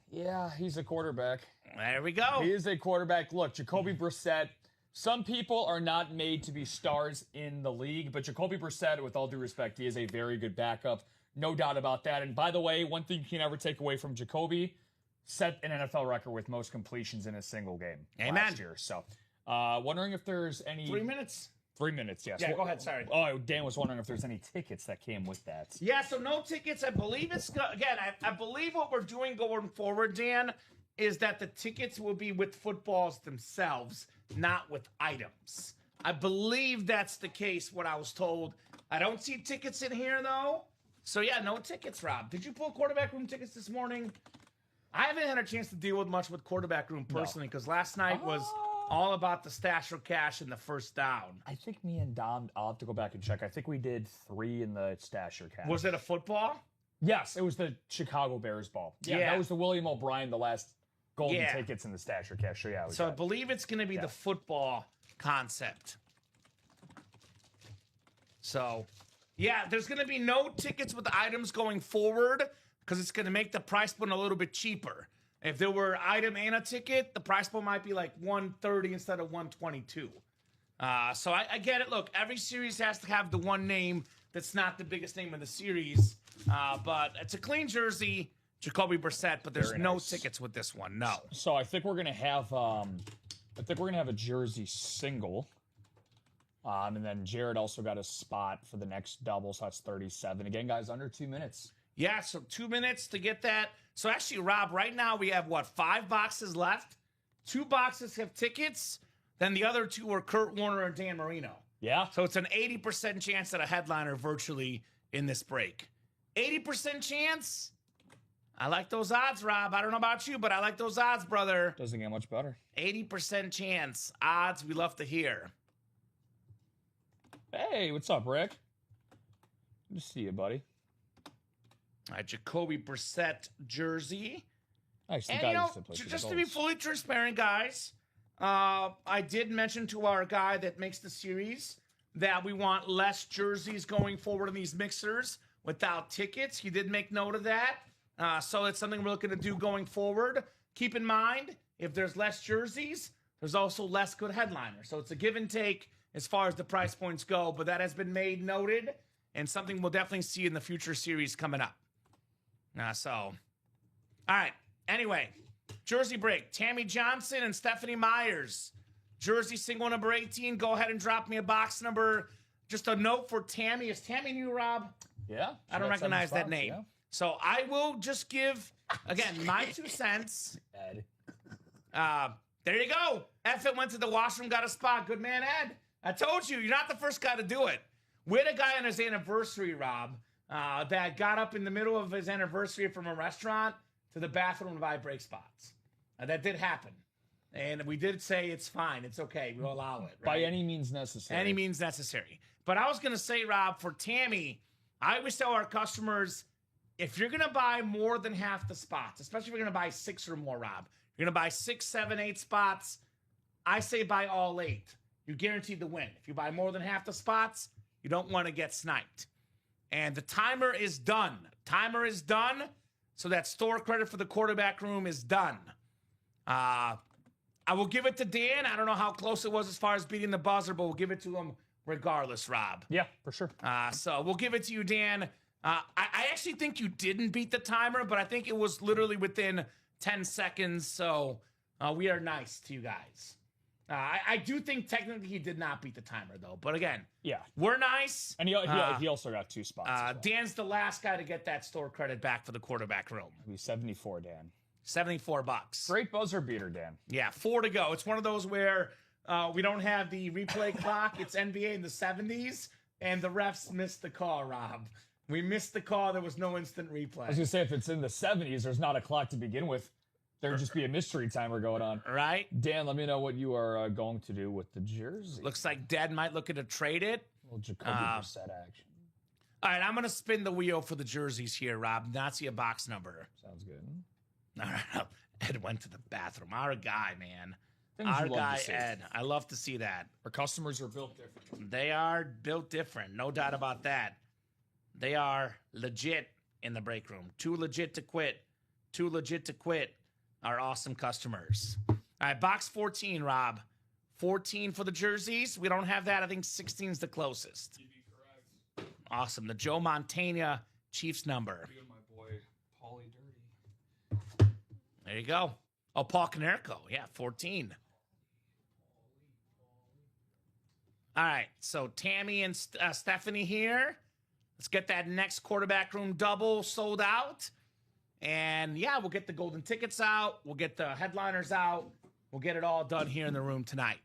Yeah, he's a quarterback. There we go. He is a quarterback. Look, Jacoby Brissett, some people are not made to be stars in the league, but Jacoby Brissett, with all due respect, he is a very good backup. No doubt about that. And by the way, one thing you can never take away from Jacoby, set an NFL record with most completions in a single game last year. So, wondering if there's any... 3 minutes. 3 minutes, yes. Yeah, go ahead, sorry. Oh, Dan was wondering if there's any tickets that came with that. Yeah, so no tickets. I believe it's... Again, I believe what we're doing going forward, Dan, is that the tickets will be with footballs themselves, not with items. I believe that's the case, what I was told. I don't see tickets in here, though. So, yeah, no tickets, Rob. Did you pull quarterback room tickets this morning? I haven't had a chance to deal with much with quarterback room personally because last night was all about the stash or cash and the first down. I think me and Dom, I'll have to go back and check. I think we did 3 in the stash or cash. Was it a football? Yes, it was the Chicago Bears ball. Yeah. That was the William O'Brien, the last golden tickets in the stash or cash. So, yeah. So I believe it's going to be the football concept. So, yeah, there's going to be no tickets with the items going forward because it's going to make the price point a little bit cheaper. If there were item and a ticket, the price point might be like $130 instead of $122. So I get it. Look, every series has to have the one name that's not the biggest name in the series. But it's a clean jersey, Jacoby Brissett, but there's no tickets with this one. No. So I think we're gonna have a jersey single. And then Jared also got a spot for the next double, so that's 37. Again, guys, under 2 minutes. Yeah, so 2 minutes to get that. So actually, Rob, right now we have, 5 boxes left? 2 boxes have tickets. Then the other 2 are Kurt Warner and Dan Marino. Yeah. So it's an 80% chance at a headliner virtually in this break. 80% chance? I like those odds, Rob. I don't know about you, but I like those odds, brother. Doesn't get much better. 80% chance. Odds we love to hear. Hey, what's up, Rick? Good to see you, buddy. All right, Jacoby Brissett jersey. Nice. And, just to be fully transparent, guys, I did mention to our guy that makes the series that we want less jerseys going forward in these mixers without tickets. He did make note of that. So it's something we're looking to do going forward. Keep in mind, if there's less jerseys there's also less good headliners. So it's a give and take as far as the price points go, but that has been made noted and something we'll definitely see in the future series coming up. All right. Anyway, Jersey break. Tammy Johnson and Stephanie Myers. Jersey single number 18. Go ahead and drop me a box number. Just a note for Tammy. Is Tammy new, Rob? Yeah. I don't recognize that name. Yeah. So I will just give, again, my 2 cents. Ed. There you go. Effett went to the washroom, got a spot. Good man, Ed. I told you, you're not the first guy to do it. We had a guy on his anniversary, Rob, that got up in the middle of his anniversary from a restaurant to the bathroom to buy break spots. That did happen. And we did say it's fine. It's okay. We'll allow it. Right? By any means necessary. Any means necessary. But I was going to say, Rob, for Tammy, I always tell our customers, if you're going to buy more than half the spots, especially if you're going to buy 6 or more, Rob, you're going to buy 6, 7, 8 spots, I say buy all 8. You're guaranteed to win. If you buy more than half the spots, you don't want to get sniped. And the timer is done. Timer is done. So that store credit for the quarterback room is done. I will give it to Dan. I don't know how close it was as far as beating the buzzer, but we'll give it to him regardless, Rob. Yeah, for sure. So we'll give it to you, Dan. I actually think you didn't beat the timer, but I think it was literally within 10 seconds. So we are nice to you guys. I do think technically he did not beat the timer, though. But again, yeah, we're nice. And he also got 2 spots. Well. Dan's the last guy to get that store credit back for the quarterback room. It'll be 74, Dan. $74. Great buzzer beater, Dan. Yeah, 4 to go. It's one of those where we don't have the replay clock. It's NBA in the 70s, and the refs missed the call, Rob. We missed the call. There was no instant replay. I was going to say, if it's in the 70s, there's not a clock to begin with. There would just be a mystery timer going on. Right? Dan, let me know what you are going to do with the jersey. Looks like Dad might look to trade it. Well, Jacoby Brissett action. All right, I'm going to spin the wheel for the jerseys here, Rob. Not see a box number. Sounds good. All right. Ed went to the bathroom. Our guy, man. Things Our guy, Ed. I love to see that. Our customers are built different. They are built different. No doubt about that. They are legit in the break room. Too legit to quit. Too legit to quit. Our awesome customers. All right, box 14, Rob. 14 for the jerseys. We don't have that. I think 16 is the closest. You'd be correct. Awesome. The Joe Montana Chiefs number. You and my boy, Paulie Dirty. There you go. Oh, Paul Konerko. Yeah, 14. All right, so Tammy and Stephanie here. Let's get that next quarterback room double sold out. And, yeah, we'll get the golden tickets out. We'll get the headliners out. We'll get it all done here in the room tonight.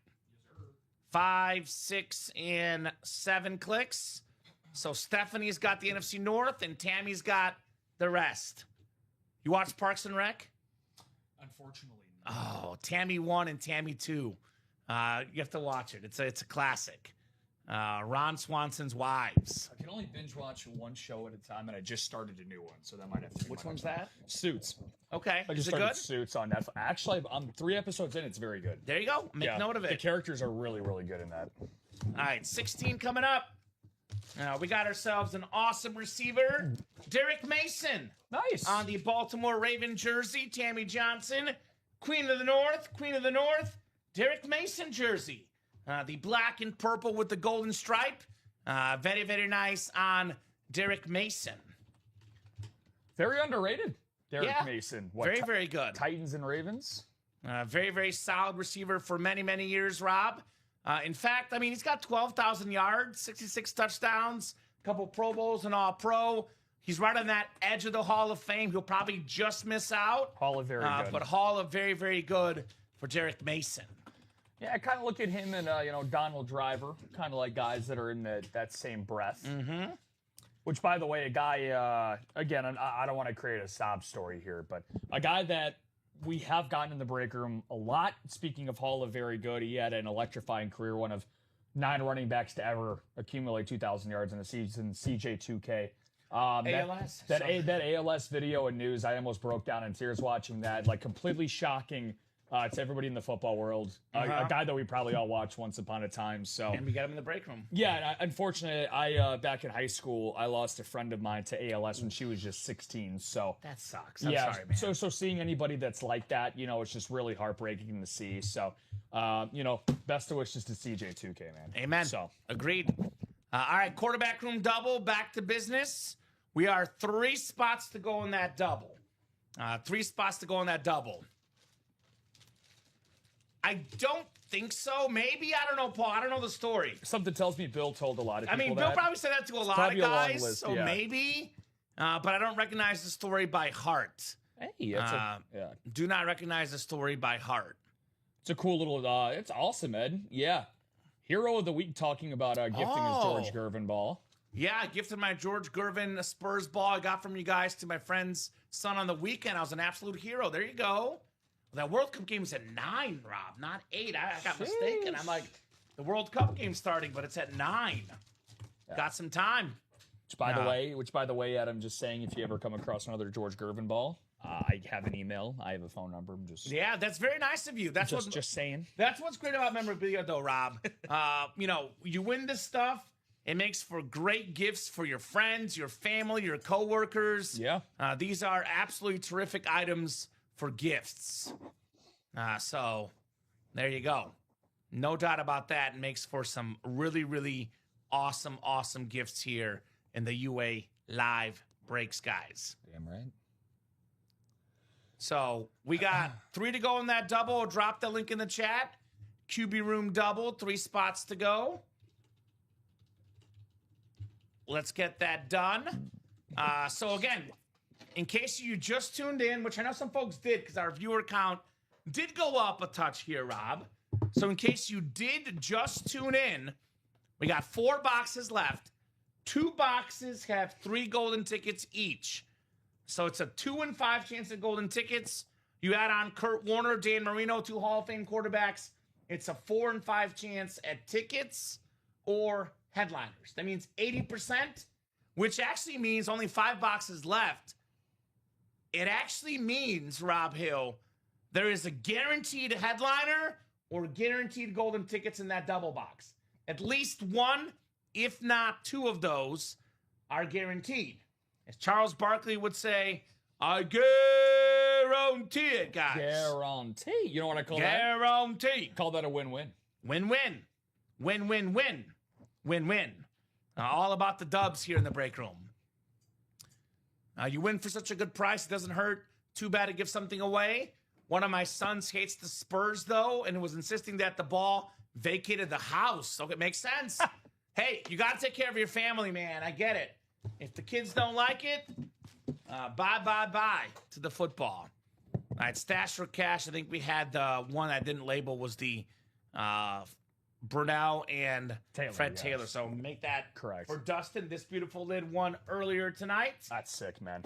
5, 6, and 7 clicks. So Stephanie's got the NFC North, and Tammy's got the rest. You watch Parks and Rec? Unfortunately, no. Oh, Tammy 1 and Tammy 2. You have to watch it. It's a classic. Ron Swanson's Wives. I can only binge watch one show at a time, and I just started a new one, so that might have to be Which one's that? Suits. Okay. I just started Suits on Netflix. Actually, I'm 3 episodes in. It's very good. There you go. Make note of it. The characters are really, really good in that. All right, 16 coming up. We got ourselves an awesome receiver, Derek Mason. Nice. On the Baltimore Raven jersey, Tammy Johnson. Queen of the North, Derek Mason jersey. The black and purple with the golden stripe. Very, very nice on Derek Mason. Very underrated, Derek Mason. Very, very good. Titans and Ravens. Very, very solid receiver for many, many years, Rob. In fact, I mean, he's got 12,000 yards, 66 touchdowns, a couple Pro Bowls and All-Pro. He's right on that edge of the Hall of Fame. He'll probably just miss out. Hall of very good. But Hall of very, very good for Derek Mason. Yeah, I kind of look at him and, Donald Driver, kind of like guys that are in that same breath. Mm-hmm. Which, by the way, a guy, again, I don't want to create a sob story here, but a guy that we have gotten in the break room a lot. Speaking of Hall of very good, he had an electrifying career, one of 9 running backs to ever accumulate 2,000 yards in a season, CJ2K. ALS? That ALS video and news, I almost broke down in tears watching that. Like, completely shocking It's everybody in the football world. A guy that we probably all watched once upon a time. So And we got him in the break room. yeah, unfortunately, I back in high school, I lost a friend of mine to ALS when she was just 16. So That sucks. I'm yeah, sorry, man. so seeing anybody that's like that, it's just really heartbreaking to see. So, best of wishes to CJ2K, man. Amen. So Agreed. All right, quarterback room double, back to business. We are 3 spots to go in that double. 3 spots to go in that double. I don't think so. Maybe. I don't know, Paul. I don't know the story. something tells me Bill told a lot of people Bill that. probably said that to a lot of probably a long guys, list, so yeah. maybe. But I don't recognize the story by heart. Hey, that's Do not recognize the story by heart. it's a cool little. It's awesome, Ed. Yeah, hero of the week talking about gifting his George Gervin ball. Yeah, I gifted my George Gervin Spurs ball I got from you guys to my friend's son on the weekend. I was an absolute hero. There you go. That World Cup game is at 9, Rob, not 8. I got mistaken. I'm like, the World Cup game's starting, but it's at 9. Yeah. Got some time. Which, by the way, Ed, I'm just saying, if you ever come across another George Gervin ball, I have an email. I have a phone number. Yeah, that's very nice of you. That's just saying. That's what's great about memorabilia, though, Rob. You win this stuff. It makes for great gifts for your friends, your family, your coworkers. Yeah. These are absolutely terrific items for gifts. So there you go. No doubt about that. It makes for some really, really awesome gifts here in the UA Live Breaks, guys. Damn right. So we got 3 to go in that double. Drop the link in the chat. QB room double, 3 spots to go. Let's get that done. So again, in case you just tuned in, which I know some folks did because our viewer count did go up a touch here, Rob. So in case you did just tune in, we got 4 boxes left. 2 boxes have 3 golden tickets each. So it's a 2 in 5 chance at golden tickets. You add on Kurt Warner, Dan Marino, 2 Hall of Fame quarterbacks. It's a 4 in 5 chance at tickets or headliners. That means 80%, which actually means only 5 boxes left. It actually means, Rob Hill, there is a guaranteed headliner or guaranteed golden tickets in that double box. At least 1, if not 2 of those are guaranteed. As Charles Barkley would say, I guarantee it, guys. Guarantee. You know what I call Guarantee. Call that a win-win. Win-win. Win-win-win. Win-win. All about the dubs here in the break room. You win for such a good price, it doesn't hurt. Too bad to give something away. One of my sons hates the Spurs, though, and was insisting that the ball vacated the house. So it makes sense. Hey, you got to take care of your family, man. I get it. If the kids don't like it, bye to the football. All right, stash for cash. I think we had the one I didn't label was the Brunel and Fred Taylor. So make that correct for Dustin. This beautiful lid won earlier tonight. That's sick, man.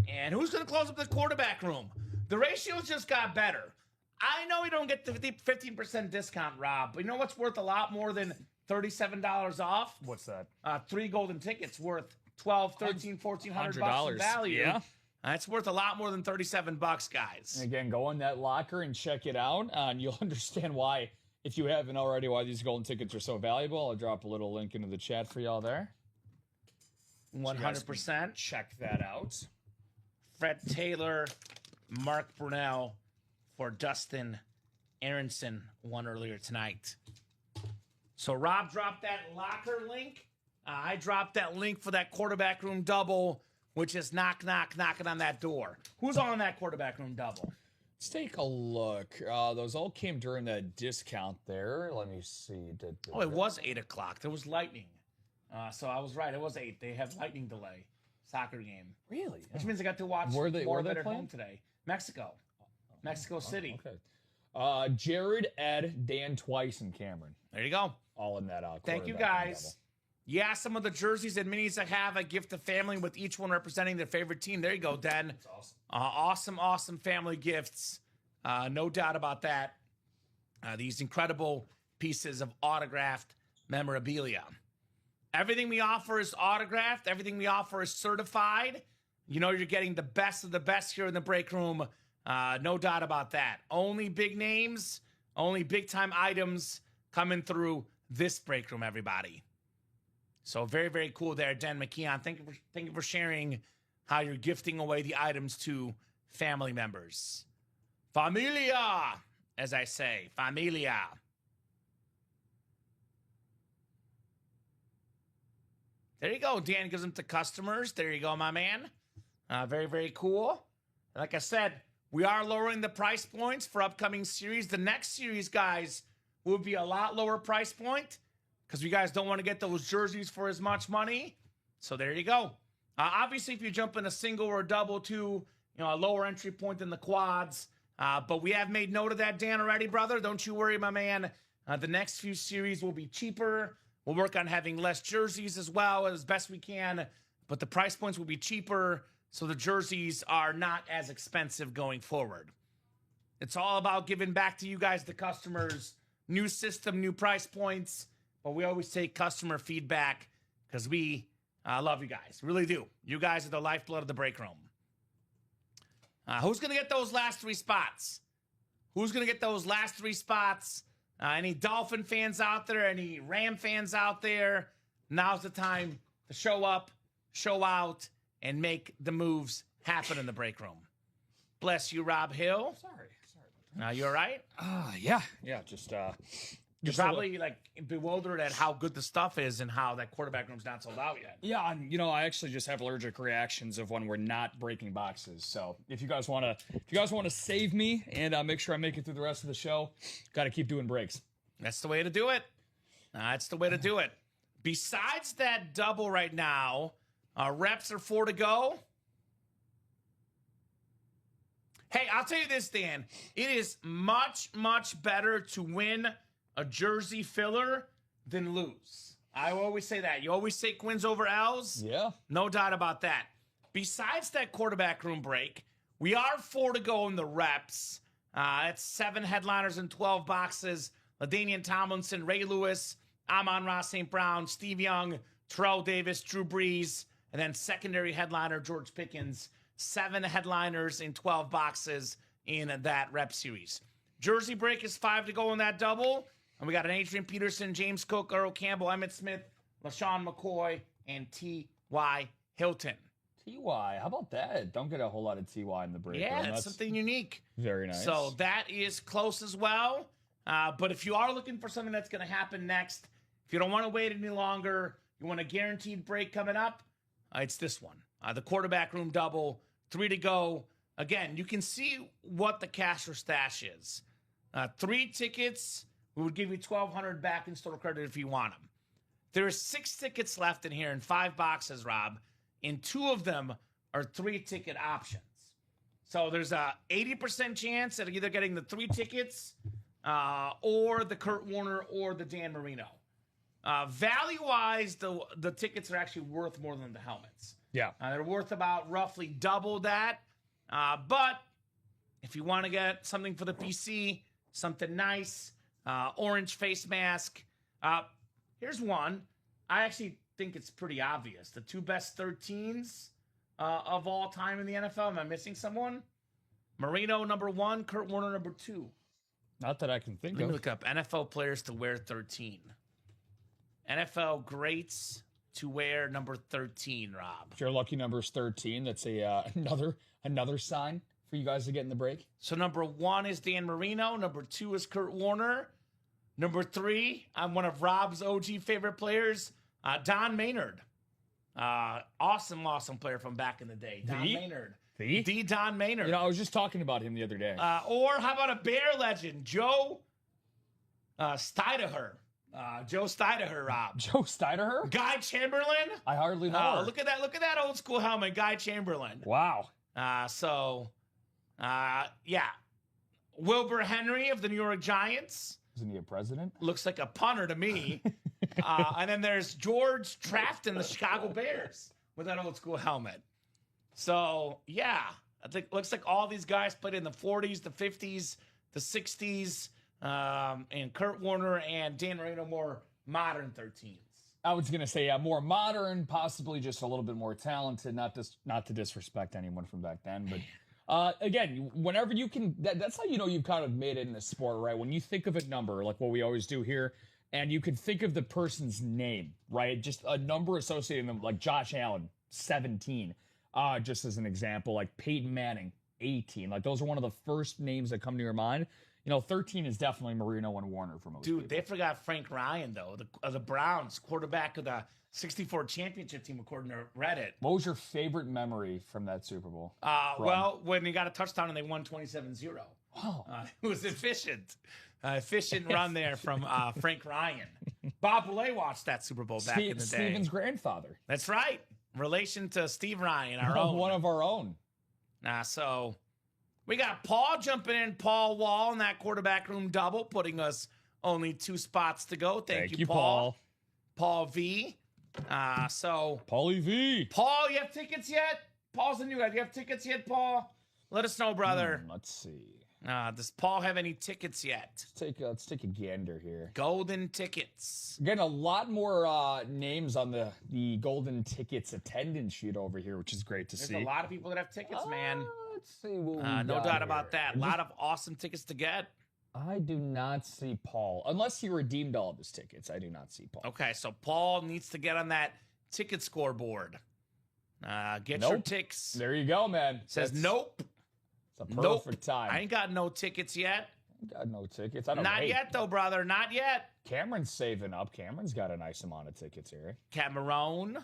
And who's going to close up the quarterback room? The ratios just got better. I know you don't get the 15% discount, Rob, but you know what's worth a lot more than $37 off? What's that? 3 golden tickets worth $1,200, $1,300, $1,400 in value. Yeah. It's worth a lot more than $37, guys. And again, go in that locker and check it out, and you'll understand why, if you haven't already, why these golden tickets are so valuable. I'll drop a little link into the chat for y'all there. 100%. Check that out. Fred Taylor, Mark Brunel for Dustin Aronson won earlier tonight. So Rob dropped that locker link. I dropped that link for that quarterback room double, which is knocking on that door. Who's on that quarterback room double? Let's take a look. Those all came during that discount there. Let me see. Oh, it was 8 o'clock. There was lightning. So I was right. It was 8. They have lightning delay. Soccer game. Really? Which means I got to watch more of it at home today. Mexico City. Okay. Jared, Ed, Dan twice, and Cameron. There you go. All in that Thank you, guys. Yeah, some of the jerseys and minis I have, I gift the family with each one representing their favorite team. There you go, Den. That's awesome. Awesome family gifts. No doubt about that. These incredible pieces of autographed memorabilia. Everything we offer is autographed. Everything we offer is certified. You know you're getting the best of the best here in the break room. No doubt about that. Only big names, only big-time items coming through this break room, everybody. So very, very cool there, Dan McKeon. Thank you for sharing how you're gifting away the items to family members. Familia, as I say. Familia. There you go. Dan gives them to customers. There you go, my man. Very, very cool. Like I said, we are lowering the price points for upcoming series. The next series, guys, will be a lot lower price point because you guys don't want to get those jerseys for as much money. So there you go. Obviously, if you jump in a single or a double too, a lower entry point than the quads. But we have made note of that, Dan, already, brother. Don't you worry, my man. The next few series will be cheaper. We'll work on having less jerseys as well as best we can. But the price points will be cheaper, so the jerseys are not as expensive going forward. It's all about giving back to you guys, the customers. New system, new price points. But we always take customer feedback because we love you guys. Really do. You guys are the lifeblood of the break room. Who's going to get those last 3 spots? Who's going to get those last 3 spots? Any Dolphin fans out there? Any Ram fans out there? Now's the time to show up, show out, and make the moves happen in the break room. Bless you, Rob Hill. Sorry about that. You all right? Yeah, just You're probably bewildered at how good the stuff is and how that quarterback room's not sold out yet. Yeah, and I actually just have allergic reactions of when we're not breaking boxes. So if you guys want to save me and make sure I make it through the rest of the show, got to keep doing breaks. That's the way to do it. That's the way to do it. Besides that double right now, reps are 4 to go. Hey, I'll tell you this, Dan. It is much, much better to win a jersey filler than lose. I always say that. You always take wins over L's. Yeah. No doubt about that. Besides that quarterback room break, we are 4 to go in the reps. It's 7 headliners and 12 boxes. LaDainian Tomlinson, Ray Lewis, Amon-Ra St. Brown, Steve Young, Terrell Davis, Drew Brees, and then secondary headliner George Pickens. 7 headliners in 12 boxes in that rep series. Jersey break is 5 to go in that double. And we got an Adrian Peterson, James Cook, Earl Campbell, Emmitt Smith, LaShawn McCoy, and T.Y. Hilton. T.Y., how about that? Don't get a whole lot of T.Y. in the break. Yeah, that's something unique. Very nice. So that is close as well. But if you are looking for something that's going to happen next, if you don't want to wait any longer, you want a guaranteed break coming up, it's this one. The quarterback room double, 3 to go. Again, you can see what the cash or stash is. 3 tickets, we would give you $1,200 back in store credit if you want them. There are 6 tickets left in here in 5 boxes, Rob, and 2 of them are 3-ticket options. So there's a 80% chance of either getting the 3 tickets or the Kurt Warner or the Dan Marino. Value-wise, the tickets are actually worth more than the helmets. Yeah. They're worth about roughly double that. But if you want to get something for the PC, something nice, orange face mask. Here's one. I actually think it's pretty obvious. The 2 best 13s of all time in the NFL. Am I missing someone? Marino, number 1. Kurt Warner, number 2. Not that I can think Let of. me look up NFL players to wear 13. NFL greats to wear number 13, Rob. If your lucky number is 13, that's another sign for you guys to get in the break. So number 1 is Dan Marino. Number 2 is Kurt Warner. Number 3, I'm one of Rob's OG favorite players, Don Maynard. Awesome player from back in the day. Don Maynard. The Don Maynard. I was just talking about him the other day. Or how about a Bear legend, Joe Steidaher. Joe Steidaher, Rob. Joe Steidaher? Guy Chamberlain? I hardly know her. Look at that old school helmet, Guy Chamberlain. Wow. Yeah. Wilbur Henry of the New York Giants. Isn't he a president? Looks like a punter to me. And then there's George Trafton, the Chicago Bears, with that old school helmet. So, yeah. I think looks like all these guys played in the 40s, the 50s, the 60s, and Kurt Warner and Dan Marino more modern 13s. I was going to say, yeah, more modern, possibly just a little bit more talented, not to disrespect anyone from back then, but Again, whenever you can, that's how you know you've kind of made it in the sport, right? When you think of a number, like what we always do here, and you can think of the person's name, right? Just a number associated with them, like Josh Allen, 17, just as an example, like Peyton Manning, 18. Like those are one of the first names that come to your mind. 13 is definitely Marino and Warner for most people. Dude, they forgot Frank Ryan, though, the Browns, quarterback of the 64 championship team, according to Reddit. What was your favorite memory from that Super Bowl? Well, when they got a touchdown and they won 27-0. Oh. It was efficient. Efficient run there from Frank Ryan. Bob Boulay watched that Super Bowl back in the day. Steven's grandfather. That's right. Relation to Steve Ryan, our own. One of our own. So we got Paul jumping in, Paul Wall in that quarterback room double, putting us only 2 spots to go. Thank you, Paul. Paul V. Paulie V. Paul, you have tickets yet? Paul's the new guy. Do you have tickets yet, Paul? Let us know, brother. Let's see. Does Paul have any tickets yet? Let's take a gander here. Golden tickets. Again, a lot more names on the golden tickets attendance sheet over here, which is great to see. There's a lot of people that have tickets, man. Let's see what we no got doubt here. about that. A lot of awesome tickets to get. I do not see Paul. Unless he redeemed all of his tickets, I do not see Paul. Okay, so Paul needs to get on that ticket scoreboard. Get your ticks. There you go, man. Says nope. It's a perfect time. I ain't got no tickets yet. Got no tickets. I don't Not yet, though, brother. Not yet. Cameron's saving up. Cameron's got a nice amount of tickets here. Cameron,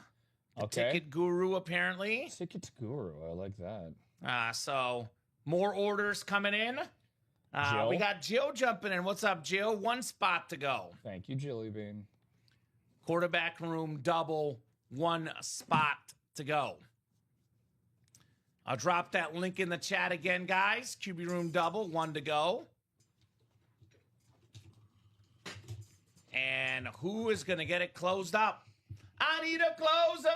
the ticket guru, apparently. Ticket guru. I like that. So more orders coming in. We got Jill jumping in. What's up, Jill? 1 spot to go. Thank you, Jilly Bean. Quarterback room double, 1 spot to go. I'll drop that link in the chat again, guys. QB room double, 1 to go. And who is going to get it closed up? I need a closer.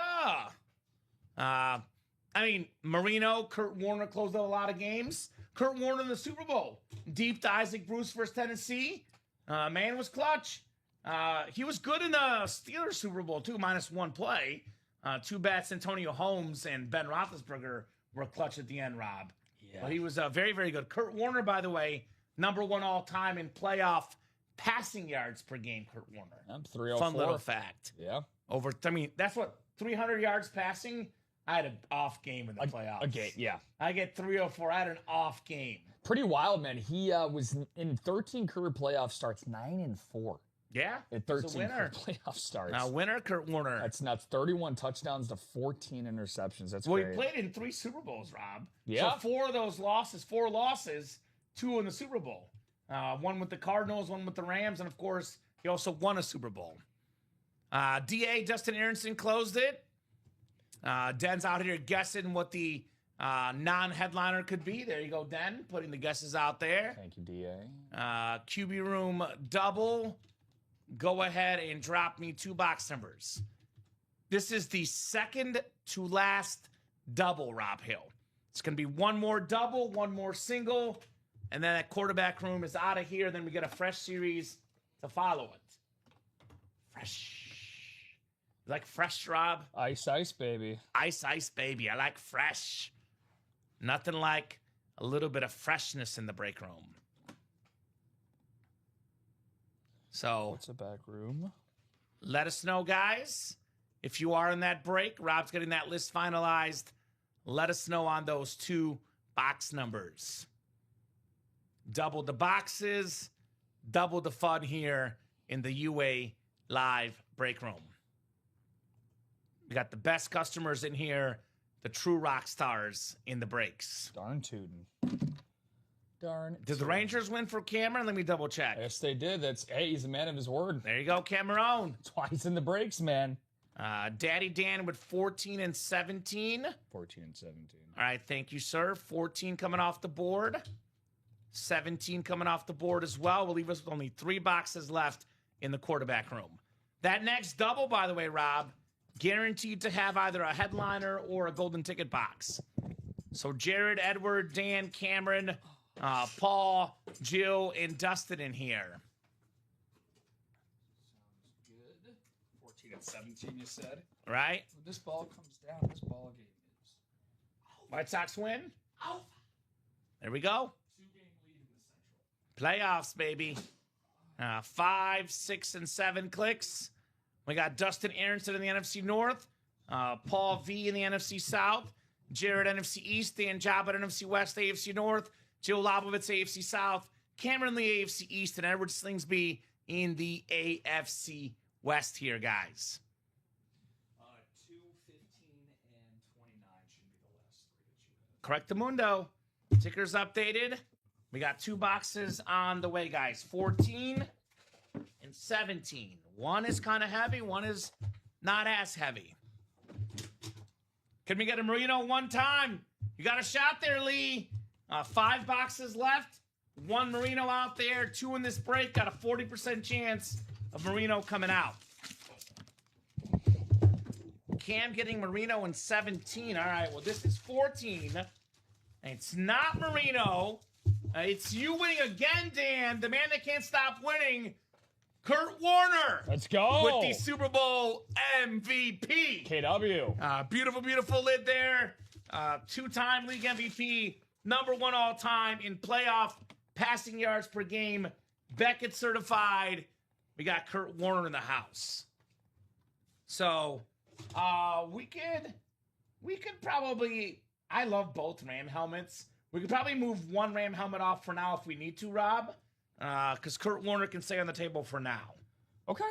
Marino, Kurt Warner closed out a lot of games. Kurt Warner in the Super Bowl. Deep to Isaac Bruce versus Tennessee. Man was clutch. He was good in the Steelers Super Bowl, too, -1 play. Too bad Antonio Holmes and Ben Roethlisberger were clutch at the end, Rob. Yeah. But he was very, very good. Kurt Warner, by the way, #1 all-time in playoff passing yards per game, Kurt Warner. I'm 304. Fun little fact. Yeah. That's what, 300 yards passing? I had an off game in the playoffs. A game, yeah. I get 304. I had an off game. Pretty wild, man. He was in 13 career playoff starts, 9-4. Yeah. In 13 career playoff starts. Winner, Kurt Warner. That's nuts. 31 touchdowns to 14 interceptions. That's great. He played in 3 Super Bowls, Rob. Yeah. So 4 of those losses, 4 losses, 2 in the Super Bowl. 1 with the Cardinals, 1 with the Rams, and of course, he also won a Super Bowl. DA Dustin Aronson closed it. Den's out here guessing what the non-headliner could be. There you go, Den, putting the guesses out there. Thank you, DA. QB room double. Go ahead and drop me 2 box numbers. This is the second to last double, Rob Hill. It's going to be 1 more double, 1 more single, and then that quarterback room is out of here. Then we get a fresh series to follow it. Fresh. You like fresh, Rob? Ice, ice, baby. Ice, ice, baby. I like fresh. Nothing like a little bit of freshness in the break room. So, what's a back room? Let us know, guys. If you are in that break, Rob's getting that list finalized. Let us know on those 2 box numbers. Double the boxes, double the fun here in the UA live break room. We got the best customers in here, the true rock stars in the breaks. Darn tootin'. Did the Rangers win for Cameron? Let me double check. Yes, they did. He's a man of his word. There you go, Cameron. That's why he's in the breaks, man. Daddy Dan with 14 and 17. 14 and 17. All right, thank you, sir. 14 coming off the board. 17 coming off the board as well. Will leave us with only 3 boxes left in the quarterback room. That next double, by the way, Rob, guaranteed to have either a headliner or a golden ticket box. So Jared, Edward, Dan, Cameron, Paul, Jill, and Dustin in here. Sounds good. 14 and 17, you said? Right? When this ball comes down, this ball game is. White Sox win? There we go. 2-game lead in the Central. Playoffs, baby. 5, 6, and 7 clicks. We got Dustin Aronson in the NFC North, Paul V in the NFC South, Jared NFC East, Dan Jabba NFC West, AFC North, Joe Lobovitz AFC South, Cameron Lee AFC East, and Edward Slingsby in the AFC West here, guys. 2, 15, and 29 should be the last 3 that you have. Correctamundo. Tickers updated. We got 2 boxes on the way, guys. 14 and 17. One is kind of heavy. One is not as heavy. Can we get a Marino one time? You got a shot there, Lee. 5 boxes left. 1 Marino out there. 2 in this break. Got a 40% chance of Marino coming out. Cam getting Marino in 17. All right, well, this is 14. It's not Marino. It's you winning again, Dan. The man that can't stop winning, Kurt Warner. Let's go. With the Super Bowl MVP. KW. Beautiful, beautiful lid there. 2-time league MVP. Number 1 all-time in playoff passing yards per game. Beckett certified. We got Kurt Warner in the house. So, we could probably... I love both Ram helmets. We could probably move 1 Ram helmet off for now if we need to, Rob. Because Kurt Warner can stay on the table for now. Okay.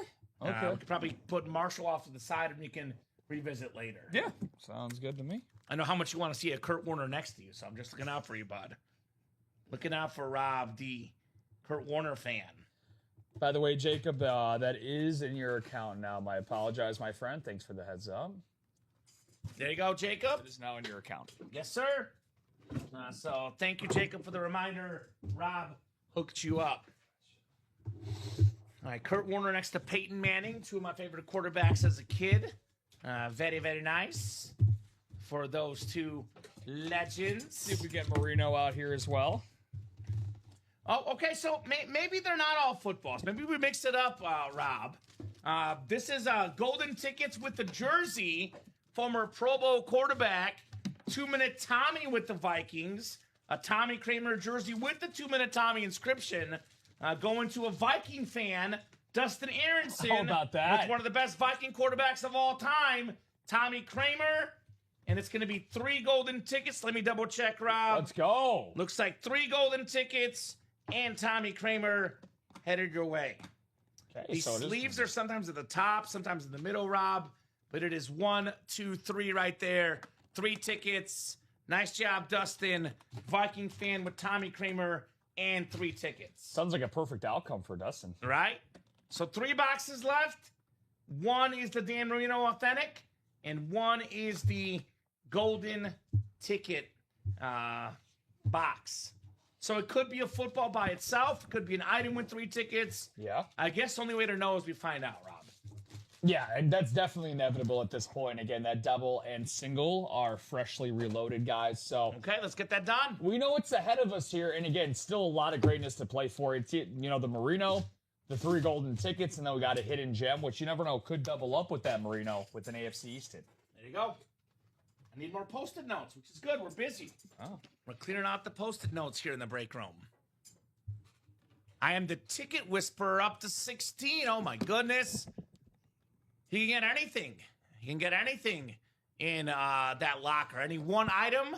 We could probably put Marshall off to the side and we can revisit later. Yeah. Sounds good to me. I know how much you want to see a Kurt Warner next to you, so I'm just looking out for you, bud. Looking out for Rob, the Kurt Warner fan. By the way, Jacob, that is in your account now. I apologize, my friend. Thanks for the heads up. There you go, Jacob. It is now in your account. Yes, sir. So thank you, Jacob, for the reminder. Rob hooked you up. All right, Kurt Warner next to Peyton Manning, 2 of my favorite quarterbacks as a kid. Very, very nice for those 2 legends. See if we get Marino out here as well. Oh, okay, so maybe they're not all footballs. Maybe we mix it up, Rob. This is golden tickets with the jersey, former Pro Bowl quarterback, 2-Minute Tommy with the Vikings, a Tommy Kramer jersey with the 2-Minute Tommy inscription, going to a Viking fan, Dustin Aronson. How about that? With one of the best Viking quarterbacks of all time, Tommy Kramer. And it's going to be 3 golden tickets. Let me double check, Rob. Let's go. Looks like 3 golden tickets and Tommy Kramer headed your way. Okay, the sleeves are sometimes at the top, sometimes in the middle, Rob. But it is 1, 2, 3 right there. 3 tickets. Nice job, Dustin. Viking fan with Tommy Kramer and 3 tickets. Sounds like a perfect outcome for Dustin. Right? So 3 boxes left. 1 is the Dan Marino Authentic, and 1 is the golden ticket box. So it could be a football by itself. It could be an item with 3 tickets. Yeah. I guess the only way to know is we find out, Rob. Yeah, and that's definitely inevitable at this point. Again, that double and single are freshly reloaded, guys. So okay, let's get that done. We know what's ahead of us here, and again, still a lot of greatness to play for. It's, you know, the Marino, the 3 golden tickets, and then we got a hidden gem, which you never know could double up with that Marino with an AFC East hit. There you go. I need more Post-it notes, which is good. We're busy. Oh. We're clearing out the Post-it notes here in the break room. I am the ticket whisperer up to 16. Oh, my goodness. He can get anything. He can get anything in that locker. Any one item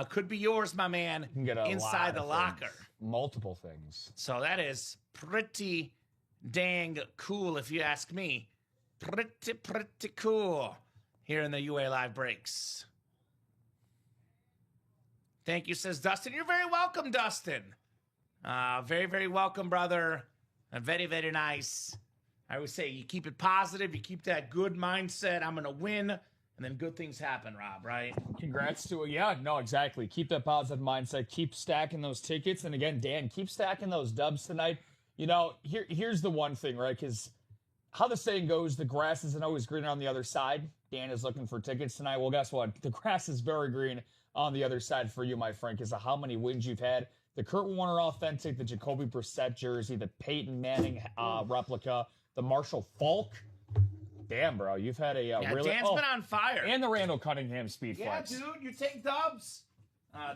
could be yours, my man, You can get a inside lot the of locker. things. Multiple things. So that is pretty dang cool, if you ask me. Pretty cool here in the UA Live Breaks. Thank you, says Dustin. You're very welcome, Dustin. Very, very welcome, brother. Very, very nice. I always say you keep it positive, you keep that good mindset. I'm going to win, and then good things happen, Rob, right? Congrats to it. Yeah, no, exactly. Keep that positive mindset. Keep stacking those tickets. And again, Dan, keep stacking those dubs tonight. You know, here's the one thing, right? Because how the saying goes, the grass isn't always greener on the other side. Dan is looking for tickets tonight. Well, guess what? The grass is very green on the other side for you, my friend, because of how many wins you've had. The Kurt Warner Authentic, the Jacoby Brissett jersey, the Peyton Manning replica, the Marshall Falk. Damn, bro, you've had a really... Dan's been on fire. And the Randall Cunningham Speed Flex. Yeah, dude, you take dubs.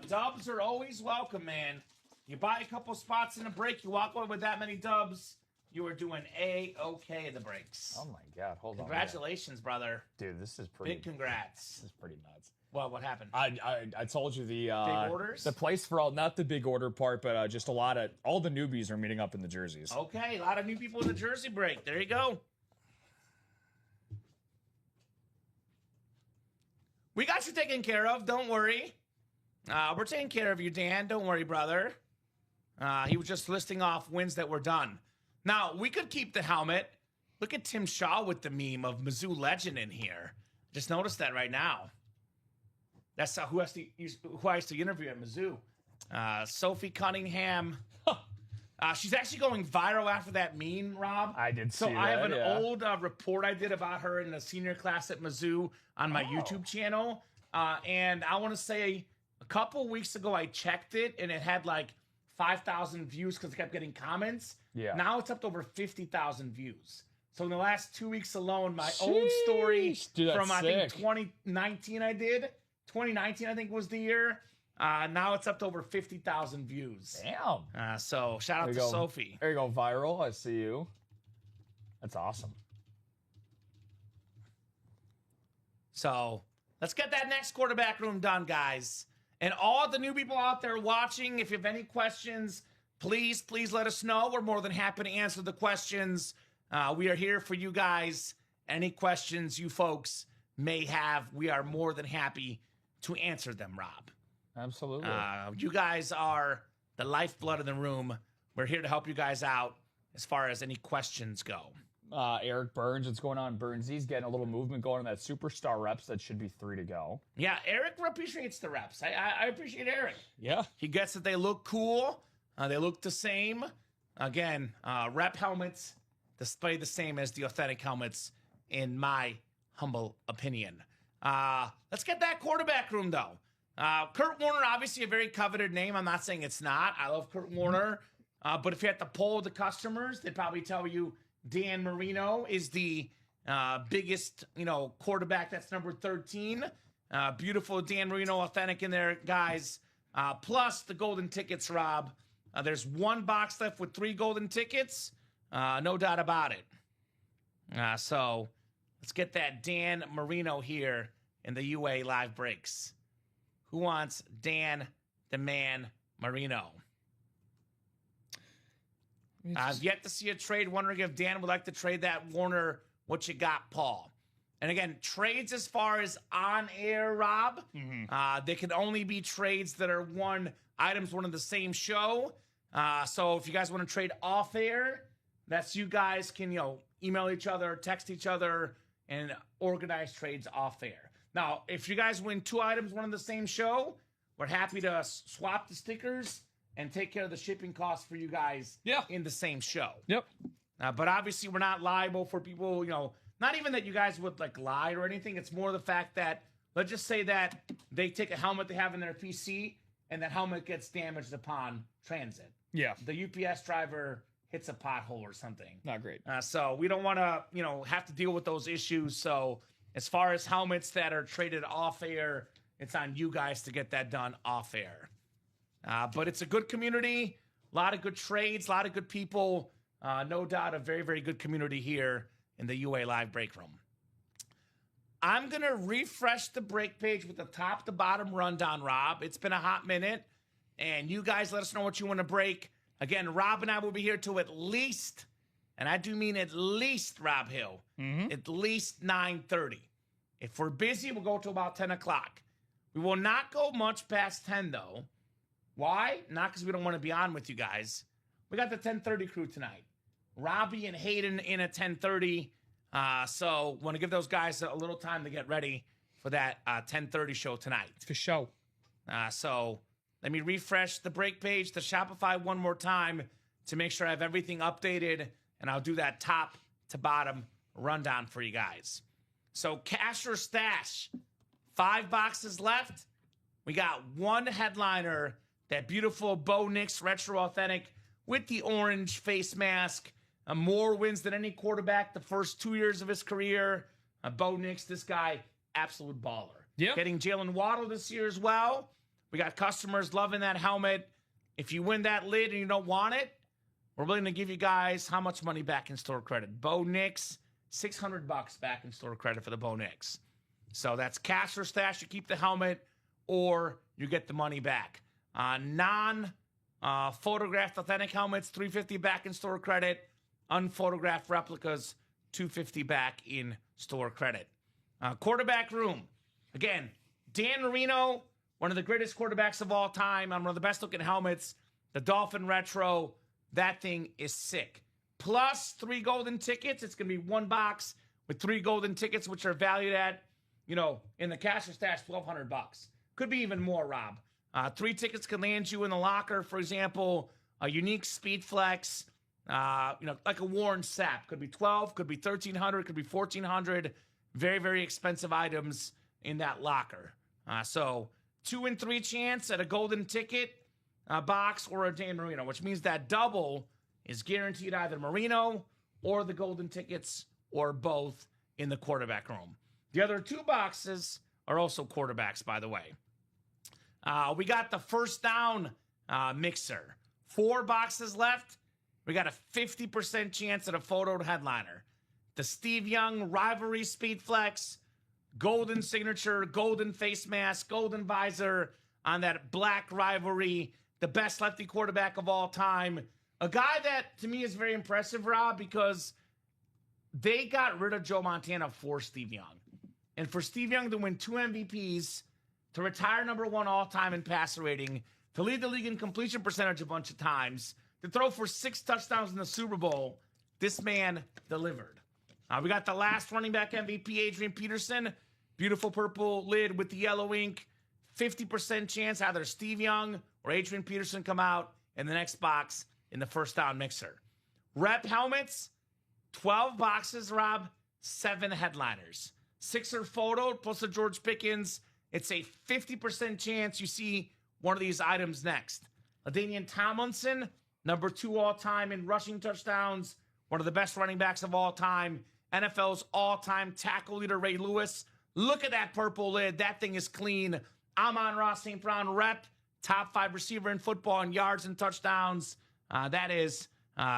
Dubs are always welcome, man. You buy a couple spots in a break, you walk away with that many dubs, you are doing A-okay in the breaks. Oh my God, hold on. Congratulations, brother. Dude, this is pretty. Big congrats. This is pretty nuts. Well, what happened? I told you the big orders? the place for not the big order part, but just all the newbies are meeting up in the jerseys. Okay, a lot of new people in the jersey break. There you go. We got you taken care of. Don't worry. We're taking care of you, Dan. Don't worry, brother. He was just listing off wins that were done. Now, we could keep the helmet. Look at Tim Shaw with the meme of Mizzou legend in here. Just noticed that right now. That's who I used to interview at Mizzou. Sophie Cunningham. She's actually going viral after that meme, Rob. I did see that, So I have an old report I did about her in the senior class at Mizzou on my YouTube channel. And I want to say a couple weeks ago I checked it, and it had like 5,000 views because it kept getting comments. Yeah. Now it's up to over 50,000 views. So in the last 2 weeks alone, my old story from I think 2019 I did. 2019 I think was the year. Now it's up to over 50,000 views. Damn. So shout out to Sophie. There you go, viral. I see you. That's awesome. So let's get that next quarterback room done, guys. And all the new people out there watching, if you have any questions, please let us know. We're more than happy to answer the questions. We are here for you guys. Any questions you folks may have, we are more than happy to answer them, Rob. Absolutely. You guys are the lifeblood of the room. We're here to help you guys out as far as any questions go. Eric Burns, what's going on? Burns, he's getting a little movement going on that superstar reps. That should be 3 to go. Yeah, Eric appreciates the reps. I appreciate Eric. Yeah. He gets that they look cool. They look the same. Again, rep helmets display the same as the authentic helmets, in my humble opinion. Let's get that quarterback room, though. Kurt Warner, obviously a very coveted name. I'm not saying it's not. I love Kurt Warner. But if you had to poll the customers, they'd probably tell you Dan Marino is the biggest, quarterback. That's number 13. Beautiful Dan Marino authentic in there, guys. Plus the golden tickets, Rob. There's one box left with 3 golden tickets. No doubt about it. So let's get that Dan Marino here in the UA live breaks. Who wants Dan the Man Marino? I've yet to see a trade. Wondering if Dan would like to trade that Warner. What you got, Paul? And again, trades as far as on air, Rob. They can only be trades that are items one of the same show. So if you guys want to trade off air, that's you guys can email each other, text each other, and organize trades off air. Now, if you guys win 2 items, one of the same show, we're happy to swap the stickers and take care of the shipping costs for you guys in the same show. Yep. But obviously, we're not liable for people, not even that you guys would lie or anything. It's more the fact that, let's just say that they take a helmet they have in their PC and that helmet gets damaged upon transit. Yeah. The UPS driver hits a pothole or something. Not great. So we don't want to, have to deal with those issues. So as far as helmets that are traded off air, it's on you guys to get that done off air. But it's a good community, a lot of good trades, a lot of good people. No doubt a very, very good community here in the UA Live break room. I'm going to refresh the break page with the top to bottom rundown, Rob. It's been a hot minute, and you guys let us know what you want to break. Again, Rob and I will be here till at least, and I do mean at least, Rob Hill, at least 9:30. If we're busy, we'll go to about 10 o'clock. We will not go much past 10, though. Why? Not because we don't want to be on with you guys. We got the 10:30 crew tonight. Robbie and Hayden in at 10:30. So want to give those guys a little time to get ready for that 10:30 show tonight. For sure. So let me refresh the break page to Shopify one more time to make sure I have everything updated, and I'll do that top to bottom rundown for you guys. So cash or stash, 5 boxes left. We got one headliner, that beautiful Bo Nix retro authentic with the orange face mask. More wins than any quarterback the first 2 years of his career. Bo Nix, this guy, absolute baller. Yeah. Getting Jalen Waddle this year as well. We got customers loving that helmet. If you win that lid and you don't want it, we're willing to give you guys how much money back in store credit? Bo Nix, $600 back in store credit for the Bo Nix. So that's cash or stash. You keep the helmet or you get the money back. Non-photographed authentic helmets, $350 back in store credit. Unphotographed replicas, $250 back in store credit. Quarterback room. Again, Dan Marino, one of the greatest quarterbacks of all time, on one of the best looking helmets. The Dolphin Retro. That thing is sick. Plus 3 golden tickets. It's going to be one box with 3 golden tickets, which are valued at, in the cash or stash, $1,200. Could be even more, Rob. 3 tickets can land you in the locker. For example, a unique Speed Flex, like a Warren Sapp. Could be 12, could be 1,300, could be 1,400. Very, very expensive items in that locker. So 2 in 3 chance at a golden ticket box or a Dan Marino, which means that double is guaranteed either Marino or the golden tickets or both in the quarterback room. The other 2 boxes are also quarterbacks, by the way. We got the first down mixer. 4 boxes left. We got a 50% chance at a photoed headliner. The Steve Young Rivalry Speed Flex, golden signature, golden face mask, golden visor on that black Rivalry, the best lefty quarterback of all time. A guy that, to me, is very impressive, Rob, because they got rid of Joe Montana for Steve Young. And for Steve Young to win 2 MVPs, to retire #1 all-time in passer rating, to lead the league in completion percentage a bunch of times, to throw for 6 touchdowns in the Super Bowl, this man delivered. We got the last running back MVP, Adrian Peterson. Beautiful purple lid with the yellow ink. 50% chance either Steve Young or Adrian Peterson come out in the next box in the first down mixer. Rep helmets, 12 boxes, Rob, 7 headliners. 6 are photoed, plus a George Pickens. It's a 50% chance you see one of these items next. LaDainian Tomlinson, #2 all-time in rushing touchdowns, one of the best running backs of all time. NFL's all-time tackle leader, Ray Lewis. Look at that purple lid. That thing is clean. Amon-Ra St. Brown, rep, top 5 receiver in football in yards and touchdowns. That is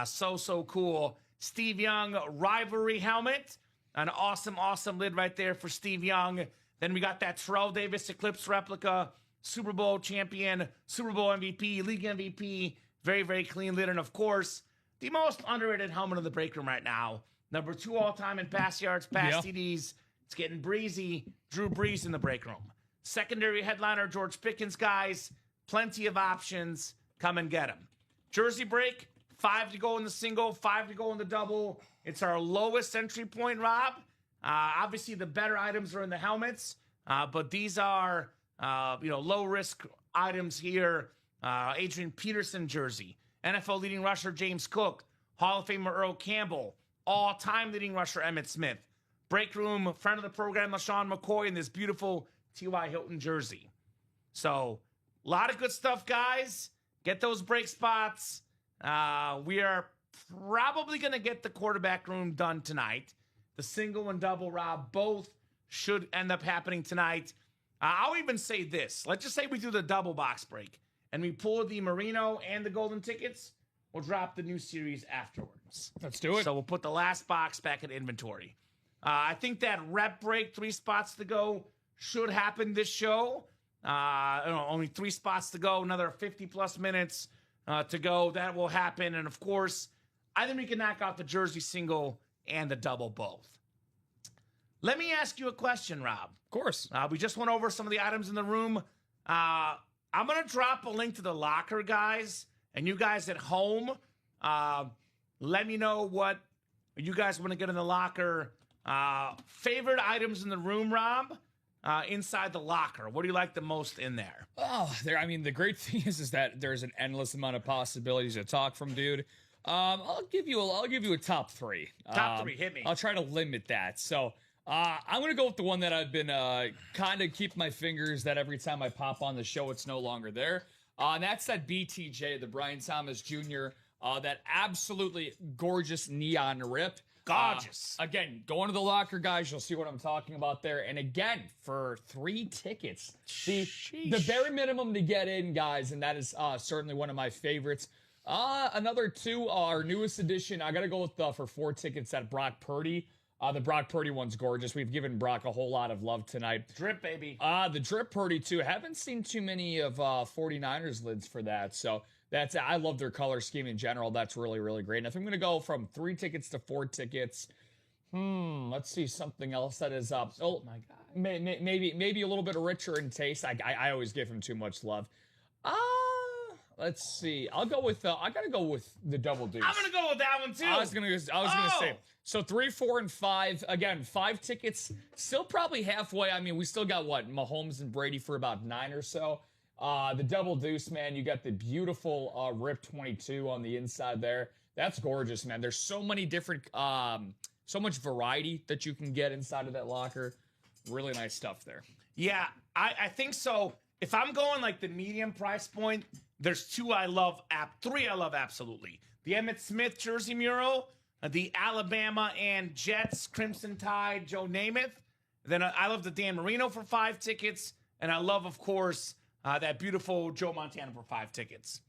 so cool. Steve Young Rivalry helmet. An awesome lid right there for Steve Young. Then we got that Terrell Davis Eclipse replica, Super Bowl champion, Super Bowl MVP, league MVP. Very, very clean lid. And, of course, the most underrated helmet in the break room right now. #2 all-time in pass yards, pass TDs. It's getting breezy. Drew Brees in the break room. Secondary headliner, George Pickens, guys. Plenty of options. Come and get them. Jersey break, 5 to go in the single, 5 to go in the double. It's our lowest entry point, Rob. Obviously, the better items are in the helmets, but these are low-risk items here. Adrian Peterson jersey. NFL leading rusher James Cook. Hall of Famer Earl Campbell. All-time leading rusher Emmitt Smith. Break room, friend of the program, LaShawn McCoy, in this beautiful T.Y. Hilton jersey. So, a lot of good stuff, guys. Get those break spots. We are probably going to get the quarterback room done tonight. The single and double, Rob, both should end up happening tonight. I'll even say this. Let's just say we do the double box break and we pull the Marino and the golden tickets. We'll drop the new series afterwards. Let's do it. So we'll put the last box back in inventory. I think that rep break, 3 spots to go, should happen this show. Only 3 spots to go, another 50-plus minutes to go. That will happen. And, of course, I think we can knock out the jersey single and the double both. Let me ask you a question, Rob. Of course. We just went over some of the items in the room. I'm going to drop a link to the locker, guys. And you guys at home, let me know what you guys want to get in the locker. Favorite items in the room, Rob, inside the locker. What do you like the most in there? Oh, the great thing is that there's an endless amount of possibilities to talk from, dude. I'll give you a top 3. Top 3, hit me. I'll try to limit that. So I'm going to go with the one that I've been kind of keep my fingers that every time I pop on the show, it's no longer there. And that's that BTJ, the Brian Thomas Jr., that absolutely gorgeous neon rip. Gorgeous. Again, go into the locker, guys. You'll see what I'm talking about there. And again, for 3 tickets, the very minimum to get in, guys, and that is certainly one of my favorites. Another 2, our newest edition. I got to go with for 4 tickets at Brock Purdy. The Brock Purdy one's gorgeous. We've given Brock a whole lot of love tonight. Drip, baby. The Drip Purdy, too. Haven't seen too many of 49ers lids for that, so... I love their color scheme in general. That's really, really great. And if I'm going to go from 3 tickets to 4 tickets, let's see something else that is up. Oh my God, maybe a little bit richer in taste. I always give him too much love. Let's see. I'll go with. I gotta go with the Double Deuce. I'm gonna go with that one too. I was gonna say. So 3, 4, and 5. Again, 5 tickets. Still probably halfway. I mean, we still got Mahomes and Brady for about 9 or so. The Double Deuce, man, you got the beautiful Rip 22 on the inside there. That's gorgeous, man. There's so many different, so much variety that you can get inside of that locker. Really nice stuff there. Yeah, I think so. If I'm going like the medium price point, there's 3 I love absolutely. The Emmitt Smith jersey mural, the Alabama and Jets Crimson Tide Joe Namath. Then I love the Dan Marino for 5 tickets, and I love, of course, that beautiful Joe Montana for 5 tickets.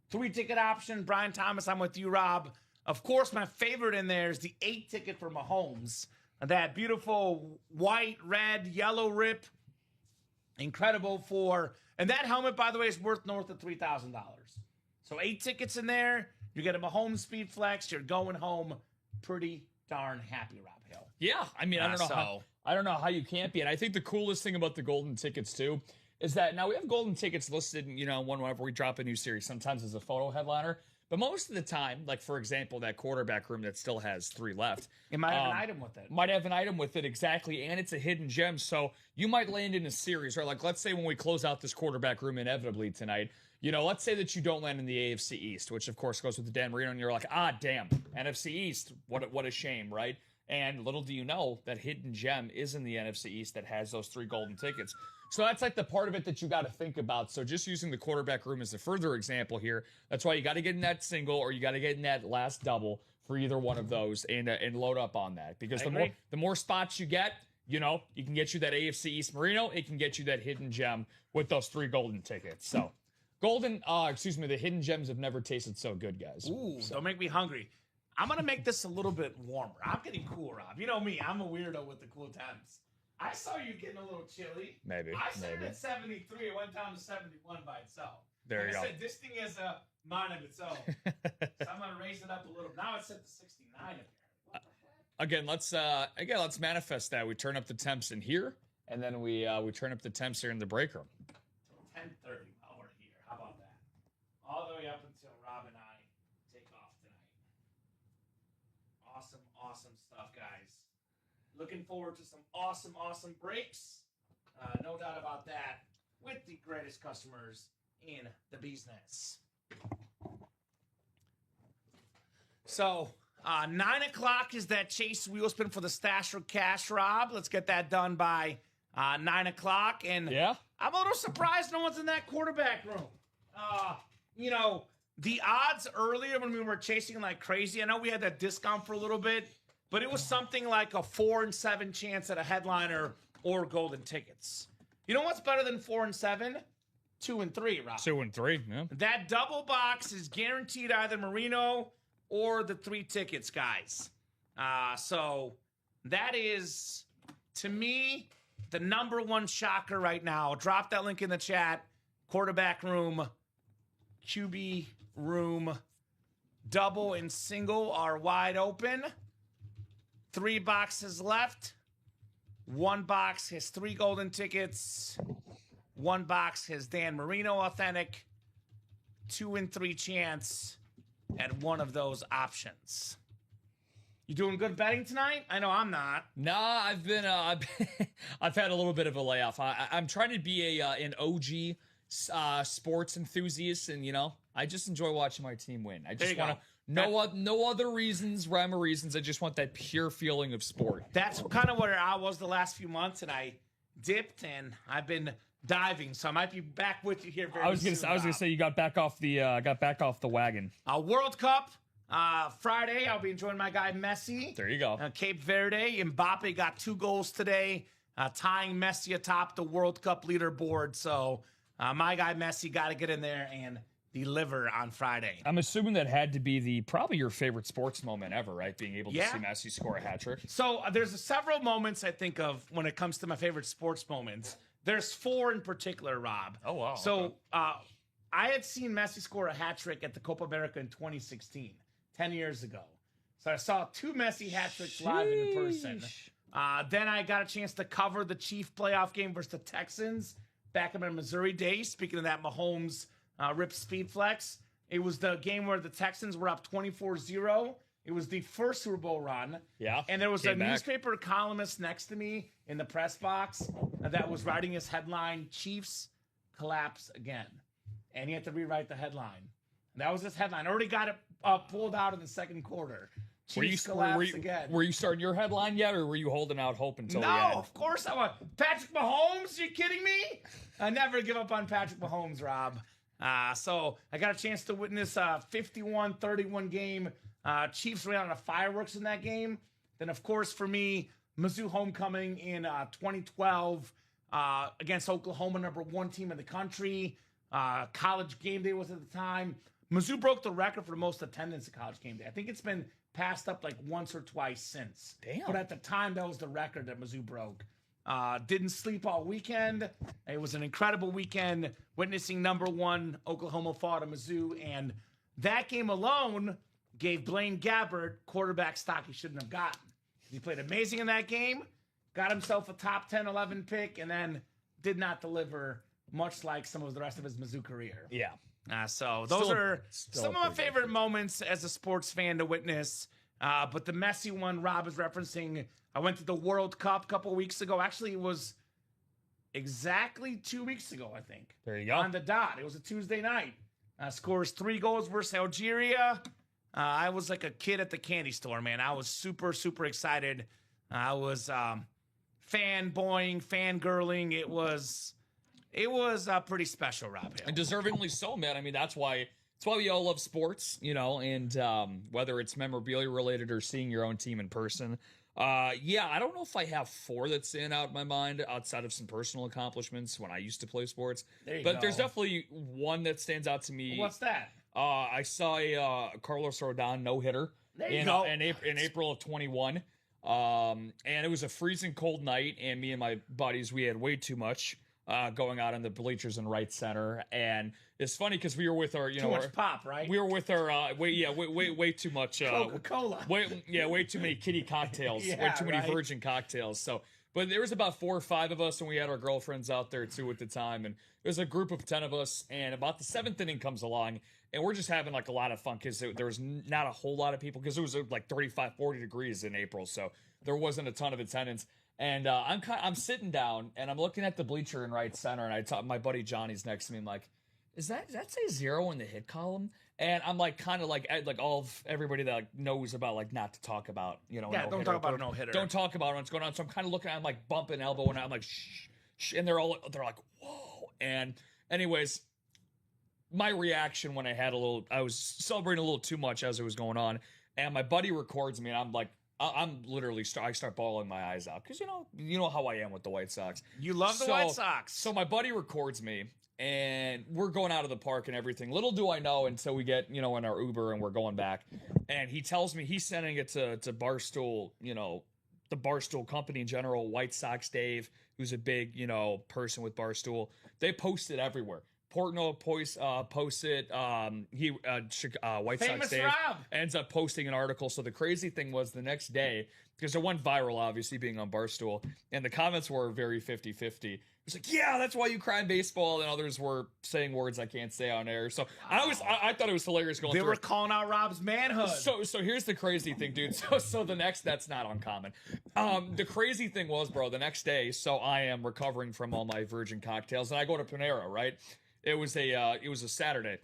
3 ticket option, Brian Thomas, I'm with you, Rob. Of course, my favorite in there is the 8 ticket for Mahomes. That beautiful white, red, yellow rip. Incredible and that helmet, by the way, is worth north of $3,000. So 8 tickets in there. You get a Mahomes Speed Flex. You're going home pretty darn happy, Rob Hill. Yeah, I mean, I don't know how you can't be. And I think the coolest thing about the golden tickets, too, is that now we have golden tickets listed, whenever we drop a new series, sometimes as a photo headliner. But most of the time, like, for example, that quarterback room that still has 3 left. It might have an item with it. Might have an item with it, exactly. And it's a hidden gem. So you might land in a series, or like, let's say when we close out this quarterback room inevitably tonight, let's say that you don't land in the AFC East, which of course goes with the Dan Marino, and you're like, damn, NFC East, what a shame, right? And little do you know that hidden gem is in the NFC East that has those 3 golden tickets. So that's like the part of it that you got to think about. So just using the quarterback room as a further example here, that's why you got to get in that single or you got to get in that last double for either one of those and load up on that. Because the more spots you get, you can get you that AFC East Marino. It can get you that hidden gem with those 3 golden tickets. So the hidden gems have never tasted so good, guys. Ooh, don't make me hungry. I'm going to make this a little bit warmer. I'm getting cool, Rob. You know me. I'm a weirdo with the cool temps. I saw you getting a little chilly. Maybe. I said it at 73. It went down to 71 by itself. There you go. I said, this thing is a mind of its own. So I'm going to raise it up a little. Now it's set to 69 apparently. What the heck? Again, let's manifest that. We turn up the temps in here, and then we turn up the temps here in the break room. Till 10:30 while we're here. How about that? All the way up until Rob and I take off tonight. Awesome stuff, guys. Looking forward to some awesome breaks. No doubt about that. With the greatest customers in the business. So, 9 o'clock is that Chase wheel spin for the Stash or Cash, Rob. Let's get that done by 9 o'clock. And yeah, I'm a little surprised no one's in that quarterback room. The odds earlier when we were chasing like crazy, I know we had that discount for a little bit, but it was something like a 4 and 7 chance at a headliner or golden tickets. You know what's better than 4 and 7? 2 and 3, Rob. 2 and 3, yeah. That double box is guaranteed either Marino or the 3 tickets, guys. So that is, to me, the number one shocker right now. Drop that link in the chat. Quarterback room, QB room, double and single are wide open. 3 boxes left. 1 box has 3 golden tickets. 1 box has Dan Marino authentic. 2 and 3 chance at one of those options. You doing good betting tonight? I know I'm not. Nah, I've been I've had a little bit of a layoff. I'm trying to be an OG sports enthusiast, and I just enjoy watching my team win. I just want to no other reasons, rhyme or reasons. I just want that pure feeling of sport. That's kind of where I was the last few months, and I dipped, and I've been diving, so I might be back with you here very soon. I was gonna say you got back off the wagon. World Cup, Friday, I'll be enjoying my guy Messi. There you go. Cape Verde. Mbappe got 2 goals today, tying Messi atop the World Cup leaderboard. So my guy Messi got to get in there and deliver on Friday. I'm assuming that had to be probably your favorite sports moment ever, right? Being able to see Messi score a hat trick. So there's several moments I think of when it comes to my favorite sports moments. There's 4 in particular, Rob. Oh, wow. So I had seen Messi score a hat trick at the Copa America in 2016, 10 years ago. So I saw 2 Messi hat tricks live in person. Then I got a chance to cover the Chief playoff game versus the Texans back in my Missouri days. Speaking of that, Mahomes rip speed flex. It was the game where the Texans were up 24-0. It was the first Super Bowl run. Yeah. And there was a newspaper columnist next to me in the press box that was writing his headline, Chiefs collapse again. And he had to rewrite the headline. And that was his headline. I already got it pulled out in the second quarter. Chiefs collapse again. Were you starting your headline yet, or were you holding out hope until the end? No, of course I want. Patrick Mahomes, you kidding me? I never give up on Patrick Mahomes, Rob. So I got a chance to witness a 51-31 game. Chiefs ran out of fireworks in that game. Then, of course, for me, Mizzou homecoming in 2012 against Oklahoma, #1 team in the country. College game day was at the time. Mizzou broke the record for the most attendance at college game day. I think it's been passed up like once or twice since. Damn. But at the time, that was the record that Mizzou broke. Didn't sleep all weekend. It was an incredible weekend witnessing #1 Oklahoma fall to Mizzou. And that game alone gave Blaine Gabbert quarterback stock he shouldn't have gotten. He played amazing in that game, got himself a top 10, 11 pick, and then did not deliver, much like some of the rest of his Mizzou career. Yeah. So those are some of my favorite moments as a sports fan to witness. But the Messi one Rob is referencing, I went to the World Cup a couple weeks ago. Actually, it was exactly 2 weeks ago, I think. There you go. On the dot. It was a Tuesday night. Scores 3 goals versus Algeria. I was like a kid at the candy store, man. I was super, super excited. I was fanboying, fangirling. It was pretty special, Rob Hill. And deservingly so, man. I mean, that's why we all love sports, you know, and whether it's memorabilia related or seeing your own team in person. Yeah, I don't know if I have 4 that stand out in my mind outside of some personal accomplishments when I used to play sports. But there's definitely one that stands out to me. What's that? I saw a Carlos Rodon no-hitter in April of 21. And it was a freezing cold night, and me and my buddies, we had way too much going on in the bleachers in right center. And it's funny because we were with our, too much pop, right? We were with our, way too much. Coca-Cola. Way too many kiddie cocktails. Way too many virgin cocktails. So, but there was about 4 or 5 of us, and we had our girlfriends out there too at the time. And it was a group of 10 of us, and about the 7th inning comes along, and we're just having like a lot of fun because there was not a whole lot of people because it was like 35, 40 degrees in April. So there wasn't a ton of attendance. And I'm sitting down, and I'm looking at the bleacher in right center, and my buddy Johnny's next to me. I'm like, does that say 0 in the hit column? And I'm like, kind of like all of everybody that like knows about like not to talk about, you know. Yeah, don't talk about a no-hitter. Don't talk about what's going on. So I'm kind of looking at, I'm like bumping elbow, and I'm like, shh, and they're like, whoa. And anyways, my reaction when I was celebrating a little too much as it was going on, and my buddy records me, and I'm like, I'm literally I start bawling my eyes out because you know how I am with the White Sox. You love the White Sox. So my buddy records me, and we're going out of the park and everything. Little do I know until we get in our Uber and we're going back, and he tells me he's sending it to Barstool, the Barstool company in general. White Sox Dave, who's a big person with Barstool, they post it everywhere. Portnoy posts it. White Famous Sox Dave Rob ends up posting an article. So the crazy thing was the next day, because it went viral, obviously being on Barstool, and the comments were very 50-50. It was like, yeah, that's why you cry in baseball, and others were saying words I can't say on air. So wow. I thought it was hilarious going through. They were calling out Rob's manhood. So here's the crazy thing, dude. So that's not uncommon. The crazy thing was, bro, the next day, so I am recovering from all my virgin cocktails, and I go to Panera, right? It was a Saturday.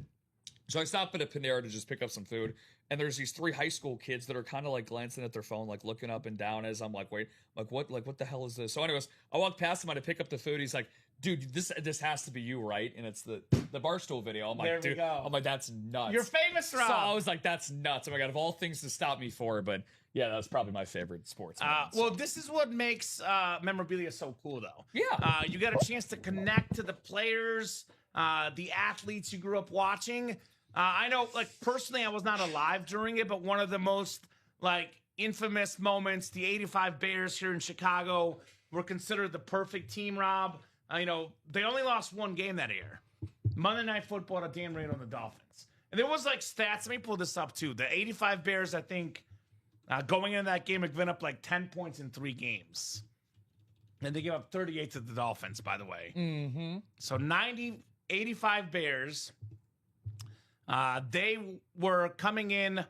So I stopped at a Panera to just pick up some food. And there's these 3 high school kids that are kind of like glancing at their phone, like looking up and down as I'm like, wait, what the hell is this? So anyways, I walked past him to pick up the food. He's like, dude, this has to be you, right? And it's the Barstool video. I'm like, There we dude, go. I'm like, that's nuts. You're famous, Rob. So I was like, that's nuts. Oh my God, of all things to stop me for, but yeah, that's probably my favorite sports. Well, this is what makes memorabilia so cool, though. Yeah. You got a chance to connect to the players, the athletes you grew up watching. I know, like, personally, I was not alive during it, but one of the most, like, infamous moments, the 85 Bears here in Chicago were considered the perfect team, Rob. You know, they only lost one game that year. Monday Night Football to Dan Marino and the Dolphins. And there was, like, stats. Let me pull this up, too. The 85 Bears, I think, going into that game, have been up, like, 10 points in 3 games. And they gave up 38 to the Dolphins, by the way. Mm-hmm. So 85 Bears. They were coming in.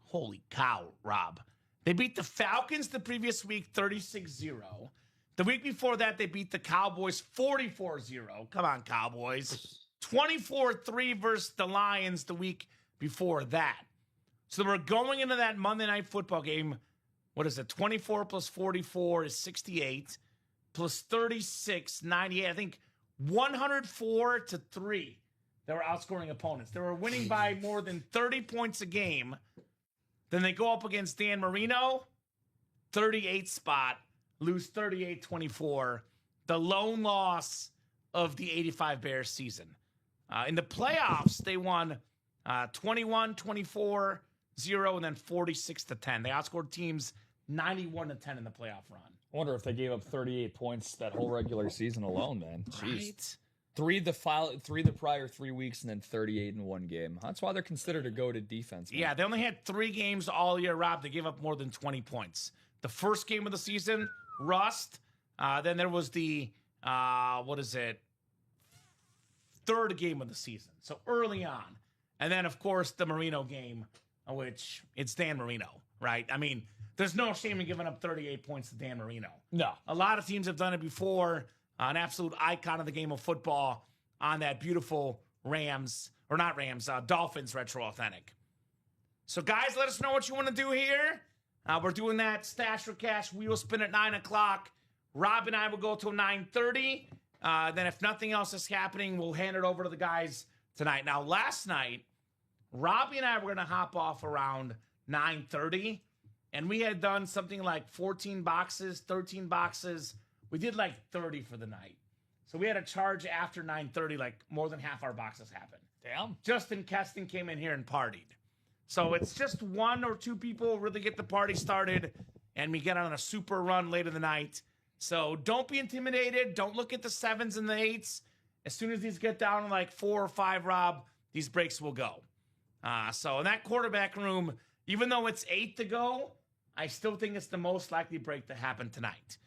Holy cow, Rob. They beat the Falcons the previous week 36-0. The week before that, they beat the Cowboys 44-0. Come on, Cowboys. 24-3 versus the Lions the week before that. So we're going into that Monday Night Football game. What is it? 24 plus 44 is 68. Plus 36, 98. I think 104-3. They were outscoring opponents. They were winning by more than 30 points a game. Then they go up against Dan Marino, 38 spot, lose 38-24. The lone loss of the 85 Bears season. In the playoffs, they won 21-24-0 and then 46-10. They outscored teams 91-10 in the playoff run. I wonder if they gave up 38 points that whole regular season alone, then. Jeez. Right? Three the prior 3 weeks, and then 38 in one game. That's why they're considered a go-to defense. Man. Yeah, they only had 3 games all year, Rob. They gave up more than 20 points. The first game of the season, rust. Then there was the, third game of the season. So early on. And then, of course, the Marino game, which it's Dan Marino, right? I mean, there's no shame in giving up 38 points to Dan Marino. No. A lot of teams have done it before. An absolute icon of the game of football on that beautiful Dolphins Retro Authentic. So, guys, let us know what you want to do here. We're doing that Stash or Cash wheel spin at 9 o'clock. Rob and I will go till 9:30. Then if nothing else is happening, we'll hand it over to the guys tonight. Now, last night, Robbie and I were going to hop off around 9:30, and we had done something like 14 boxes, 13 boxes. We did like 30 for the night. So we had a charge after 9:30, like more than half our boxes happened. Damn. Justin Keston came in here and partied. So it's just 1 or 2 people really get the party started, and we get on a super run late in the night. So don't be intimidated. Don't look at the 7s and the 8s. As soon as these get down to like 4 or 5, Rob, these breaks will go. So in that quarterback room, even though it's 8 to go, I still think it's the most likely break to happen tonight.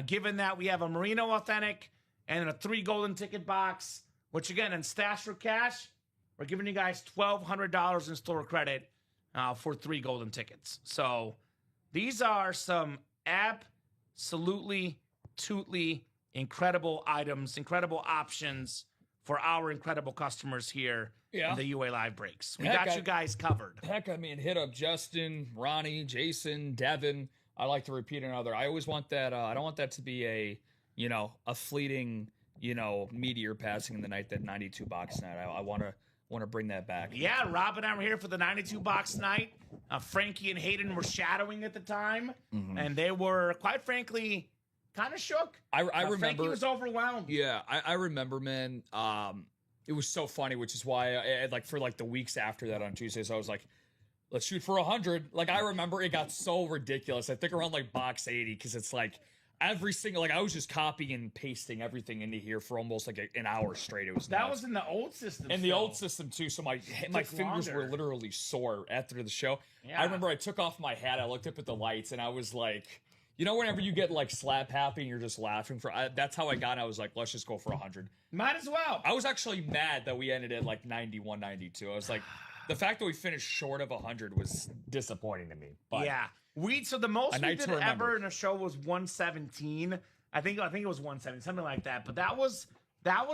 Given that we have a Marino Authentic and a 3 golden ticket box, which again, in Stash or Cash, we're giving you guys $1,200 in store credit for 3 golden tickets. So these are some absolutely, tootly incredible items, incredible options for our incredible customers here in the UA Live Breaks. We got you guys covered. Heck, I mean, hit up Justin, Ronnie, Jason, Devin. I like to repeat another. I always want that. I don't want that to be a fleeting, meteor passing in the night, that 92 box night. I want to bring that back. Yeah, Rob and I were here for the 92 box night. Frankie and Hayden were shadowing at the time, and they were, quite frankly, kind of shook. I remember. Frankie was overwhelmed. Yeah, I remember, man. It was so funny, which is why for the weeks after that on Tuesdays, I was like, let's shoot for 100. Like, I remember it got so ridiculous. I think around like box 80, because it's like every single, I was just copying and pasting everything into here for almost like an hour straight. It was that nuts. was in the old system. In the old system too. So my fingers were literally sore after the show. Yeah. I remember I took off my hat. I looked up at the lights and I was like, whenever you get like slap happy and you're just laughing that's how I got. I was like, let's just go for 100. Might as well. I was actually mad that we ended at like 91, 92. I was like, the fact that we finished short of 100 was disappointing to me. But yeah, so the most we did ever in a show was 117. I think it was 117, something like that. But that was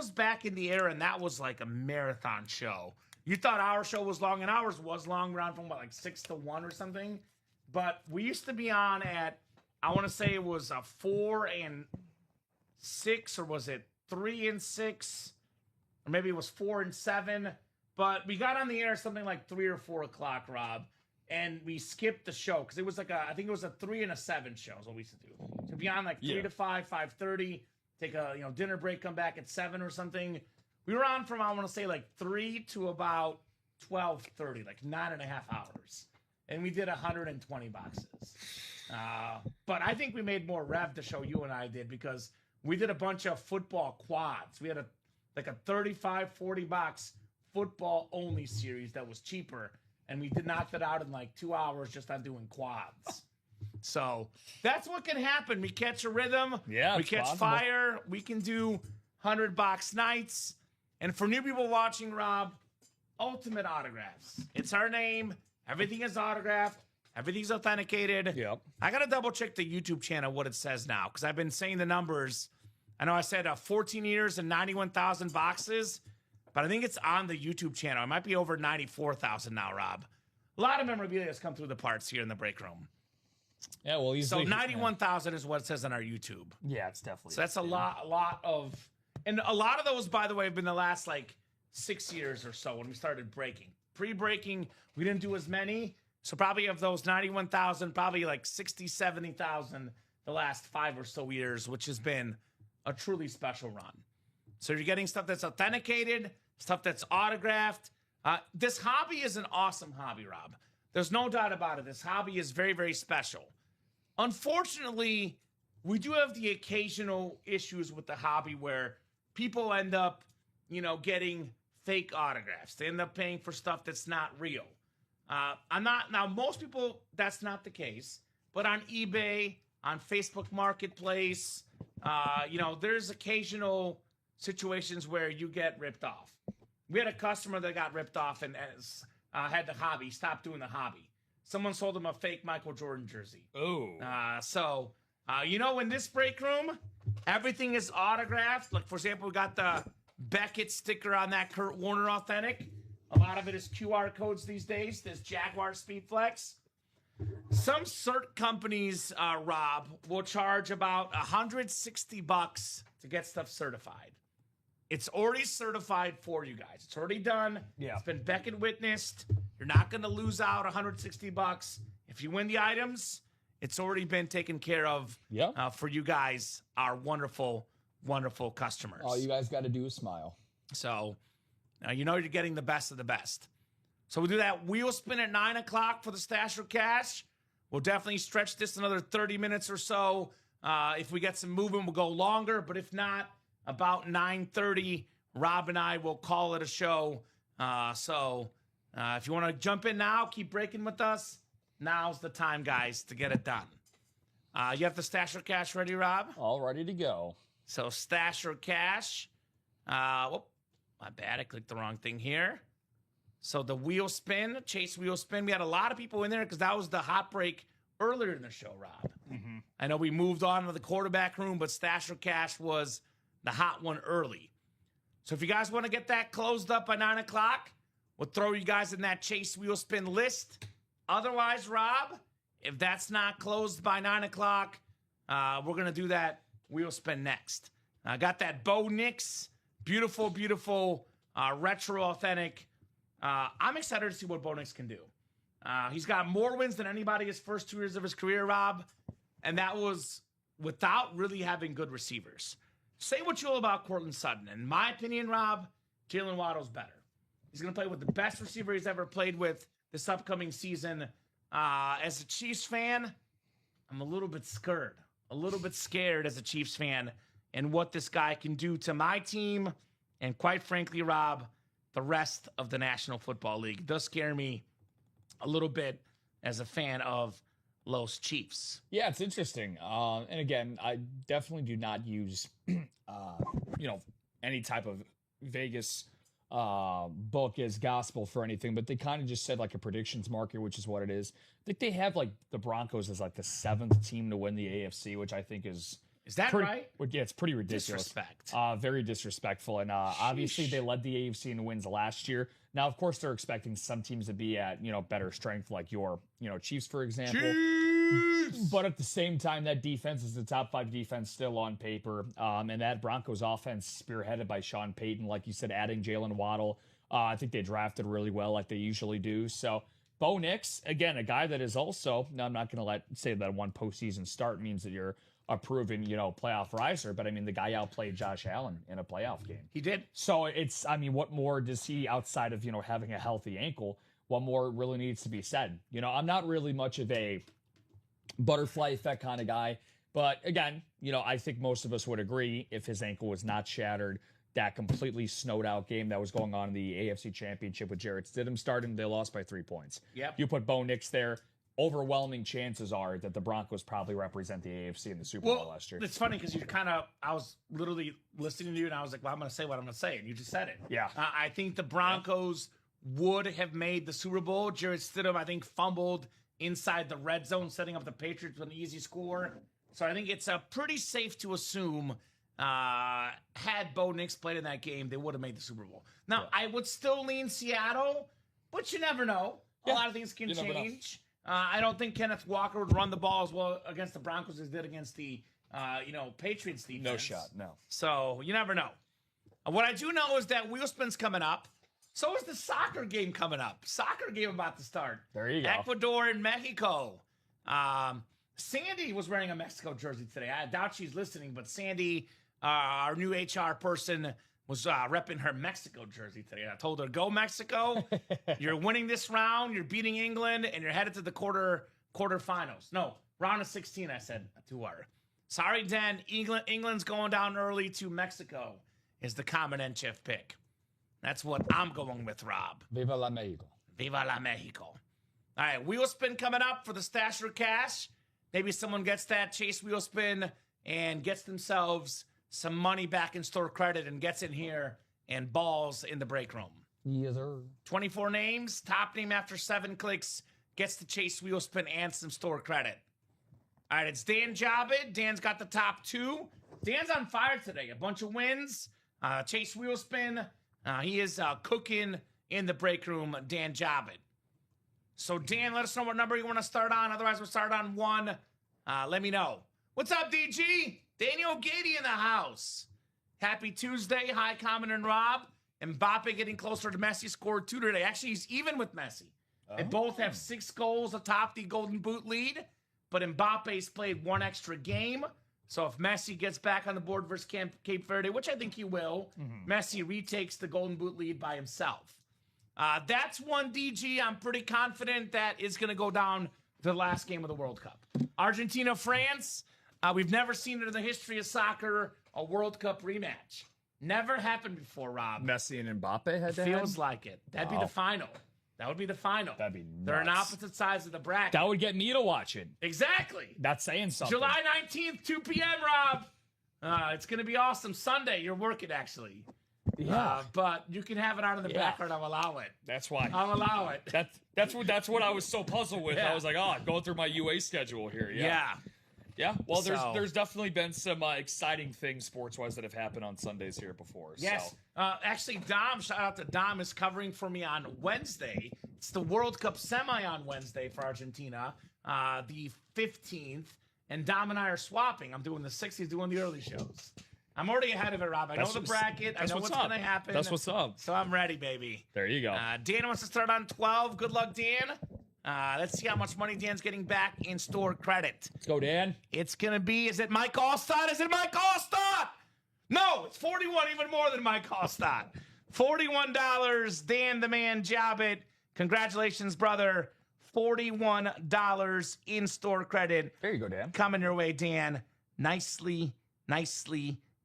back in the era, and that was like a marathon show. You thought our show was long, and ours was long, around from like 6 to 1 or something. But we used to be on at, I want to say it was 4 and 6, or was it 3 and 6, or maybe it was 4 and 7. But we got on the air something like 3 or 4 o'clock, Rob, and we skipped the show because it was like I think it was a 3 and a 7 show is what we used to do. To be on like 3 to 5, 5:30, take a dinner break, come back at 7 or something. We were on from, I want to say, like 3 to about 12:30, like 9.5 hours, and we did 120 boxes. But I think we made more rev the show you and I did because we did a bunch of football quads. We had a 35, 40 box football only series that was cheaper, and we did knock that out in like 2 hours just on doing quads. So that's what can happen. We catch a rhythm. Yeah, we catch fire. We can do 100-box nights. And for new people watching, Rob, Ultimate Autographs. It's our name. Everything is autographed. Everything's authenticated. Yep. I got to double check the YouTube channel what it says now because I've been saying the numbers. I know I said 14 years and 91,000 boxes, but I think it's on the YouTube channel. It might be over 94,000 now, Rob. A lot of memorabilia has come through the parts here in the break room. Yeah, well, easily. So 91,000 is what it says on our YouTube. Yeah, it's definitely. So that's a lot of, and a lot of those, by the way, have been the last like 6 years or so when we started breaking. Pre-breaking, we didn't do as many. So probably of those 91,000, probably like 60, 70,000 the last 5 or so years, which has been a truly special run. So you're getting stuff that's authenticated, stuff that's autographed. This hobby is an awesome hobby, Rob. There's no doubt about it. This hobby is very, very special. Unfortunately, we do have the occasional issues with the hobby where people end up, getting fake autographs. They end up paying for stuff that's not real. Now, most people, that's not the case. But on eBay, on Facebook Marketplace, there's occasional situations where you get ripped off. We had a customer that got ripped off and had the hobby, stopped doing the hobby. Someone sold him a fake Michael Jordan jersey. Oh. In this break room, everything is autographed. Like, for example, we got the Beckett sticker on that Kurt Warner authentic. A lot of it is QR codes these days. There's Jaguar Speedflex. Some cert companies, Rob, will charge about $160 to get stuff certified. It's already certified for you guys. It's already done. Yeah. It's been Beckett witnessed. You're not going to lose out $160. If you win the items, it's already been taken care of for you guys, our wonderful, wonderful customers. All you guys got to do is smile. So, you're getting the best of the best. So we'll do that wheel spin at 9 o'clock for the Stash or Cash. We'll definitely stretch this another 30 minutes or so. If we get some movement, we'll go longer. But if not, about 9:30, Rob and I will call it a show. If you want to jump in now, keep breaking with us. Now's the time, guys, to get it done. You have the Stash or Cash ready, Rob? All ready to go. So Stash or Cash. My bad. I clicked the wrong thing here. So the wheel spin, Chase wheel spin. We had a lot of people in there because that was the hot break earlier in the show, Rob. Mm-hmm. I know we moved on to the quarterback room, but Stash or Cash was the hot one early. So if you guys want to get that closed up by 9 o'clock, we'll throw you guys in that Chase wheel spin list. Otherwise, Rob, if that's not closed by 9 o'clock, we're going to do that wheel spin next. I got that Bo Nix. Beautiful, beautiful, retro authentic. I'm excited to see what Bo Nix can do. He's got more wins than anybody his first 2 years of his career, Rob. And that was without really having good receivers. Say what you will about Courtland Sutton. In my opinion, Rob, Jalen Waddle's better. He's going to play with the best receiver he's ever played with this upcoming season. As a Chiefs fan, I'm a little bit scared as a Chiefs fan and what this guy can do to my team. And quite frankly, Rob, the rest of the National Football League. It does scare me a little bit as a fan of Los Chiefs. Yeah, it's interesting. And again, I definitely do not use, any type of Vegas book as gospel for anything, but they kind of just said like a predictions market, which is what it is. I think they have like the Broncos as like the 7th team to win the AFC, which I think is that right? Yeah, it's pretty ridiculous. Disrespect. Very disrespectful. And obviously they led the AFC in wins last year. Now, of course, they're expecting some teams to be at, better strength, like your, Chiefs, for example. But at the same time, that defense is the top 5 defense still on paper. And that Broncos offense spearheaded by Sean Payton, like you said, adding Jalen Waddle. I think they drafted really well, like they usually do. So Bo Nix, again, a guy that is also, now I'm not going to say that one postseason start means that you're a proven, playoff riser, but I mean, the guy outplayed Josh Allen in a playoff game. He did. So what more does he, outside of, having a healthy ankle, what more really needs to be said? I'm not really much of a butterfly effect kind of guy, but again, I think most of us would agree if his ankle was not shattered, that completely snowed out game that was going on in the AFC Championship with Jarrett Stidham starting, they lost by 3 points. Yep. You put Bo Nix there, overwhelming chances are that the Broncos probably represent the AFC in the Super Bowl last year. It's funny because I was literally listening to you and I was like, well, I'm going to say what I'm going to say. And you just said it. Yeah. I think the Broncos would have made the Super Bowl. Jarrett Stidham, I think, fumbled inside the red zone, setting up the Patriots with an easy score. So I think it's pretty safe to assume had Bo Nix played in that game, they would have made the Super Bowl. Now, I would still lean Seattle, but you never know. A lot of things can change. I don't think Kenneth Walker would run the ball as well against the Broncos as he did against the, Patriots defense. No shot, no. So you never know. What I do know is that Wheelspin's coming up. So is the soccer game coming up. Soccer game about to start. There you go. Ecuador and Mexico. Sandy was wearing a Mexico jersey today. I doubt she's listening, but Sandy, our new HR person, was repping her Mexico jersey today. I told her, go Mexico. You're winning this round. You're beating England, and you're headed to the quarterfinals. No, round of 16, I said to her. Sorry, Dan. England's going down early to Mexico is the Kamen Entchev pick. That's what I'm going with, Rob. Viva la Mexico. Viva la Mexico. All right, wheel spin coming up for the Stash or Cash. Maybe someone gets that Chase wheel spin and gets themselves some money back in store credit and gets in here and balls in the break room. Yes, sir. 24 names, top name after 7 clicks, gets the Chase wheel spin and some store credit. All right, it's Dan Jobit. Dan's got the top 2. Dan's on fire today. A bunch of wins. Chase wheel spin. He is cooking in the break room, Dan Jobit. So, Dan, let us know what number you want to start on. Otherwise, we'll start on 1. Let me know. What's up, DG? Daniel Gady in the house. Happy Tuesday. Hi, Kamen and Rob. Mbappe getting closer to Messi. Scored 2 today. Actually, he's even with Messi. They both have 6 goals atop the Golden Boot lead. But Mbappe's played 1 extra game. So if Messi gets back on the board versus Cape Verde, which I think he will, Messi retakes the Golden Boot lead by himself. That's one DG I'm pretty confident that is going to go down to the last game of the World Cup. Argentina, France. We've never seen it in the history of soccer, a World Cup rematch. Never happened before, Rob. Messi and Mbappe had that? Feels like it. That'd be the final. That would be the final. That'd be nuts. They're on opposite sides of the bracket. That would get me to watch it. Exactly. That's saying something. July 19th, 2 p.m., Rob. It's going to be awesome. Sunday, you're working, actually. Yeah. But you can have it out in the background. I'll allow it. That's why. I'll allow it. That's what I was so puzzled with. Yeah. I was like, going through my UA schedule here. Yeah. Yeah. Well, there's definitely been some exciting things sports-wise that have happened on Sundays here before. Yes. So. Actually, Dom, shout out to Dom, is covering for me on Wednesday. It's the World Cup semi on Wednesday for Argentina, the 15th. And Dom and I are swapping. I'm doing the 6th. He's doing the early shows. I'm already ahead of it, Rob. I know the bracket. I know what's going to happen. That's what's up. So I'm ready, baby. There you go. Dan wants to start on 12. Good luck, Dan. Let's see how much money Dan's getting back in store credit. Let's go, Dan. It's going to be, is it Mike Allstott? Is it Mike Allstott? No, it's 41, even more than Mike Allstott. $41, Dan the Man Jobit. Congratulations, brother. $41 in store credit. There you go, Dan. Coming your way, Dan. Nicely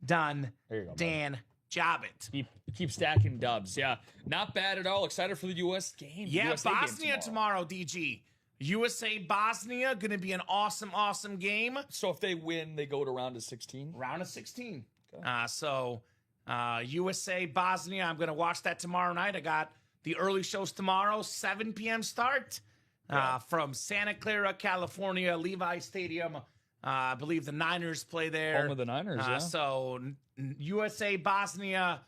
done. There you go, Dan Jobit. Keep stacking dubs. Yeah, not bad at all. Excited for the U.S. game. Yeah, USA Bosnia game tomorrow, DG. USA Bosnia, going to be an awesome game. So if they win, they go to round of 16? Round of 16. Okay. USA Bosnia, I'm going to watch that tomorrow night. I got the early shows tomorrow, 7 p.m. start from Santa Clara, California, Levi Stadium. I believe the Niners play there. Home of the Niners, yeah. So USA Bosnia,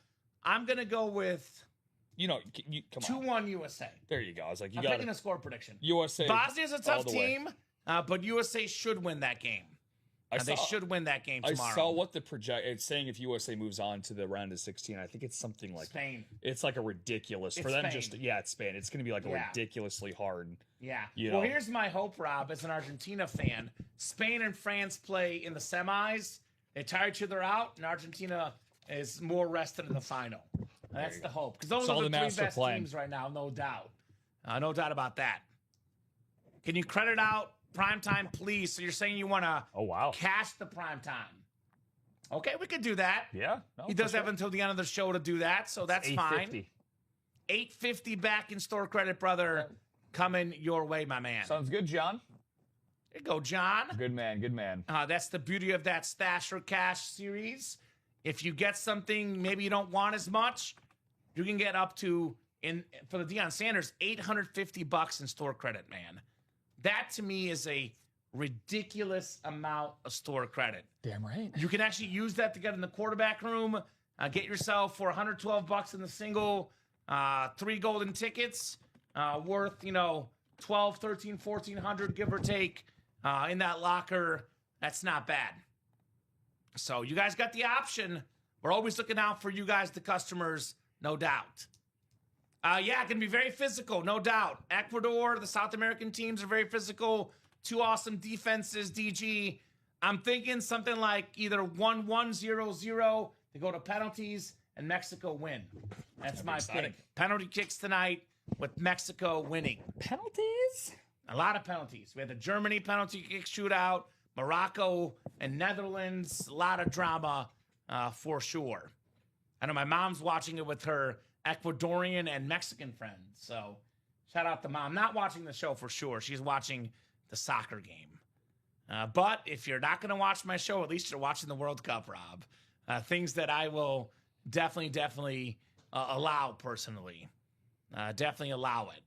I'm going to go with come on. 2-1 USA. There you go. I was like, I'm taking a score prediction. USA. Bosnia's a tough team. but USA should win that game. They should win that game tomorrow. I saw what the project. It's saying if USA moves on to the round of 16, I think it's something like Spain. It's like a ridiculous for them. Spain. It's Spain. It's going to be like a ridiculously hard. Yeah. You Well, know. here's my hope, Rob, as an Argentina fan. Spain and France play in the semis. They tire each other out, and Argentina is more rested in the final. That's the hope. Because those are the three best teams right now, no doubt. No doubt about that. Can you credit out primetime, please? So you're saying you want to cash the primetime. Okay, we could do that. Yeah. He does have until the end of the show to do that, so that's fine. $8.50 back in store credit, brother. Coming your way, my man. Sounds good, John. There you go, John. Good man, good man. That's the beauty of that Stash or Cash series. If you get something maybe you don't want as much, you can get up to, for the Deion Sanders, $850 in store credit, man. That, to me, is a ridiculous amount of store credit. Damn right. You can actually use that to get in the quarterback room, get yourself for $112 in the single, 3 golden tickets, worth, $1,200, $1,300, $1,400, give or take, in that locker. That's not bad. So you guys got the option. We're always looking out for you guys, the customers, no doubt. It can be very physical, no doubt. Ecuador, the South American teams are very physical. 2 awesome defenses, DG. I'm thinking something like either 1-1, 0-0. They go to penalties, and Mexico win. That's my pick. Penalty kicks tonight with Mexico winning. Penalties? A lot of penalties. We had the Germany penalty kick shootout, Morocco and Netherlands. A lot of drama for sure. I know my mom's watching it with her Ecuadorian and Mexican friends. So shout out to Mom. Not watching the show for sure. She's watching the soccer game. But if you're not going to watch my show, at least you're watching the World Cup, Rob. Things that I will definitely allow personally. Definitely allow it.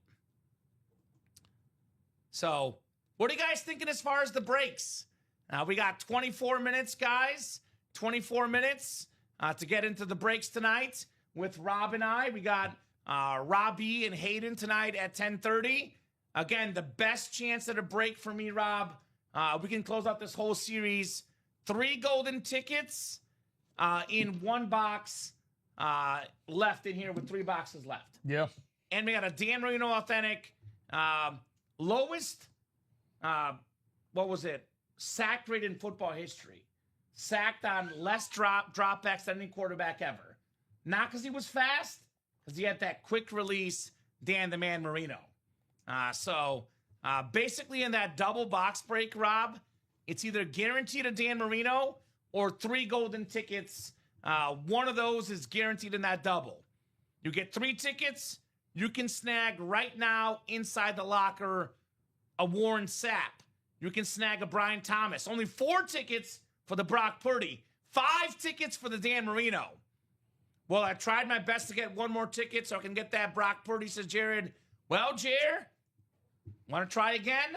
So what are you guys thinking as far as the breaks? We got 24 minutes, guys. 24 minutes to get into the breaks tonight with Rob and I. We got Robbie and Hayden tonight at 10:30. Again, the best chance at a break for me, Rob. We can close out this whole series. 3 golden tickets in 1 box left in here with 3 boxes left. Yeah. And we got a Dan Marino Authentic. Lowest, sack rate in football history. Sacked on less dropbacks than any quarterback ever. Not because he was fast, because he had that quick release, Dan the Man Marino. So basically in that double box break, Rob, it's either guaranteed a Dan Marino or 3 golden tickets. One of those is guaranteed in that double. You get 3 tickets, you can snag right now inside the locker a Warren Sapp. You can snag a Brian Thomas. Only 4 tickets for the Brock Purdy. 5 tickets for the Dan Marino. Well, I tried my best to get 1 more ticket so I can get that Brock Purdy, says Jared. Well, Jared, want to try again?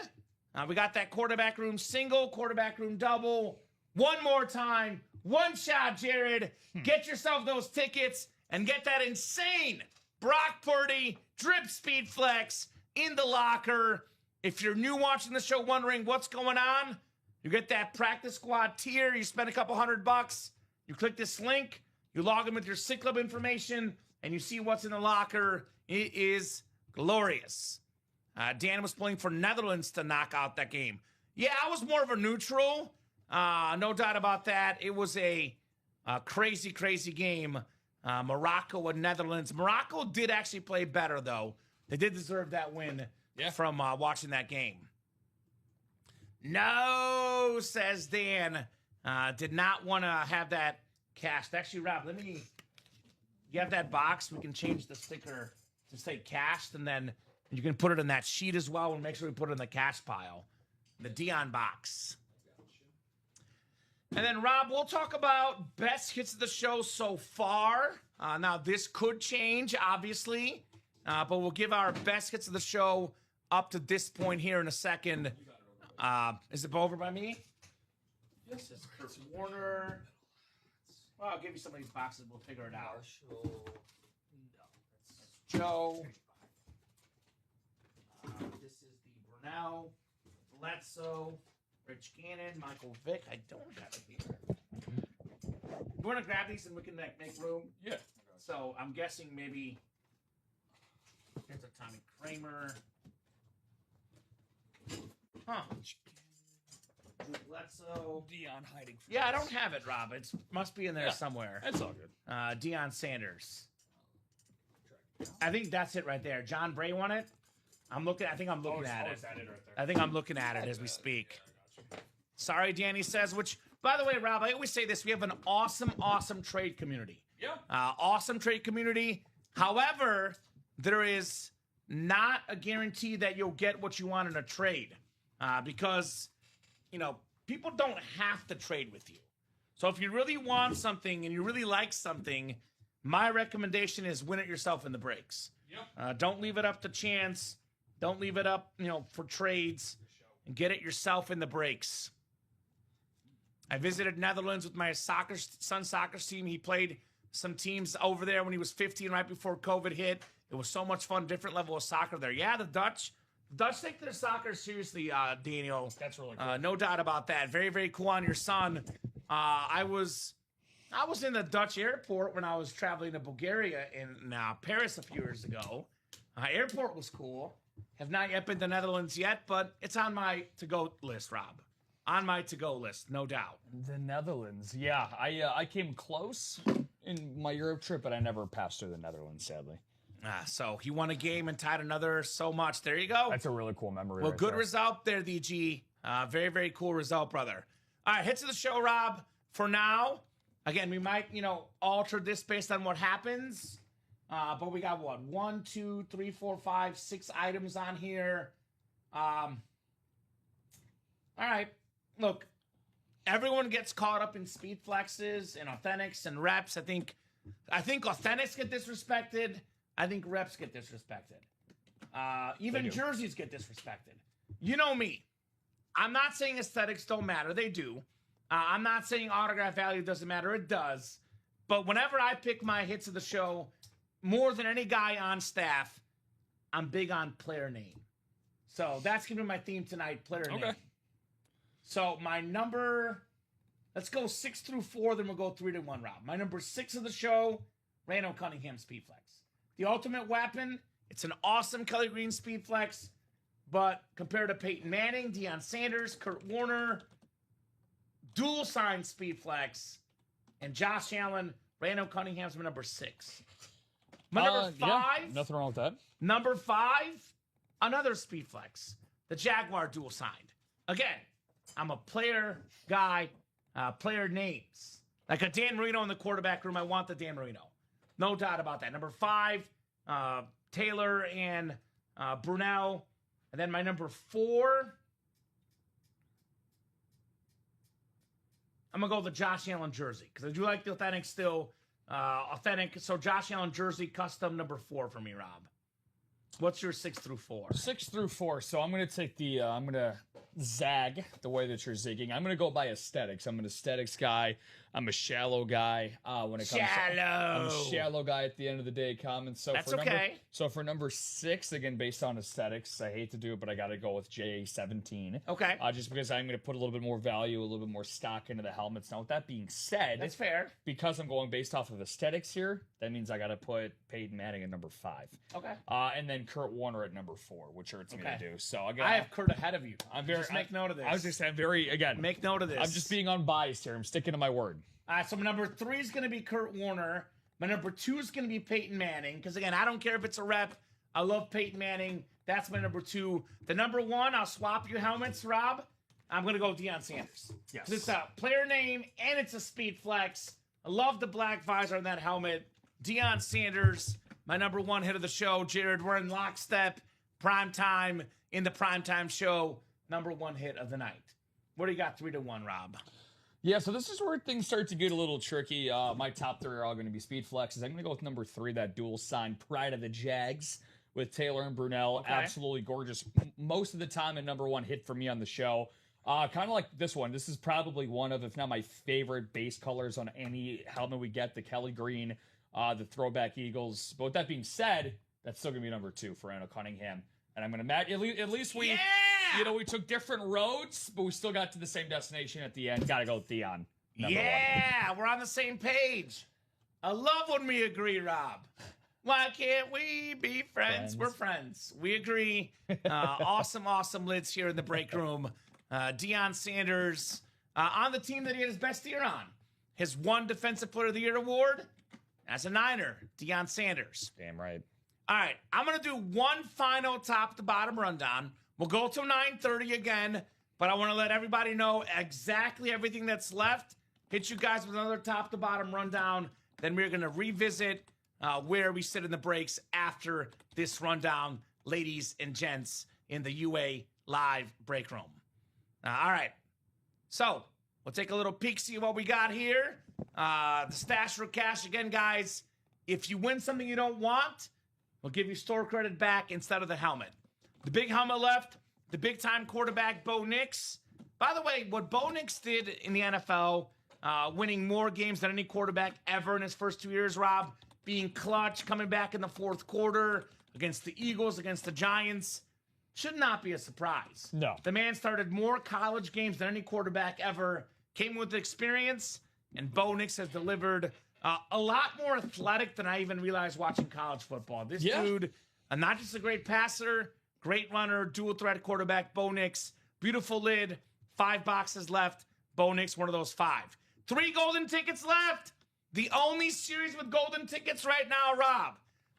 We got that quarterback room single, quarterback room double. 1 more time. 1 shot, Jared. Get yourself those tickets and get that insane Brock Purdy drip speed flex in the locker. If you're new watching the show wondering what's going on, you get that practice squad tier. You spend a couple $100. You click this link. You log in with your Sick Club information, and you see what's in the locker. It is glorious. Dan was playing for Netherlands to knock out that game. Yeah, I was more of a neutral. No doubt about that. It was a crazy, crazy game. Morocco and Netherlands. Morocco did actually play better, though. They did deserve that win from watching that game. No, says Dan. Did not want to have that cashed. Actually, Rob, you have that box. We can change the sticker to say cashed, and then you can put it in that sheet as well, and make sure we put it in the cash pile. The Dion box. And then, Rob, we'll talk about best hits of the show so far. Now, this could change, obviously, but we'll give our best hits of the show up to this point here in a second. Is it over by me? This is Chris Warner. Well, I'll give you some of these boxes. We'll figure it out. That's Joe. This is the Brunel. Bledsoe, Rich Gannon, Michael Vick. I don't have it here. You want to grab these and we can make room? Yeah. So I'm guessing maybe there's a Tommy Kramer. Huh. Bledsoe. Dion hiding. Yeah, I don't have it, Rob. It must be in there somewhere. That's all good. Deion Sanders. I think that's it right there. John Bray won it. I think I'm looking at it. Right there. I think I'm looking at it as we speak. Sorry, Danny says, which, by the way, Rob, I always say this. We have an awesome, awesome trade community. Yeah. Awesome trade community. However, there is not a guarantee that you'll get what you want in a trade because, people don't have to trade with you. So if you really want something and you really like something, my recommendation is win it yourself in the breaks. Yep. Don't leave it up to chance. Don't leave it up, for trades. And get it yourself in the breaks. I visited Netherlands with my son's soccer team. He played some teams over there when he was 15, right before COVID hit. It was so much fun, different level of soccer there. Yeah, the Dutch take their soccer seriously, Daniel. That's really cool. No doubt about that. Very, very cool on your son. I was in the Dutch airport when I was traveling to Bulgaria in Paris a few years ago. Airport was cool. Have not yet been to the Netherlands yet, but it's on my to-go list, Rob. On my to-go list, no doubt. The Netherlands. Yeah, I came close in my Europe trip, but I never passed through the Netherlands, sadly. So he won a game and tied another so much. There you go. That's a really cool memory. Well, right good there. result there, DG. Very, very cool result, brother. All right, hits of the show, Rob. For now, again, we might, alter this based on what happens. But we got what? 1, 2, 3, 4, 5, 6 items on here. All right. Look, everyone gets caught up in speed flexes and authentics and reps. I think authentics get disrespected. I think reps get disrespected. Even jerseys get disrespected. You know me. I'm not saying aesthetics don't matter. They do. I'm not saying autograph value doesn't matter. It does. But whenever I pick my hits of the show, more than any guy on staff, I'm big on player name. So that's going to be my theme tonight, player name. So my number, let's go 6 through 4, then we'll go 3 to 1, Rob. My number 6 of the show, Randall Cunningham Speedflex. The ultimate weapon, it's an awesome Kelly Green Speedflex, but compared to Peyton Manning, Deion Sanders, Kurt Warner, dual sign Speedflex, and Josh Allen, Randall Cunningham's my number 6. My number 5. Yeah, nothing wrong with that. Number 5, another Speedflex, the Jaguar dual signed. Again, I'm a player guy, player names. Like a Dan Marino in the quarterback room, I want the Dan Marino. No doubt about that. Number 5, Taylor and Brunel. And then my number 4, I'm going to go with the Josh Allen jersey because I do like the authentic still. Authentic. So Josh Allen jersey custom number 4 for me, Rob. What's your 6 through 4? 6 through 4. So I'm going to take I'm going to zag the way that you're zigging. I'm going to go by aesthetics. I'm an aesthetics guy. I'm a shallow guy when it comes to... I'm a shallow guy at the end of the day, Kamen. So that's okay. So for number 6, again, based on aesthetics, I hate to do it, but I got to go with JA17. Okay. Just because I'm going to put a little bit more value, a little bit more stock into the helmets. Now, with that being said... That's fair. Because I'm going based off of aesthetics here, that means I got to put Peyton Manning at number 5. Okay. And then Kurt Warner at number 4, which hurts me to do. So again, I have Kurt ahead of you. Just make note of this. I was just saying, make note of this. I'm just being unbiased here. I'm sticking to my word. So my number 3 is going to be Kurt Warner. My number 2 is going to be Peyton Manning. Because again, I don't care if it's a rep. I love Peyton Manning. That's my number 2. The number 1, I'll swap you helmets, Rob. I'm going to go with Deion Sanders. Yes. It's a player name and it's a speed flex. I love the black visor on that helmet. Deion Sanders, my number 1 hit of the show. Jared, we're in lockstep. Prime time in the primetime show. Number 1 hit of the night. What do you got 3 to 1, Rob? Yeah, so this is where things start to get a little tricky. My top 3 are all going to be speed flexes. I'm going to go with number 3, that dual sign Pride of the Jags with Taylor and Brunel. Okay. Absolutely gorgeous. Most of the time, a number 1 hit for me on the show. Kind of like this one. This is probably one of, if not my favorite base colors on any helmet we get, the Kelly Green, the throwback Eagles. But with that being said, that's still going to be number 2 for Randall Cunningham. And I'm going to match, at least we... Yeah! we took different roads, but we still got to the same destination at the end. Gotta go with Theon. Yeah, we're on the same page. I love when we agree, Rob. Why can't we be friends? We're friends. We agree. Awesome lids here in the break room. Deion Sanders on the team that he had his best year on. His one Defensive Player of the Year award as a Niner, Deion Sanders. Damn right. All right, I'm going to do one final top-to-bottom rundown. We'll go till 9:30 again, but I want to let everybody know exactly everything that's left. Hit you guys with another top-to-bottom rundown. Then we're going to revisit where we sit in the breaks after this rundown, ladies and gents, in the UA Live break room. All right, so we'll take a little peek, see what we got here. The stash for cash again, guys. If you win something you don't want, we'll give you store credit back instead of the helmet. The big helmet left, the big-time quarterback, Bo Nix. By the way, what Bo Nix did in the NFL, winning more games than any quarterback ever in his first 2 years, Rob, being clutch, coming back in the fourth quarter against the Eagles, against the Giants, should not be a surprise. No. The man started more college games than any quarterback ever, came with experience, and Bo Nix has delivered a lot more athletic than I even realized watching college football. This dude, not just a great passer, great runner, dual threat quarterback, Bo Nix. Beautiful lid, 5 boxes left. Bo Nix, one of those 5. 3 golden tickets left. The only series with golden tickets right now, Rob.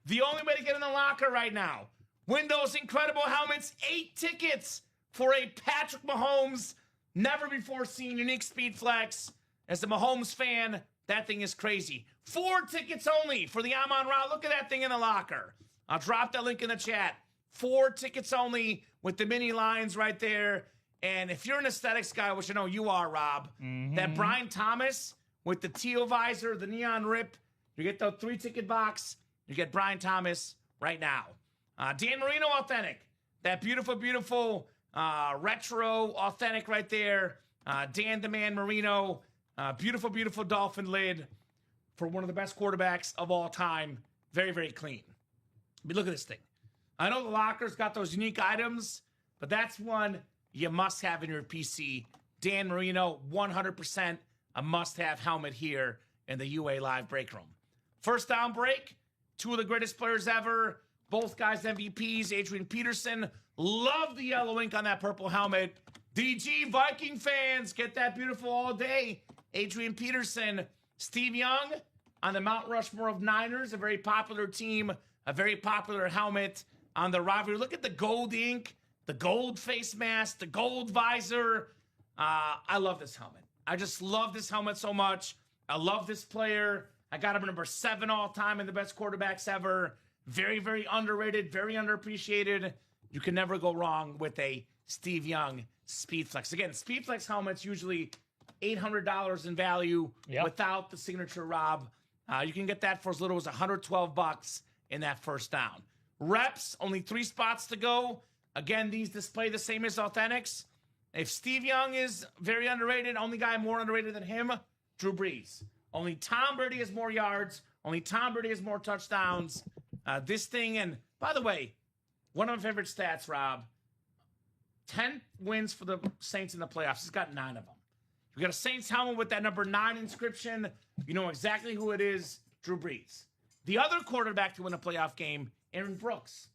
The only way to get in the locker right now. Win those incredible helmets. 8 tickets for a Patrick Mahomes, never before seen unique speed flex. As a Mahomes fan, that thing is crazy. 4 tickets only for the Amon Ra. Look at that thing in the locker. I'll drop that link in the chat. 4 tickets only with the mini lines right there. And if you're an aesthetics guy, which I know you are, Rob, that Brian Thomas with the teal visor, the neon rip, you get the 3-ticket box. You get Brian Thomas right now. Dan Marino authentic. That beautiful retro authentic right there. Dan the Man Marino. Beautiful Dolphin lid for one of the best quarterbacks of all time. Very, very clean. But look at this thing. I know the locker's got those unique items, but that's one you must have in your PC. Dan Marino, 100% a must-have helmet here in the UA Live break room. First down break, 2 of the greatest players ever. Both guys MVPs. Adrian Peterson, love the yellow ink on that purple helmet. DG Viking fans, get that beautiful all day. Adrian Peterson. Steve Young on the Mount Rushmore of Niners, a very popular team, a very popular helmet on the rivalry. Look at the gold ink, the gold face mask, the gold visor. I love this helmet. I just love this helmet so much. I love this player. I got him number 7 all time in the best quarterbacks ever. Very, very underrated, very underappreciated. You can never go wrong with a Steve Young Speedflex. Again, Speedflex helmets usually $800 in value without the signature Rob. You can get that for as little as $112 in that first down. Reps, only 3 spots to go. Again, these display the same as Authentics. If Steve Young is very underrated, only guy more underrated than him, Drew Brees. Only Tom Brady has more yards. Only Tom Brady has more touchdowns. This thing, and by the way, one of my favorite stats, Rob, 10 wins for the Saints in the playoffs. He's got 9 of them. We got a Saints helmet with that number 9 inscription. You know exactly who it is, Drew Brees. The other quarterback to win a playoff game, Aaron Brooks,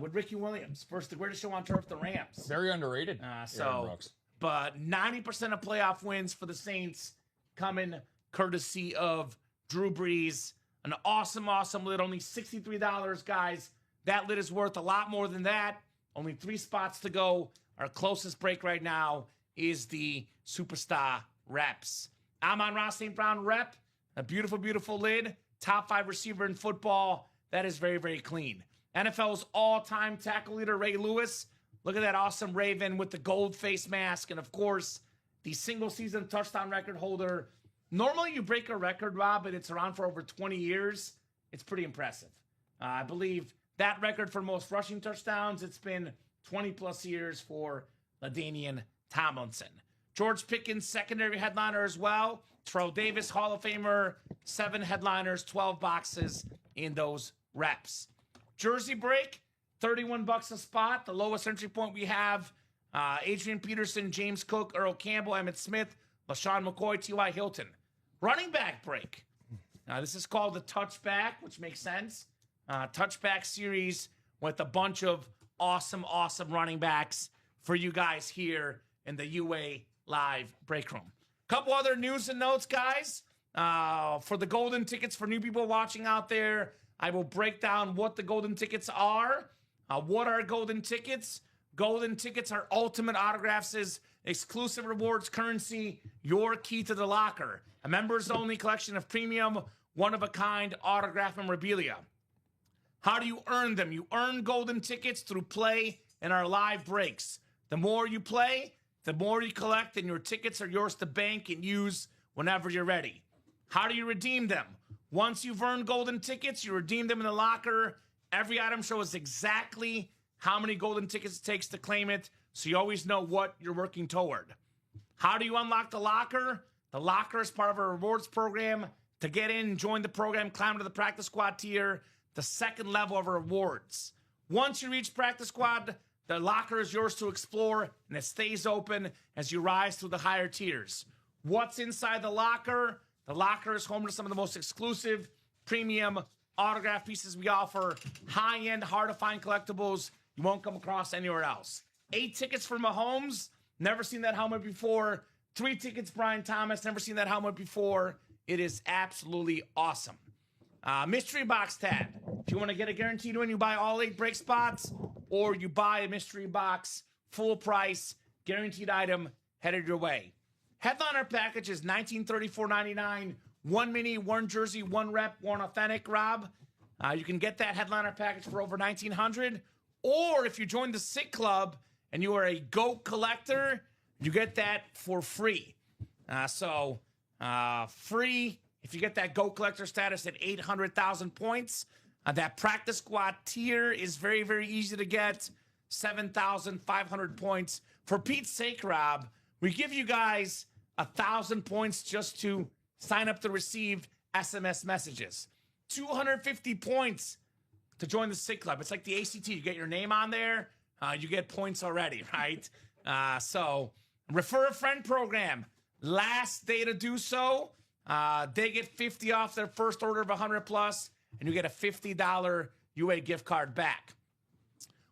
with Ricky Williams. First, the greatest show on turf, the Rams. Very underrated. Aaron Brooks. But 90% of playoff wins for the Saints coming courtesy of Drew Brees. An awesome lid. Only $63, guys. That lid is worth a lot more than that. Only 3 spots to go. Our closest break right now is the Superstar Reps. Amon-Ra St. Brown rep. A beautiful lid. Top 5 receiver in football. That is very, very clean. NFL's all-time tackle leader, Ray Lewis. Look at that awesome Raven with the gold face mask. And, of course, the single-season touchdown record holder. Normally, you break a record, Rob, and it's around for over 20 years. It's pretty impressive. I believe that record for most rushing touchdowns, it's been 20-plus years for LaDainian Tomlinson. George Pickens, secondary headliner as well. Terrell Davis, Hall of Famer, 7 headliners, 12 boxes in those reps. Jersey break, $31 a spot. The lowest entry point we have Adrian Peterson, James Cook, Earl Campbell, Emmett Smith, LaShawn McCoy, T.Y. Hilton. Running back break. This is called the Touchback, which makes sense. Touchback series with a bunch of awesome running backs for you guys here in the UA Live Break Room. Couple other news and notes, guys. For the golden tickets for new people watching out there, I will break down what the golden tickets are. What are golden tickets? Golden tickets are Ultimate Autographs' exclusive rewards currency, your key to the locker. A members-only collection of premium, one-of-a-kind autograph memorabilia. How do you earn them? You earn golden tickets through play in our live breaks. The more you play, the more you collect, and your tickets are yours to bank and use whenever you're ready. How do you redeem them? Once you've earned golden tickets, you redeem them in the locker. Every item shows exactly how many golden tickets it takes to claim it, so you always know what you're working toward. How do you unlock the locker? The locker is part of our rewards program. To get in and join the program, climb to the practice squad tier, the second level of our rewards. Once you reach practice squad, the locker is yours to explore, and it stays open as you rise through the higher tiers. What's inside the locker? The locker is home to some of the most exclusive, premium autograph pieces we offer. High-end, hard-to-find collectibles you won't come across anywhere else. 8 tickets for Mahomes. Never seen that helmet before. 3 tickets, Brian Thomas. Never seen that helmet before. It is absolutely awesome. Mystery box tab. If you want to get a guaranteed win, you buy all 8 break spots, or you buy a mystery box, full price, guaranteed item, headed your way. Headliner package is $1934.99. 1 mini, 1 jersey, 1 rep, 1 authentic, Rob. You can get that headliner package for over $1,900. Or if you join the SIG Club and you are a GOAT collector, you get that for free. Free if you get that GOAT collector status at 800,000 points. That practice squad tier is very, very easy to get. 7,500 points. For Pete's sake, Rob, we give you guys 1,000 points just to sign up to receive SMS messages. 250 points to join the SIG Club. It's like the ACT. You get your name on there, you get points already, right? So, refer a friend program. Last day to do so. They get 50 off their first order of 100 plus, and you get a $50 UA gift card back.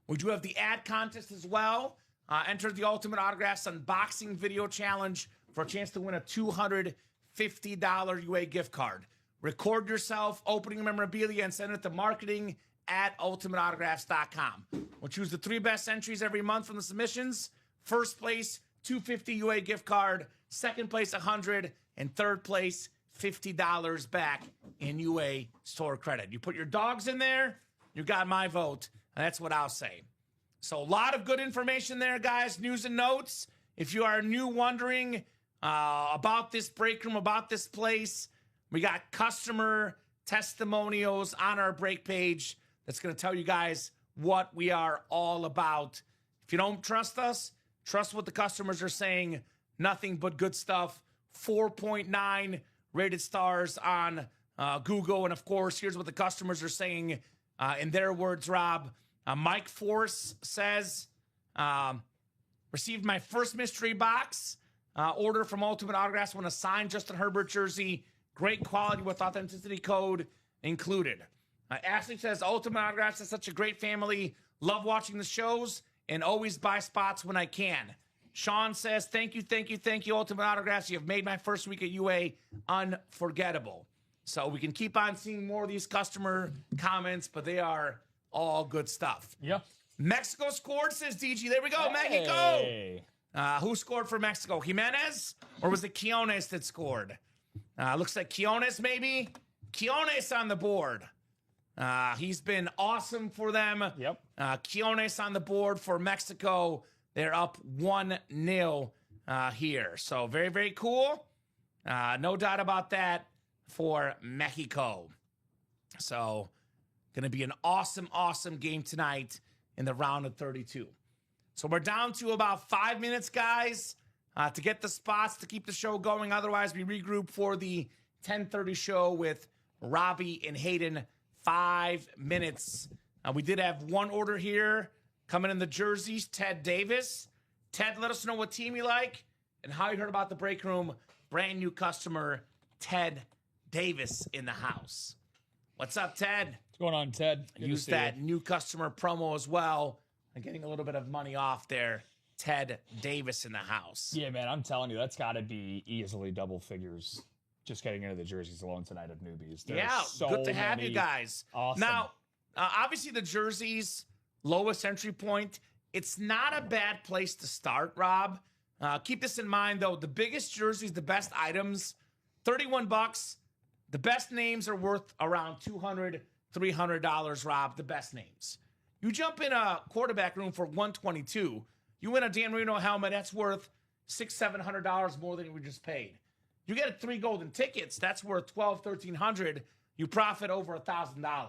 We do have the ad contest as well. Enter the Ultimate Autographs Unboxing Video Challenge for a chance to win a $250 UA gift card. Record yourself opening memorabilia and send it to marketing@ultimateautographs.com. We'll choose the 3 best entries every month from the submissions. First place, $250 UA gift card. Second place, $100. And third place, $50 back in UA store credit. You put your dogs in there, you got my vote. And that's what I'll say. So a lot of good information there, guys. News and notes. If you are new wondering about this break room, about this place, we got customer testimonials on our break page that's going to tell you guys what we are all about. If you don't trust us, trust what the customers are saying. Nothing but good stuff. 4.9 rated stars on Google. And of course, here's what the customers are saying in their words, Rob. Mike Force says, received my first mystery box order from Ultimate Autographs when a signed Justin Herbert jersey. Great quality with authenticity code included. Ashley says, Ultimate Autographs is such a great family. Love watching the shows and always buy spots when I can. Sean says, thank you, Ultimate Autographs. You have made my first week at UA unforgettable. So we can keep on seeing more of these customer comments, but they are all good stuff. Yeah. Mexico scored, says DG. There we go, Hey. Mexico. Who scored for Mexico? Jimenez? Or was it Quiones that scored? Looks like Quiones, maybe. Quiones on the board. He's been awesome for them. Yep. Quiones on the board for Mexico. They're up 1-0 here. So very, very cool. No doubt about that for Mexico. So going to be an awesome, awesome game tonight in the round of 32. So we're down to about 5 minutes, guys, to get the spots to keep the show going. Otherwise, we regroup for the 10:30 show with Robbie and Hayden. 5 minutes. We did have one order here coming in the jerseys. Ted Davis. Ted, let us know what team you like and how you heard about the break room. Brand new customer, Ted Davis in the house. What's up, Ted? What's going on, Ted? Good Use that new customer promo as well. And getting a little bit of money off there. Ted Davis in the house. Yeah, man, I'm telling you, that's got to be easily double figures. Just getting into the jerseys alone tonight of newbies. There's so good to have you guys. Awesome. Now, obviously the jerseys, lowest entry point. It's not a bad place to start, Rob. Keep this in mind, though. The biggest jerseys, the best items, $31. The best names are worth around $200, $300, Rob. The best names. You jump in a quarterback room for $122. You win a Dan Marino helmet, that's worth $600, $700 more than we just paid. You get 3 golden tickets, that's worth $1,200, $1,300. You profit over $1,000.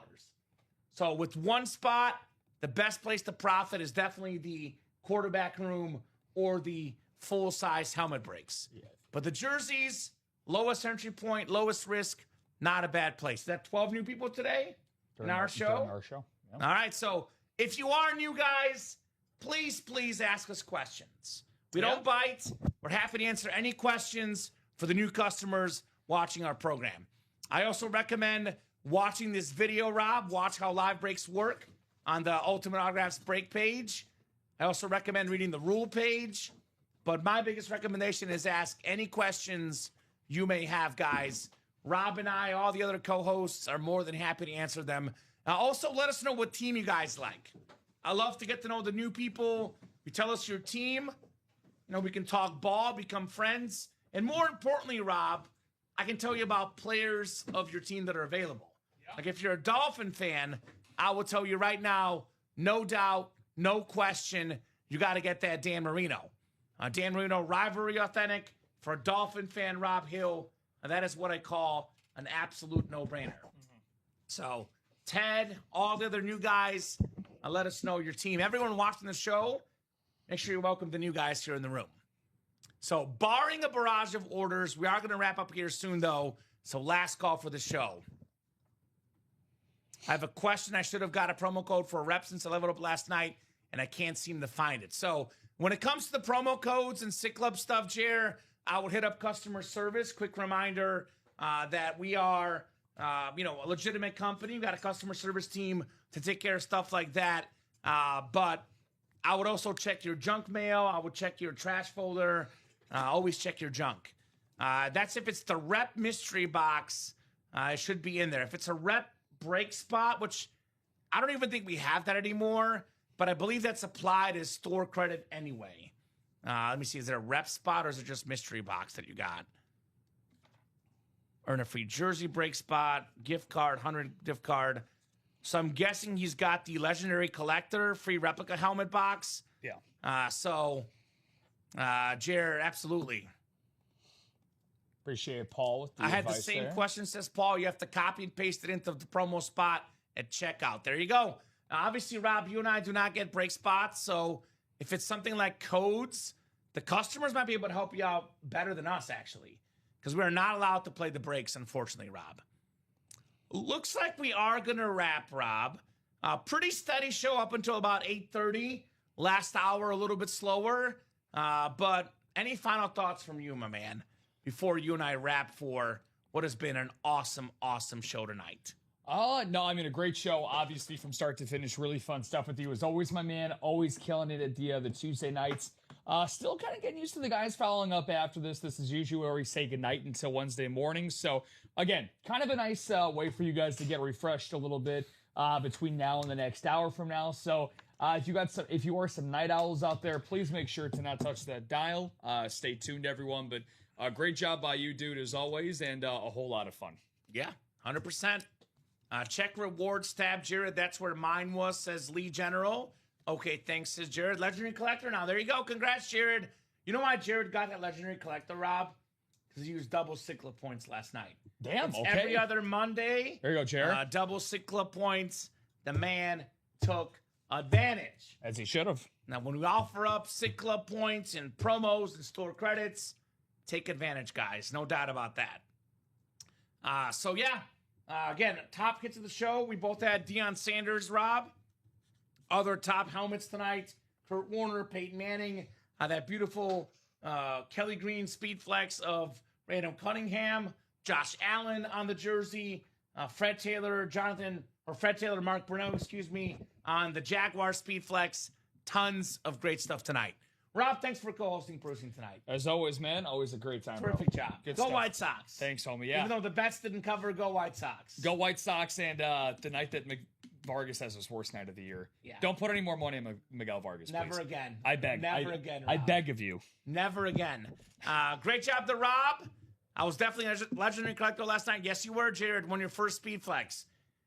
So with one spot, the best place to profit is definitely the quarterback room or the full-size helmet breaks. Yeah. But the jerseys, lowest entry point, lowest risk, not a bad place. Is that 12 new people today in our show? During our show. Yep. All right, so if you are new guys, please ask us questions. We don't bite. We're happy to answer any questions for the new customers watching our program. I also recommend watching this video, Rob. Watch how live breaks work on the Ultimate Autographs break page. I also recommend reading the rule page. But my biggest recommendation is ask any questions you may have, guys. Rob and I, all the other co-hosts, are more than happy to answer them. Also, let us know what team you guys like. I love to get to know the new people. You tell us your team. You know, we can talk ball, become friends. And more importantly, Rob, I can tell you about players of your team that are available. Yeah. Like if you're a Dolphin fan, I will tell you right now, no doubt, no question, you got to get that Dan Marino. Dan Marino rivalry authentic for a Dolphin fan, Rob Hill. That is what I call an absolute no-brainer. Mm-hmm. So, Ted, all the other new guys, let us know your team. Everyone watching the show, make sure you welcome the new guys here in the room. So, barring a barrage of orders, we are going to wrap up here soon, though. So, last call for the show. I have a question. I should have got a promo code for a rep since I leveled up last night, and I can't seem to find it. So, when it comes to the promo codes and Sick Club stuff, Jer, I would hit up customer service. Quick reminder that we are, a legitimate company. We've got a customer service team to take care of stuff like that. But I would also check your junk mail. I would check your trash folder. Always check your junk. That's if it's the rep mystery box. It should be in there. If it's a rep break spot, which I don't even think we have that anymore, but I believe that's applied as store credit anyway. Let me see. Is there a rep spot or is it just mystery box that you got? Earn a free jersey break spot, gift card, 100 gift card. So I'm guessing he's got the Legendary Collector free replica helmet box. Yeah. Jared, absolutely. Appreciate it, Paul. With the I had the advice same there. question, says Paul. You have to copy and paste it into the promo spot at checkout. There you go. Obviously, Rob, you and I do not get break spots. So if it's something like codes, the customers might be able to help you out better than us, actually, because we're not allowed to play the breaks, unfortunately, Rob. Looks like we are going to wrap, Rob. Pretty steady show up until about 8:30. Last hour, a little bit slower. But any final thoughts from you, my man, before you and I wrap for what has been an awesome, awesome show tonight? No, I mean, a great show, obviously, from start to finish. Really fun stuff with you. As always, my man, always killing it at the Tuesday nights. Still kind of getting used to the guys following up after this. This is usually where we say goodnight until Wednesday morning. So, again, kind of a nice way for you guys to get refreshed a little bit between now and the next hour from now. So, if you are some night owls out there, please make sure to not touch that dial. Stay tuned, everyone. But great job by you, dude, as always, and a whole lot of fun. Yeah, 100%. Check rewards tab, Jared. That's where mine was, says Lee General. Okay, thanks, says Jared. Legendary Collector now. There you go. Congrats, Jared. You know why Jared got that Legendary Collector, Rob? Because he used double Sick Club points last night. Damn, It's okay. every other Monday. There you go, Jared. Double Sick Club points. The man took advantage. As he should have. Now, when we offer up Sick Club points and promos and store credits, take advantage, guys. No doubt about that. Again, top hits of the show. We both had Deion Sanders, Rob. Other top helmets tonight: Kurt Warner, Peyton Manning, That beautiful Kelly Green Speed Flex of Random Cunningham, Josh Allen on the jersey, Fred Taylor, Mark Brunell, excuse me, on the Jaguar Speed Flex. Tons of great stuff tonight. Rob, thanks for co-hosting, producing tonight. As always, man. Always a great time, Terrific bro. job. Good Go stuff. White Sox. Thanks, homie. Yeah. Even though the bets didn't cover, go White Sox. Go White Sox, and the night that Vargas has his worst night of the year. Yeah. Don't put any more money on Miguel Vargas, Never please. again. I beg. Never again, I Rob. beg of you. Never again. Great job to Rob. I was definitely a legendary collector last night. Yes, you were, Jared. Won your first Speed Flex.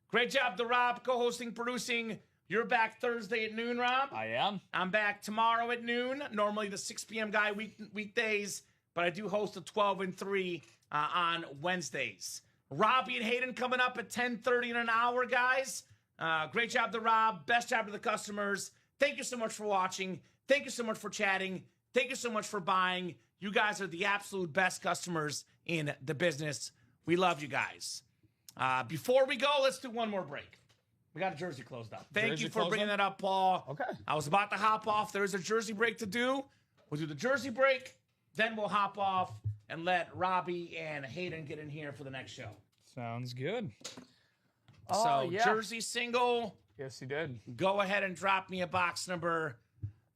Great job to Rob, co-hosting, producing. You're back Thursday at noon, Rob. I am. I'm back tomorrow at noon. Normally the 6 p.m. guy weekdays, but I do host a 12 and 3 on Wednesdays. Robbie and Hayden coming up at 10:30 in an hour, guys. Great job to Rob. Best job to the customers. Thank you so much for watching. Thank you so much for chatting. Thank you so much for buying. You guys are the absolute best customers in the business. We love you guys. Before we go, let's do one more break. We got a jersey closed up. Thank you for bringing that up, Paul. Okay. I was about to hop off. There's a jersey break to do. We'll do the jersey break, then we'll hop off and let Robbie and Hayden get in here for the next show. Sounds good. So, jersey single. Yes, he did. Go ahead and drop me a box number.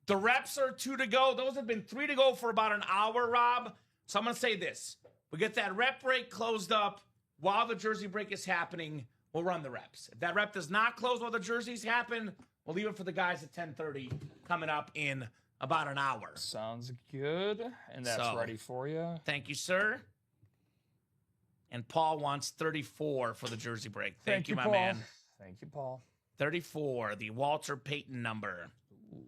The reps are 2 to go. Those have been 3 to go for about an hour, Rob. So I'm going to say this. We get that rep break closed up while the jersey break is happening. We'll run the reps. If that rep does not close while the jerseys happen, we'll leave it for the guys at 10:30 coming up in about an hour. Sounds good. And that's ready for you. Thank you, sir. And Paul wants 34 for the jersey break. Thank you, my Paul. man. Thank you, Paul. 34, the Walter Payton number. Ooh.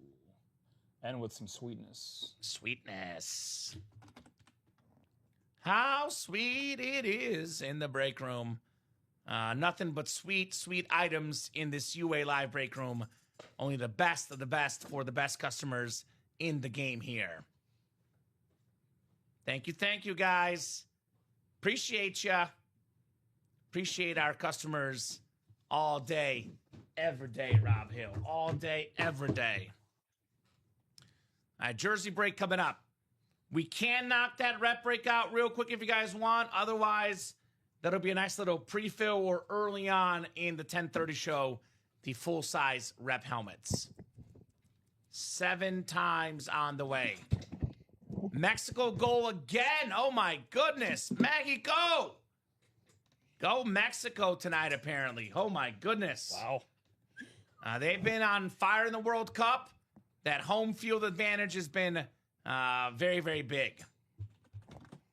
And with some sweetness. Sweetness. How sweet it is in the break room. Nothing but sweet, sweet items in this UA Live break room. Only the best of the best for the best customers in the game here. Thank you, guys. Appreciate ya. Appreciate our customers all day, every day, Rob Hill. All day, every day. All right, jersey break coming up. We can knock that rep break out real quick if you guys want. Otherwise, that'll be a nice little pre-fill or early on in the 10:30 show, the full-size rep helmets. 7 times on the way. Mexico goal again. Oh, my goodness. Maggie, go. Go Mexico tonight, apparently. Oh, my goodness. Wow. They've been on fire in the World Cup. That home field advantage has been very, very big.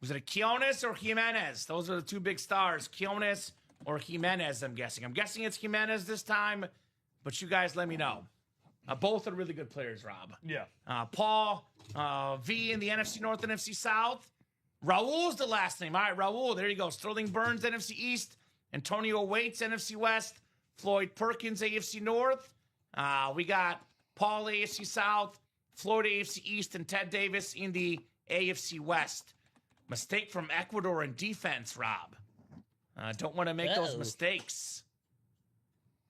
Was it a Quiones or Jimenez? Those are the 2 big stars. Quiones or Jimenez, I'm guessing. I'm guessing it's Jimenez this time, but you guys let me know. Both are really good players, Rob. Yeah. Paul, V in the NFC North and NFC South. Raul's the last name. All right, Raul, there you go. Sterling Burns, NFC East. Antonio Waits, NFC West. Floyd Perkins, AFC North. We got Paul, AFC South. Floyd, AFC East. And Ted Davis in the AFC West. Mistake from Ecuador in defense, Rob. Don't want to make those mistakes.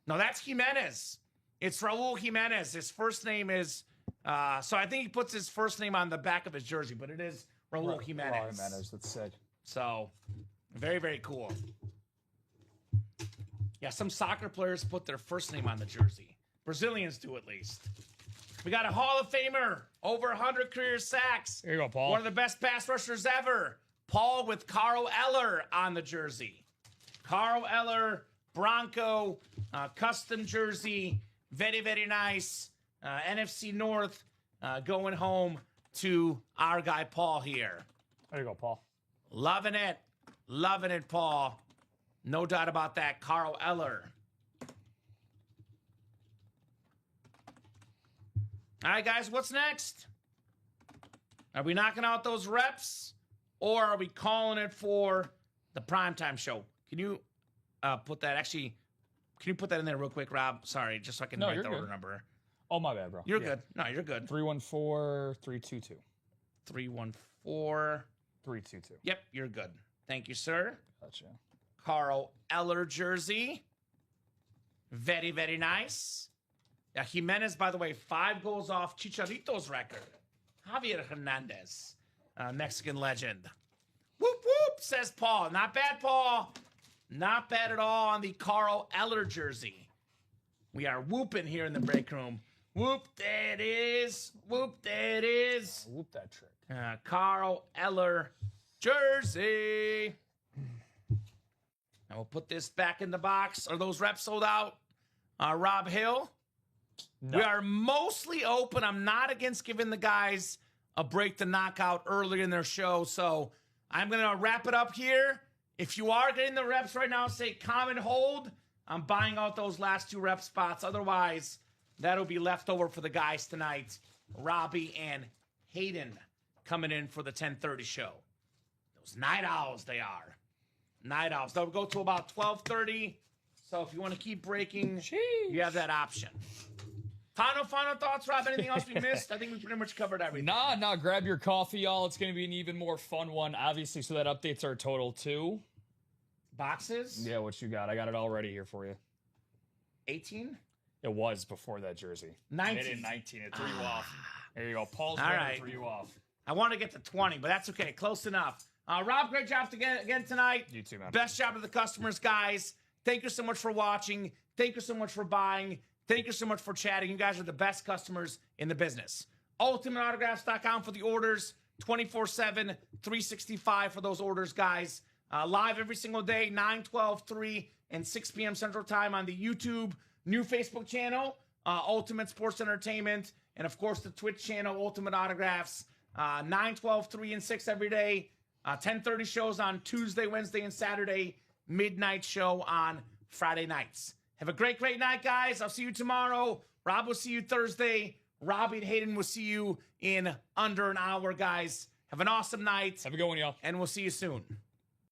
No, that's Jimenez. It's Raul Jimenez. His first name is, so I think he puts his first name on the back of his jersey, but it is Raul Jimenez. Raul Jimenez, that's sick. So, very, very cool. Yeah, some soccer players put their first name on the jersey. Brazilians do at least. We got a Hall of Famer, over 100 career sacks. Here you go, Paul. One of the best pass rushers ever. Paul with Carl Eller on the jersey. Carl Eller, Bronco, custom jersey. Very, very nice. NFC North going home to our guy Paul here. There you go, Paul. Loving it. Loving it, Paul. No doubt about that. Carl Eller. All right, guys, what's next? Are we knocking out those reps, or are we calling it for the primetime show? Can you put that? Actually, can you put that in there real quick, Rob? Sorry, just so I can write the order number. Oh, my bad, bro. You're good. No, you're good. 314-322. 314. 322. Yep, you're good. Thank you, sir. Gotcha. Carl Eller jersey. Very, very nice. Jimenez, by the way, 5 goals off Chicharito's record. Javier Hernandez, Mexican legend. Whoop, whoop, says Paul. Not bad, Paul. Not bad at all on the Carl Eller jersey. We are whooping here in the break room. Whoop, there it is. Whoop, there it is. Whoop that trick. Carl Eller jersey. And we'll put this back in the box. Are those reps sold out? Rob Hill? No. We are mostly open. I'm not against giving the guys a break to knock out early in their show. So I'm going to wrap it up here. If you are getting the reps right now, say comment hold. I'm buying out those last 2 rep spots. Otherwise, that'll be left over for the guys tonight. Robbie and Hayden coming in for the 10:30 show. Those night owls they are. Night owls. They'll go to about 12:30. So if you want to keep breaking, you have that option. Final thoughts, Rob? Anything else we missed? I think we pretty much covered everything. Nah, grab your coffee, y'all. It's going to be an even more fun one, obviously, so that updates our total, too. Boxes? Yeah, what you got? I got it all ready here for you. 18? It was before that jersey. 19. It 19. It threw you off. There you go. Paul's All ready right. to throw you off. I want to get to 20, but that's okay. Close enough. Rob, great job again tonight. You too, man. Best job to the customers, guys. Thank you so much for watching. Thank you so much for buying. Thank you so much for chatting. You guys are the best customers in the business. UltimateAutographs.com for the orders. 24/7, 365 for those orders, guys. Live every single day, 9, 12, 3, and 6 p.m. Central Time on the YouTube, new Facebook channel, Ultimate Sports Entertainment, and, of course, the Twitch channel, Ultimate Autographs. 9, 12, 3, and 6 every day. 10:30 shows on Tuesday, Wednesday, and Saturday. Midnight show on Friday nights. Have a great night, guys. I'll see you tomorrow. Rob will see you Thursday. Robbie and Hayden will see you in under an hour, guys. Have an awesome night. Have a good one, y'all. And we'll see you soon.